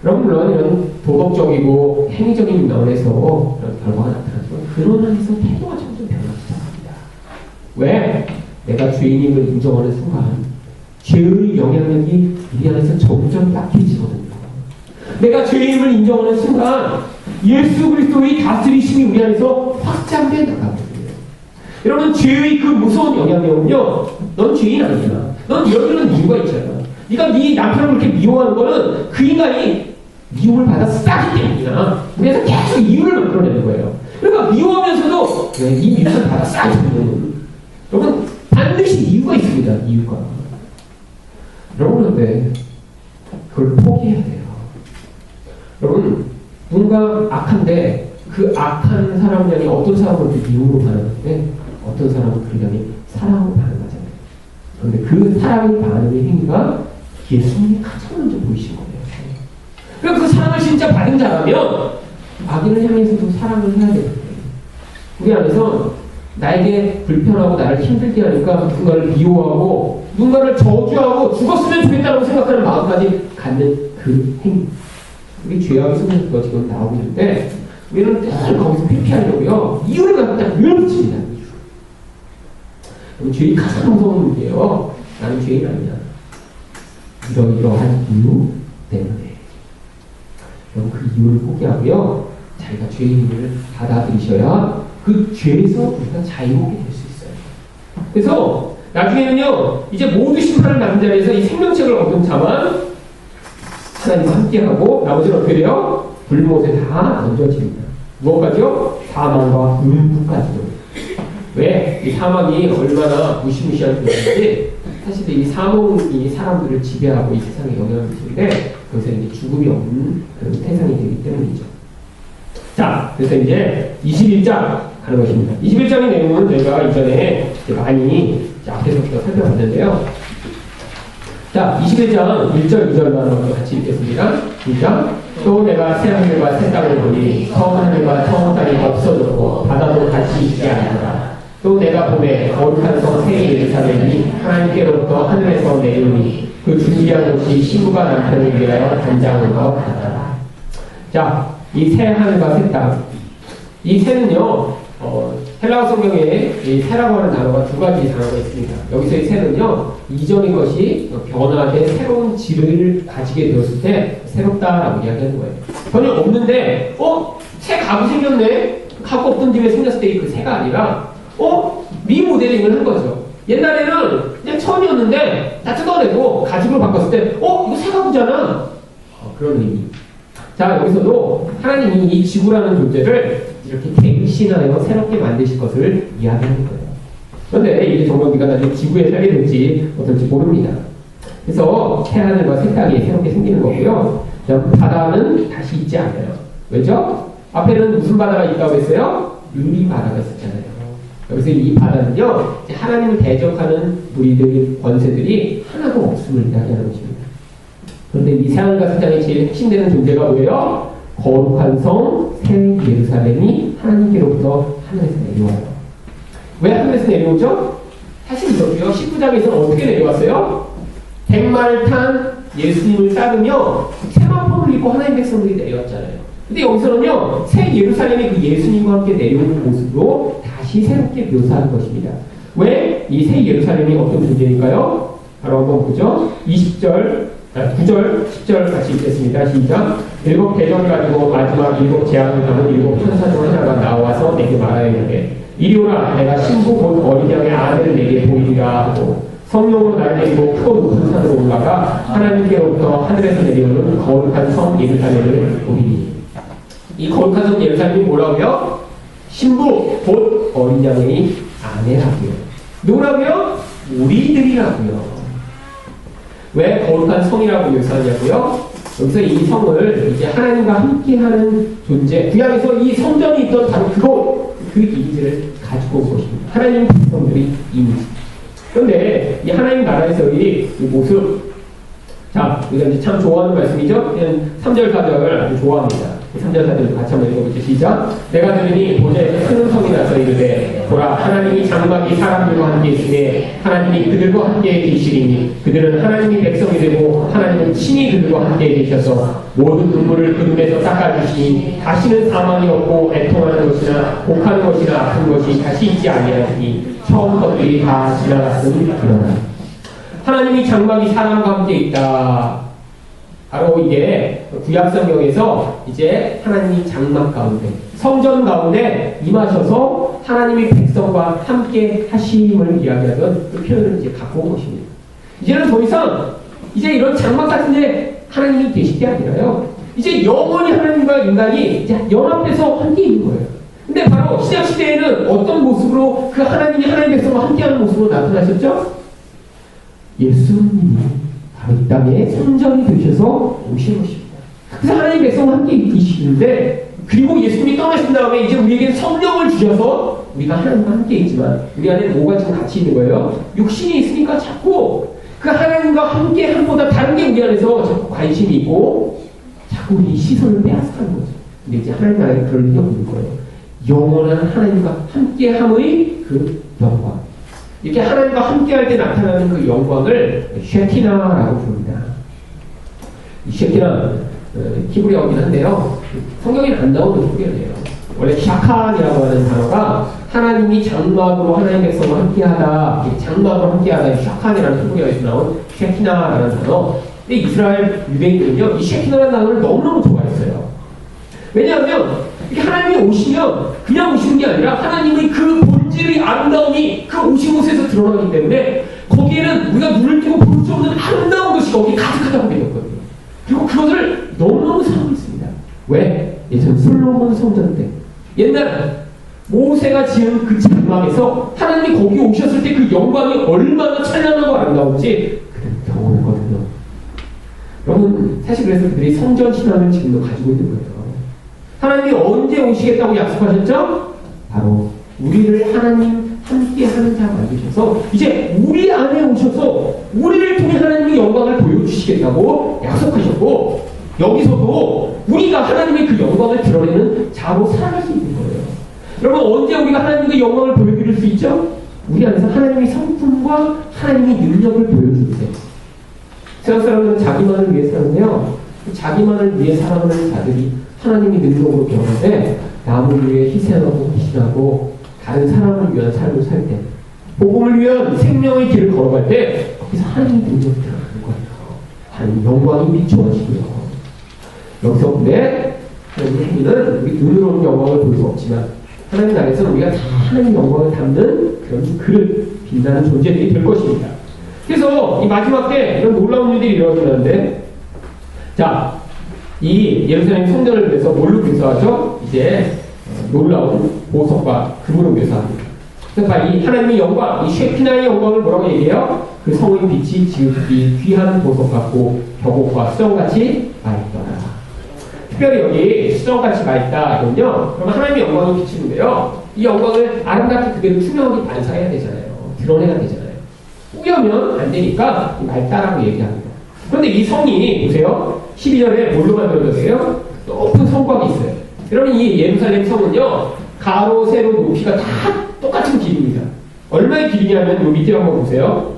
여러분 물론 이런 도덕적이고 행위적인 면에서 이런 결과가 나타나지만 그런 안에서 태도가 점점 변하기 시작합니다. 왜? 내가 죄인임을 인정하는 순간 죄의 영향력이 우리 안에서 점점 약해지거든요. 내가 죄인임을 인정하는 순간 예수 그리스도의 다스리심이 우리 안에서 확장돼 나가거든요. 여러분 죄의 그 무서운 영향력은요, 넌 죄인 아니잖아. 넌 여기는 이유가 있잖아. 네가 네 남편을 그렇게 미워하는 거는 그 인간이 미움을 받아 싸기 때문이야. 그래서 계속 이유를 만들어내는 거예요. 그러니까 미워하면서도 이 미움을 받아 싸기 때문에 여러분 반드시 이유가 있습니다. 이유가. 여러분 근데 그걸 포기해야 돼요. 여러분 누군가 악한데 그 악한 사람 향해 어떤 사람은 미움으로 반응하는데 어떤 사람은 그 향해 사랑으로 반응하잖아요. 그런데 그 사랑을 반응의 행위가 예수님이 가장 먼저 보이신 거예요. 그러니까 그 사랑을 진짜 받은 자라면 악인을 향해서도 사랑을 해야 되는데 우리 안에서 나에게 불편하고 나를 힘들게 하니까 누군가를 미워하고 누군가를 저주하고 죽었으면 좋겠다고 생각하는 마음까지 갖는 그 행위. 우리 죄악의 속에서 지금 나오고 있는데 우리는 늘 거기서 회피하려고요. 이유를 갖고 딱 밀어붙입니다. 이유. 죄의 가장 무서운 문제예요. 나는 죄인 아니야. 이러이러한 이유 때문에. 그럼 그 이유를 포기하고요. 자기가 죄인임을 받아들이셔야 그 죄에서 우리가 자유롭게 될 수 있어요. 그래서 나중에는요. 이제 모두 심판을 받는 자리에서 이 생명책을 얻은 자만 하나님과 함께하고 나머지는 어떻게 돼요? 불못에 다 던져집니다. 무엇까지요? 사망과 음부까지요. 왜? 이 사망이 얼마나 무시무시한 존재인지 사실 이 사망이 사람들을 지배하고 이 세상에 영향을 미치는데 그것은 이제 죽음이 없는 그런 세상이 되기 때문이죠. 자, 그래서 이제 21장 가는 것입니다. 21장의 내용은 저희가 이전에 많이 앞에서부터 살펴봤는데요. 자, 21장 1절, 2절만 같이 읽겠습니다. 시작. 또 내가 새 하늘과 새 땅을 보니 처음 하늘과 처음 땅이 없어졌고 바다도 같이 있지 않더라. 또 내가 보매 거룩한 성 새 예루살렘이 하나님께로부터 하늘에서 내려오니 그 준비한 옷이 신부가 남편을 위하여 단장한 것 같더라. 자, 이 새 하늘과 새 땅. 이 새는요, 헬라어 성경에 이 새라고 하는 단어가 두 가지 단어가 있습니다. 여기서 이 새는요, 이전의 것이 변화돼 새로운 질을 가지게 되었을 때 새롭다라고 이야기하는 거예요. 전혀 없는데, 새 가구 생겼네? 가구 없던 집에 생겼을 때 그 새가 아니라, 리모델링을 한 거죠. 옛날에는 그냥 천이었는데 다 뜯어내고 가죽으로 바꿨을 때, 이거 새 가구잖아. 그런 의미. 자, 여기서도 하나님이 이 지구라는 존재를 이렇게 갱신하여 새롭게 만드실 것을 이야기하는 거예요. 그런데 이게 정말 우리가 나중에 지구에 살게 될지 어떨지 모릅니다. 그래서 새 하늘과 새 땅이 새롭게 생기는 거고요. 바다는 다시 있지 않아요. 왜죠? 앞에는 무슨 바다가 있다고 했어요? 유리 바다가 있었잖아요. 여기서 이 바다는요, 하나님을 대적하는 무리들, 권세들이 하나도 없음을 이야기하는 것입니다. 그런데 이 새하늘과 새 땅의 제일 핵심되는 존재가 뭐예요? 거룩한 성, 새 예루살렘이 하나님께로부터 하늘에서 내려와요. 왜 하늘에서 내려오죠? 사실 이렇게요. 19장에서는 어떻게 내려왔어요? 백마를 탄 예수님을 따르며 세마포를 입고 하나님 백성들이 내려왔잖아요. 근데 여기서는요, 새 예루살렘이 그 예수님과 함께 내려오는 모습으로 다시 새롭게 묘사한 것입니다. 왜? 이 새 예루살렘이 어떤 존재일까요? 바로 한번 보죠. 9절, 10절 같이 읽겠습니다. 시작. 7 대접을 가지고 마지막 7 재앙을 담은 7 천사 중 하나가 나와서 내게 말하여 이르되 이리 오라. 내가 신부 곧 어린 양의 아들을 내게 보이리라 하고 성령으로 나를 데리고 크고 높은 산으로 올라가 하나님께로부터 하늘에서 내려오는 거룩한 성 예루살렘을 보리니. 이 거룩한 성 예루살렘이 뭐라고요? 신부 곧 어린 양의 아내라고요. 누구라고요? 우리들이라고요. 왜 거룩한 성이라고 묘사하냐고요? 여기서 이 성을 이제 하나님과 함께하는 존재, 구약에서 이 성전이 있던 바로 그 이미지를 가지고 온 것입니다. 하나님 백성들의 이미지. 그런데 이 하나님 나라에서의 이 모습, 자, 우리가 이제 참 좋아하는 말씀이죠? 3절, 4절을 아주 좋아합니다. 3절, 4절 같이 한번 읽어보죠. 시작. 내가 들으니 보좌에서 큰 성이 나서 이르되 보라 하나님이 장막이 사람들과 함께 있으되 하나님이 그들과 함께 계시리니 그들은 하나님의 백성이 되고 하나님은 친히 그들과 함께 계셔서 모든 눈물을 그 눈에서 닦아주시니 다시는 사망이 없고 애통하는 것이나 곡하는 것이나 아픈 것이 다시 있지 아니하시니 처음 것들이 다 지나갔으니 그러나 하나님이 장막이 사람과 함께 있다. 바로 이게 구약성경에서 이제 하나님이 장막 가운데, 성전 가운데 임하셔서 하나님의 백성과 함께 하심을 이야기하던 그 표현을 이제 갖고 온 것입니다. 이제는 더 이상 이제 이런 장막 같은데 하나님이 계실 게 아니라요. 이제 영원히 하나님과 인간이 이제 연합해서 함께 있는 거예요. 근데 바로 신약시대에는 어떤 모습으로 그 하나님이 하나님의 백성과 함께하는 모습으로 나타나셨죠? 예수님이 바로 이 땅에 성전이 되셔서 오신 것입니다. 그래서 하나님 백성과 함께 있으시는데, 그리고 예수님이 떠나신 다음에 이제 우리에게 성령을 주셔서 우리가 하나님과 함께 있지만 우리 안에 뭐가 지금 같이 있는 거예요? 육신이 있으니까 자꾸 그 하나님과 함께 함보다 다른 게 우리 안에서 자꾸 관심이 있고 자꾸 우리 시선을 빼앗아가는 거죠. 근데 이제 하나님 나라에 그럴 일이 없는 거예요. 영원한 하나님과 함께함의 그 영광. 이렇게 하나님과 함께할 때 나타나는 그 영광을 쉐키나라고 부릅니다. 이 쉐키나 히브리어이긴 한데요. 성경에는 안 나오는 표현이에요. 원래 샤칸이라고 하는 단어가 하나님이 장막으로 하나님 백성과 함께하다, 장막으로 함께하다, 샤칸이라는 히브리어에서 나온 쉐키나라는 단어. 근데 이스라엘 유대인들은요, 이 쉐키나라는 단어를 너무너무 좋아했어요. 왜냐하면 이렇게 하나님이 오시면 그냥 오시는 게 아니라 하나님의 그 본질의 아름다움이 그 오신 곳에서 드러나기 때문에 거기에는 우리가 눈을 띄고 볼 수 없는 아름다운 것이 거기에 가득하다고 되었거든요. 그리고 그것을 너무너무 사랑했습니다. 왜? 예전 솔로몬 성전 때 옛날 모세가 지은 그 장막에서 하나님이 거기 오셨을 때 그 영광이 얼마나 찬란하고 아름다운지 그들은 경험했거든요. 여러분, 사실 그래서 그들이 성전 신앙을 지금도 가지고 있는 거예요. 하나님이 언제 오시겠다고 약속하셨죠? 바로 우리를 하나님 함께하는 자 만드셔서 이제 우리 안에 오셔서 우리를 통해 하나님의 영광을 보여주시겠다고 약속하셨고, 여기서도 우리가 하나님의 그 영광을 드러내는 자로 살아갈 수 있는 거예요. 여러분, 언제 우리가 하나님의 영광을 보여드릴 수 있죠? 우리 안에서 하나님의 성품과 하나님의 능력을 보여주세요. 세상 사람은 자기만을 위해 사는데요, 자기만을 위해 살아가는 자들이 하나님이 능력으로 변하되 남을 위해 희생하고 헌신하고 다른 사람을 위한 삶을 살 때, 복음을 위한 생명의 길을 걸어갈 때 거기서 하나님의 능력이 들어가는 거예요. 하나님 영광이 비추어지고요. 여기서 근데 하나님의 행위는 우리 눈으로는 영광을 볼 수 없지만 하나님 나라에서 우리가 다 하나님 영광을 담는 그런 그릇, 빛나는 존재들이 될 것입니다. 그래서 이 마지막 때 이런 놀라운 일들이 일어나는데, 자, 이 예루살렘 성전을 위해서 뭘로 묘사하죠? 이제 놀라운 보석과 금으로 묘사합니다. 그러니까 이 하나님의 영광, 이 쉐키나의 영광을 뭐라고 얘기해요? 그 성의 빛이 지극히 귀한 보석 같고 벽옥과 수정같이 맑더라. 특별히 여기 수정같이 맑다 이건요, 그러면 하나님의 영광이 비치는데요, 이 영광을 아름답게 그대로 투명하게 반사해야 되잖아요. 드러내야 되잖아요. 꾸겨면 안 되니까 맑다라고 얘기합니다. 그런데 이 성이 보세요. 12절에 뭘로 만들어졌어요? 높은 성곽이 있어요. 여러분, 이 예루살렘 성은요, 가로, 세로, 높이가 다 똑같은 길입니다. 얼마의 길이냐면 요 밑에 한번 보세요.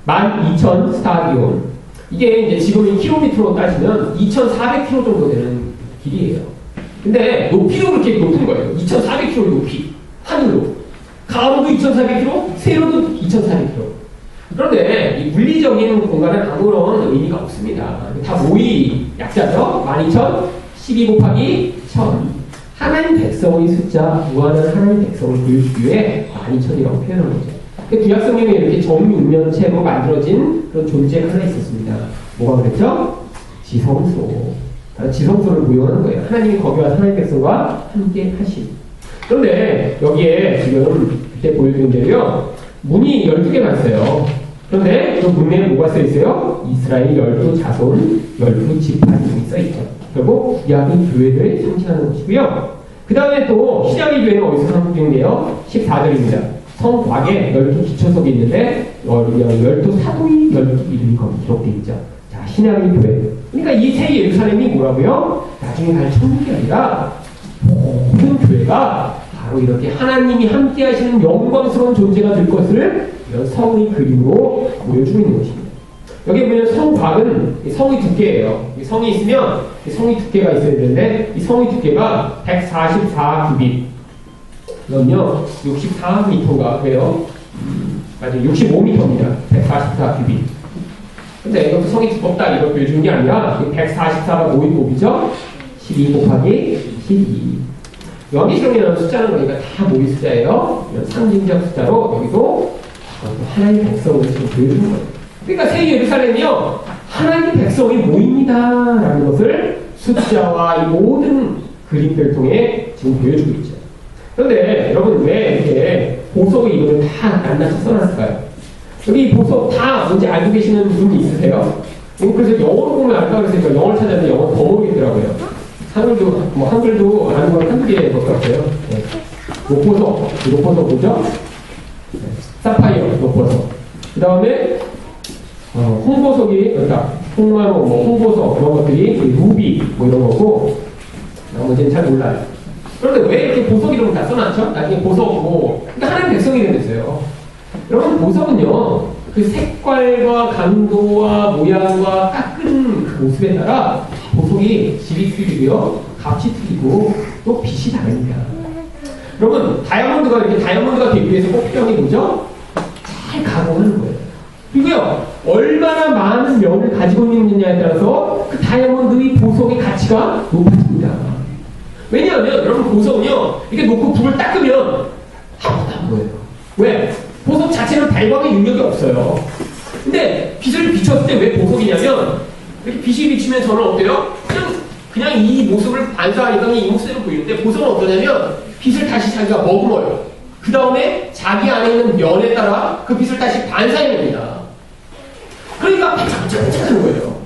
12,000 스타디온. 이게 이제 지금 킬로미터로 따지면 2,400km 정도 되는 길이에요. 근데 높이도 그렇게 높은 거예요. 2,400km 높이. 하늘로. 가로도 2,400km, 세로도 2,400km. 그런데 이 물리적인 공간은 아무런 의미가 없습니다. 다 모의 약자죠. 12,000, 12 곱하기 1,000. 하나님 백성의 숫자, 무한한 하나님 백성을 보여주기 위해 12,000이라고 표현한 거죠. 구약성경에 이렇게 정육면체로 만들어진 그런 존재가 하나 있었습니다. 뭐가 그랬죠? 지성소. 지성소를 모여하는 거예요. 하나님이 거기 와서 하나님 백성과 함께 하신. 그런데 여기에 지금 그때 보여드린 대로요, 문이 12개가 있어요. 그런데 그 문에 뭐가 써있어요? 이스라엘 12자손, 12지파이 써있죠. 결국 구약의 교회를 상징하는 것이고요. 그 다음에 또 신약의 교회는 어디서 상징돼요? 14절입니다. 성곽에 12기초석이 있는데 12사도의 12이름이 거기 기록되어 있죠. 자, 신약의 교회. 그러니까 이 새 예루살렘이 뭐라고요? 나중에 갈 천국이 아니라 모든 교회가 바로 이렇게 하나님이 함께 하시는 영광스러운 존재가 될 것을 이런 성의 그림으로 보여주고 있는 것입니다. 여기 보면 성곽은 성의 두께예요. 성이 있으면 성의 두께가 있어야 되는데 이 성의 두께가 144규빗. 이건요 64m인가 그래요. 맞아요. 65m입니다. 144규빗. 근데 여기 성이 두껍다 이걸 보여주는 게 아니라 144가 모인 곱이죠. 12 곱하기 12. 요한계시록이라는 숫자는 그러니까 다 모의 숫자예요. 이런 상징적 숫자로 여기도 하나님의 백성을 지금 보여주는 거예요. 그러니까 새 예루살렘이요, 하나님의 백성이 모입니다라는 것을 숫자와 이 모든 그림들을 통해 지금 보여주고 있죠. 그런데 여러분, 왜 이렇게 보석의 이름을 다 낱낱이 써놨을까요? 여기 보석 다 뭔지 알고 계시는 분이 있으세요? 그래서 영어로 보면 알까 그래서 영어를 찾았는데 영어 더 모르겠더라고요. 한글도 아는 건 한두 개인 것 같아요. 네. 녹보석 뭐죠? 네. 사파이어, 녹보석. 그 다음에 홍보석이, 그러니까 홍마로, 홍보석 그런 것들이 루비 뭐 이런 거고, 나머지는 잘 몰라요. 그런데 왜 이렇게 보석 이름을 다 써놨죠? 나중에 보석 그러니까 하나님 백성이 됐어요. 여러분, 보석은요, 그 색깔과 강도와 모양과 깎은 그 모습에 따라 보석이 질이 틀리고요, 값이 틀리고 또 빛이 다릅니다. 여러분, 다이아몬드가 되기 위해서 꼭 필요한 게 뭐죠? 잘 가공하는 거예요. 그리고요, 얼마나 많은 면을 가지고 있느냐에 따라서 그 다이아몬드의 보석의 가치가 높아집니다. 왜냐하면 여러분, 보석은요, 이렇게 놓고 불을 닦으면 아무것도 안 보여요. 왜? 보석 자체는 발광의 능력이 없어요. 근데 빛을 비췄을 때 왜 보석이냐면, 이렇게 빛이 비치면 저는 어때요? 그냥 이 모습을 반사하니까 이 모습대로 보이는데, 보석은 어떠냐면 빛을 다시 자기가 머금어요. 그 다음에 자기 안에 있는 면에 따라 그 빛을 다시 반사해냅니다. 그러니까 반짝반짝하는 거예요.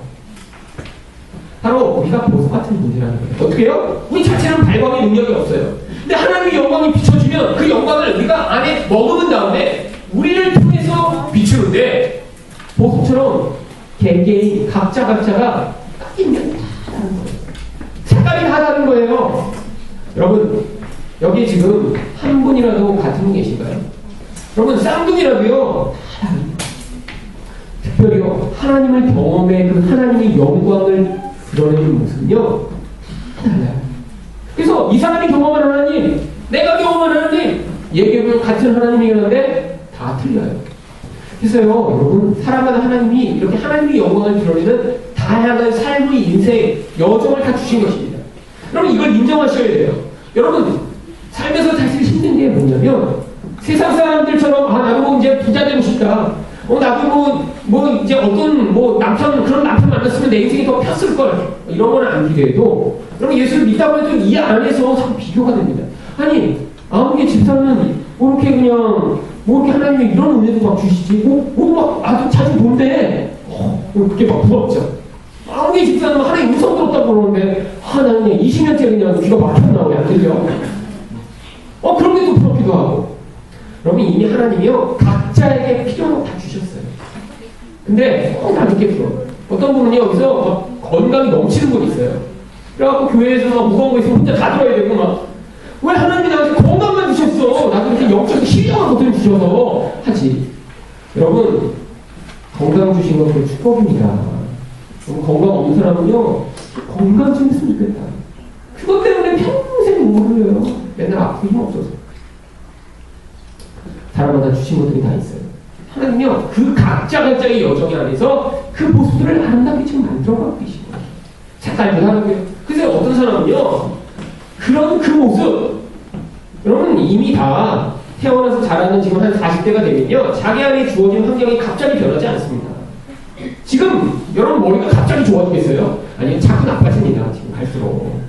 바로 우리가 보석 같은 존재라는 거예요. 어떻게 해요? 우리 자체는 발광의 능력이 없어요. 근데 하나님의 영광이 비춰주면 그 영광을 우리가 안에 머금은 다음에 우리를 통해서 비추는데, 보석처럼 개개인 각자가 깎인 면이 다 다른 거예요. 색깔이 다 다른 거예요. 여러분, 여기 지금 한 분이라도 같은 분 계신가요? 여러분, 쌍둥이라도요 다 다릅니다. 특별히요, 하나님을 경험해 그 하나님의 영광을 드러내는 모습은요 다 달라요. 그래서 이 사람이 경험한 하나님, 내가 경험한 하나님, 얘기해보면 같은 하나님이었는데 다 틀려요. 그래서요, 여러분, 사람마다 하나님이 이렇게 하나님의 영광을 드러내는 다양한 삶의 인생, 여정을 다 주신 것입니다. 여러분, 이걸 인정하셔야 돼요. 여러분, 삶에서 사실 힘든 게 뭐냐면, 세상 사람들처럼, 나도 뭐 이제 부자 되고 싶다. 나도 이제 어떤, 그런 남편 만났으면 내 인생이 더 폈을걸. 이런 건 안 기대해도, 여러분, 예수를 믿다고 해도 이 안에서 참 비교가 됩니다. 아니, 아무개 집사는, 이렇게 그냥, 이렇게 하나님의 이런 은혜도 막 주시지, 아주 자주 본데, 그게 막 부럽죠. 아무개 집사는 하나님 음성 들었다고 그러는데, 나는 그냥 20년째 그냥 귀가 막혔나, 왜 안 들려? 그런 게 또 부럽기도 하고. 여러분, 이미 하나님이요, 각자에게 필요한 거 다 주셨어요. 근데, 나늦게 들어. 어떤 분은 여기서 막 건강이 넘치는 분이 있어요. 그래갖고 교회에서 막 무거운 거 있으면 혼자 다 들어야 되고, 막. 왜 하나님이 나한테 건강만 주셨어? 나도 이렇게 영적인 신령한 것들을 주셔서 하지. 여러분, 건강 주신 건 그 축복입니다. 건강 없는 사람은요, 건강 좀 했으면 좋겠다. 그것 때문에 평생 못 울려요. 맨날 아프고 힘 없어서. 사람마다 주신 것들이 다 있어요. 하나님이요, 그 각자의 여정 안에서 그 모습들을 아름답게 지금 만들어가고 계신 거예요. 색깔도 다르고요. 그래서 어떤 사람은요, 그런 그 모습, 여러분 이미 다 태어나서 자라는 지금 한 40대가 되면요, 자기 안에 주어진 환경이 갑자기 변하지 않습니다. 지금 여러분 머리가 갑자기 좋아지겠어요? 아니요, 자꾸 나빠집니다. 지금 갈수록.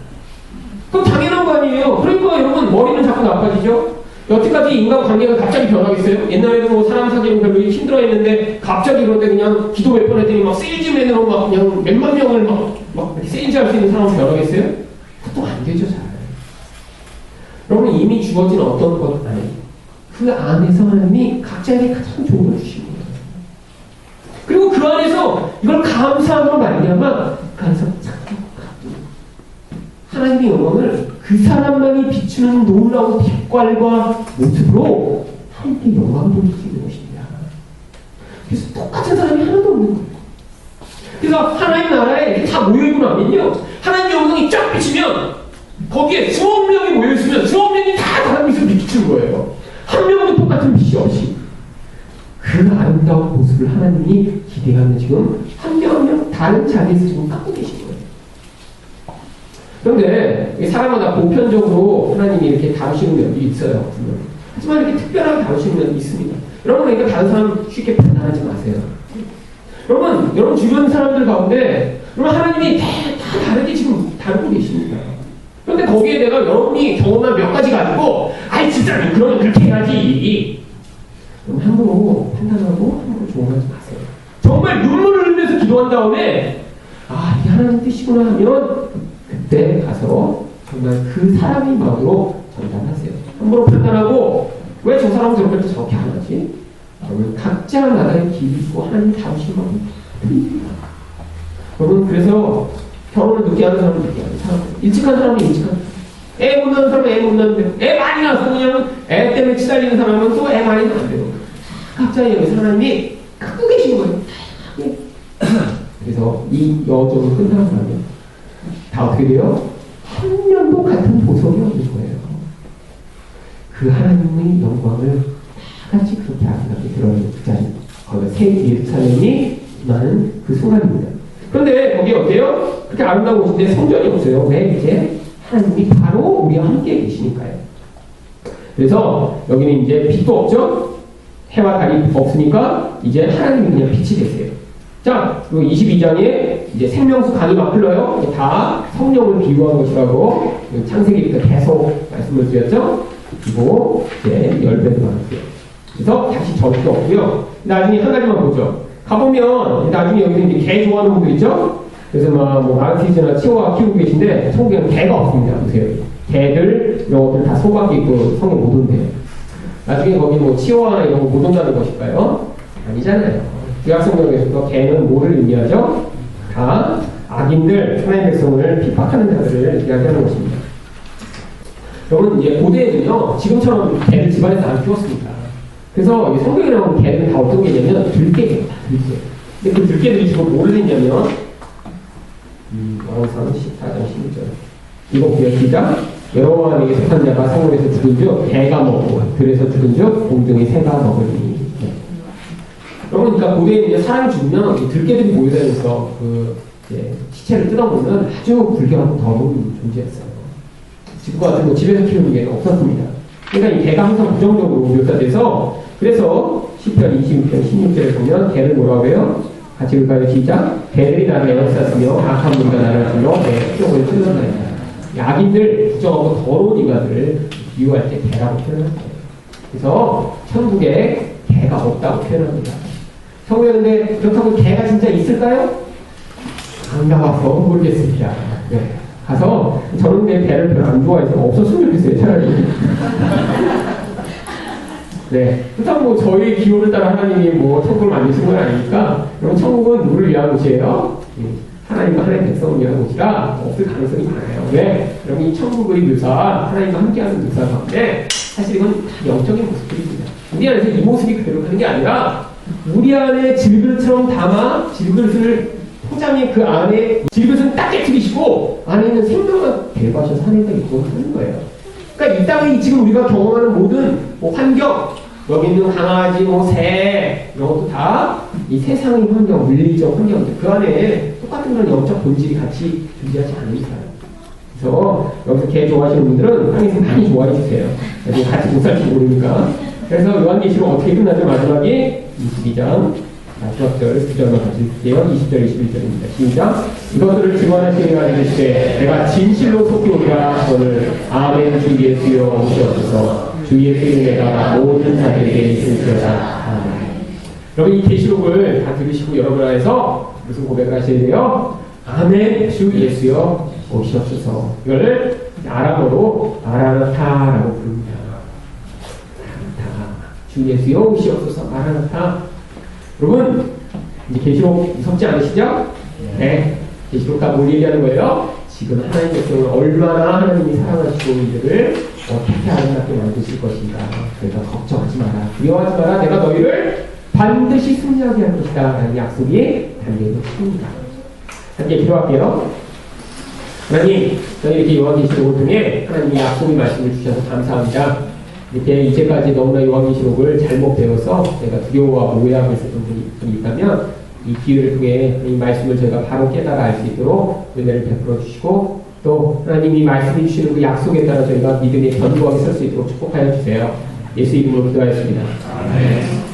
그럼 당연한 거 아니에요. 그러니까 여러분 머리는 자꾸 나빠지죠? 여태까지 인간관계가 갑자기 변하겠어요? 옛날에도 사람 사귀는 별로 힘들어했는데 갑자기 그런데 그냥 기도 몇 번 했더니 막 세일즈맨으로 막 그냥 몇만 명을 막 이렇게 세일즈할 수 있는 사람은 변하겠어요? 그것도 안 되죠, 잘. 여러분 이미 주어진 어떤 것 안에 그 안에서 하나님이 각자에게 가장 좋은 걸 주신 거예요. 그리고 그 안에서 이걸 감사함으로 말미암아 그 안에서 하나님의 영광을 그 사람만이 비추는 놀라운 빛깔과 모습으로 하나님께 영광을 돌릴 수 있는 것입니다. 그래서 똑같은 사람이 하나도 없는 거예요. 그래서 하나님 나라에 이렇게 다 모여있고 나면요, 하나님의 영광이 쫙 비치면 거기에 수억 명이 모여있으면 수억 명이 다 다른 빛을 비추는 거예요. 한 명도 똑같은 빛이 없이. 그 아름다운 모습을 하나님이 기대하는 지금 한 명 한 명 다른 자리에서 지금 갖고 계신 거예요. 그런데 사람마다 보편적으로 하나님이 이렇게 다루시는 면이 있어요. 하지만 이렇게 특별하게 다루시는 면이 있습니다. 여러분 그러니까 다른 사람 쉽게 판단하지 마세요. 여러분 주변 사람들 가운데 하나님이 다 다르게 지금 다루고 계십니다. 그런데 거기에 내가 여러분이 경험한 몇 가지 가지고 집사님 그러면 그렇게 해야지. 그럼 함부로 판단하고 함부로 조언하지 마세요. 정말 눈물을 흘리면서 기도한 다음에 이게 하나님 뜻이구나 하면 그때 가서 정말 그 사람의 마음으로 전달하세요. 함부로 판단하고 왜 저 사람은 저럴 때 저렇게 안 하지? 여러분 각자마다의 길이 있고 하나님 다루신 마음이 틀립니다. 여러분 그래서 결혼을 늦게 하는 사람은 늦게 하는 사람, 일찍 하는 사람은 일찍 하는 사람, 애 못 낳는 사람은 애 못 낳는데 애 많이 낳아서 그냥 애 때문에 치달리는 사람은 또 애 많이 낳는데요. 각자의 여기서 하나님이 갖고 계신 거예요. 그래서 이 여정을 끝나고 나면 다 어떻게 돼요? 한 명도 같은 보석이 없는 거예요. 그 하나님의 영광을 다 같이 그렇게 아름답게 드러내는 그 자리, 거기가 새 예루살렘이 임하는 그 순간입니다. 그런데 거기 어때요? 그렇게 아름다운 곳인데 성전이 없어요. 왜? 이제 하나님이 바로 우리와 함께 계시니까요. 그래서 여기는 이제 빛도 없죠? 해와 달이 없으니까 이제 하나님이 그냥 빛이 되세요. 자, 그리고 22장에 이제 생명수 강이 막 흘러요. 이게 다 성령을 비유한 것이라고 창세기부터 계속 말씀을 드렸죠? 그리고 이제 열배도 많았어요. 그래서 다시 저주도 없고요. 나중에 한 가지만 보죠. 가보면 나중에 여기서 이제 개 좋아하는 분들 있죠? 그래서 마르티즈나 치와와 키우고 계신데 성경에는 개가 없습니다. 보세요. 개들 이런 것들 다 소밖에 있고 성에 못 온대요. 나중에 거기 치와나 이런 거 못 온다는 것일까요? 아니잖아요. 구약성경에서도 개는 뭐를 의미하죠? 다 악인들, 하나님의 백성을 핍박하는 자들을 이야기하는 것입니다. 여러분 이제 고대에는요 지금처럼 개를 집안에서 안 키웠습니다. 그래서 성경에 나오는 개는 다 어떤 개냐면 들개예요. 다 들개. 근데 그 들개들이 주로 뭐를 했냐면 왕상 14장 16절 이거 보여 시작. 여러분에게 속한 자가 성읍에서 죽은 즉 개가 먹고 들에서 죽은 즉 공중의 새가 먹으니. 네. 그러니까 고대에 이제 사람이 죽으면 들개들이 모여다니면서 시체를 뜯어보면 아주 불결하고 더러운 존재였어요. 지금과 같은 집에서 키우는 개는 없었습니다. 그러니까 이 개가 항상 부정적으로 묘사돼서 그래서 시편 26편 16절에 보면 개를 뭐라고 해요? 같이 읽을까요? 시작. 개들이 나를 에워쌌으며 악한 무리가 나를 불러 내 뼈를 뜯어내다. 악인들, 부정하고 더러운 인간들을 비유할 때 개라고 표현합니다. 그래서 천국에 개가 없다고 표현합니다. 성경인데 그렇다고 개가 진짜 있을까요? 안 가봐서 모르겠습니다. 네. 가서 저는 내 개를 별로 안 좋아해서 없었으면 좋겠어요, 차라리. 네. 그렇다고 뭐 저희 기호를 따라 하나님이 뭐 천국을 만드신 건 아니니까, 그럼 천국은 누구를 위한 곳이에요? 하나님과 하나님의 백성을 위한 곳이라 없을 가능성이 많아요. 왜? 그럼 이 천국의 묘사, 하나님과 함께하는 묘사 가운데 사실 이건 다 영적인 모습들입니다. 우리 안에서 이 모습이 그대로 가는 게 아니라 우리 안에 질그릇처럼 담아 질그릇을 포장해 그 안에 질그릇은 딱 깨뜨리시고 안에 있는 생명을 대부하셔서 하늘과 입고 하는 거예요. 그러니까 이 땅에 지금 우리가 경험하는 모든 뭐 환경, 여기 있는 강아지, 새 이런 것도 다 이 세상의 환경, 물리적 환경들 그 안에 똑같은 그런 영적 본질이 같이 존재하지 않으니까요. 그래서 여기서 개 좋아하시는 분들은 땅에서 많이 좋아해 주세요. 같이 못 살지 모르니까. 그래서 요한계시록 어떻게 끝나죠? 마지막에 22장 마지막 절 9절만 같이 읽을게요. 20절 21절입니다. 시작. 이것들을 증언하시니가 이르시되 내가 진실로 속히 오리라. 오늘 아멘 주 예수여 오시옵소서. 주 예수의 내가 모든 자들에게 있을지어다. 아멘. 여러분 이 계시록을 다 들으시고 여러분 안에서 무슨 고백을 하셔야 돼요? 아멘 주 예수여 오시옵소서. 이걸 아람어로 마라나타라고 부릅니다. 마라나타. 주 예수여 오시옵소서. 마라나타. 여러분 이제 계시록 무섭지 않으시죠? 네. 계시록 다 뭘 얘기하는 거예요? 지금 하나님 백성을 얼마나 하나님이 사랑하시고 이들을 어떻게 아름답게 만드실 것인가. 그래서 걱정하지 마라. 두려워하지 마라. 내가 너희를 반드시 승리하게 할 것이다. 라는 약속이 담겨있는 것입니다. 함께 기도할게요. 하나님, 저희 이렇게 요한계시록을 통해 하나님이 약속의 말씀을 주셔서 감사합니다. 이렇게 이제까지 너무나 요한계시록을 잘못 배워서 내가 두려워하고 오해하고 있었던 분이 있다면 이 기회를 통해 이 말씀을 저희가 바로 깨달아 알 수 있도록 은혜를 베풀어 주시고 또 하나님이 말씀해 주시는 그 약속에 따라 저희가 믿음의 견고하게 설 수 있도록 축복하여 주세요. 예수 이름으로 기도하였습니다. 아멘.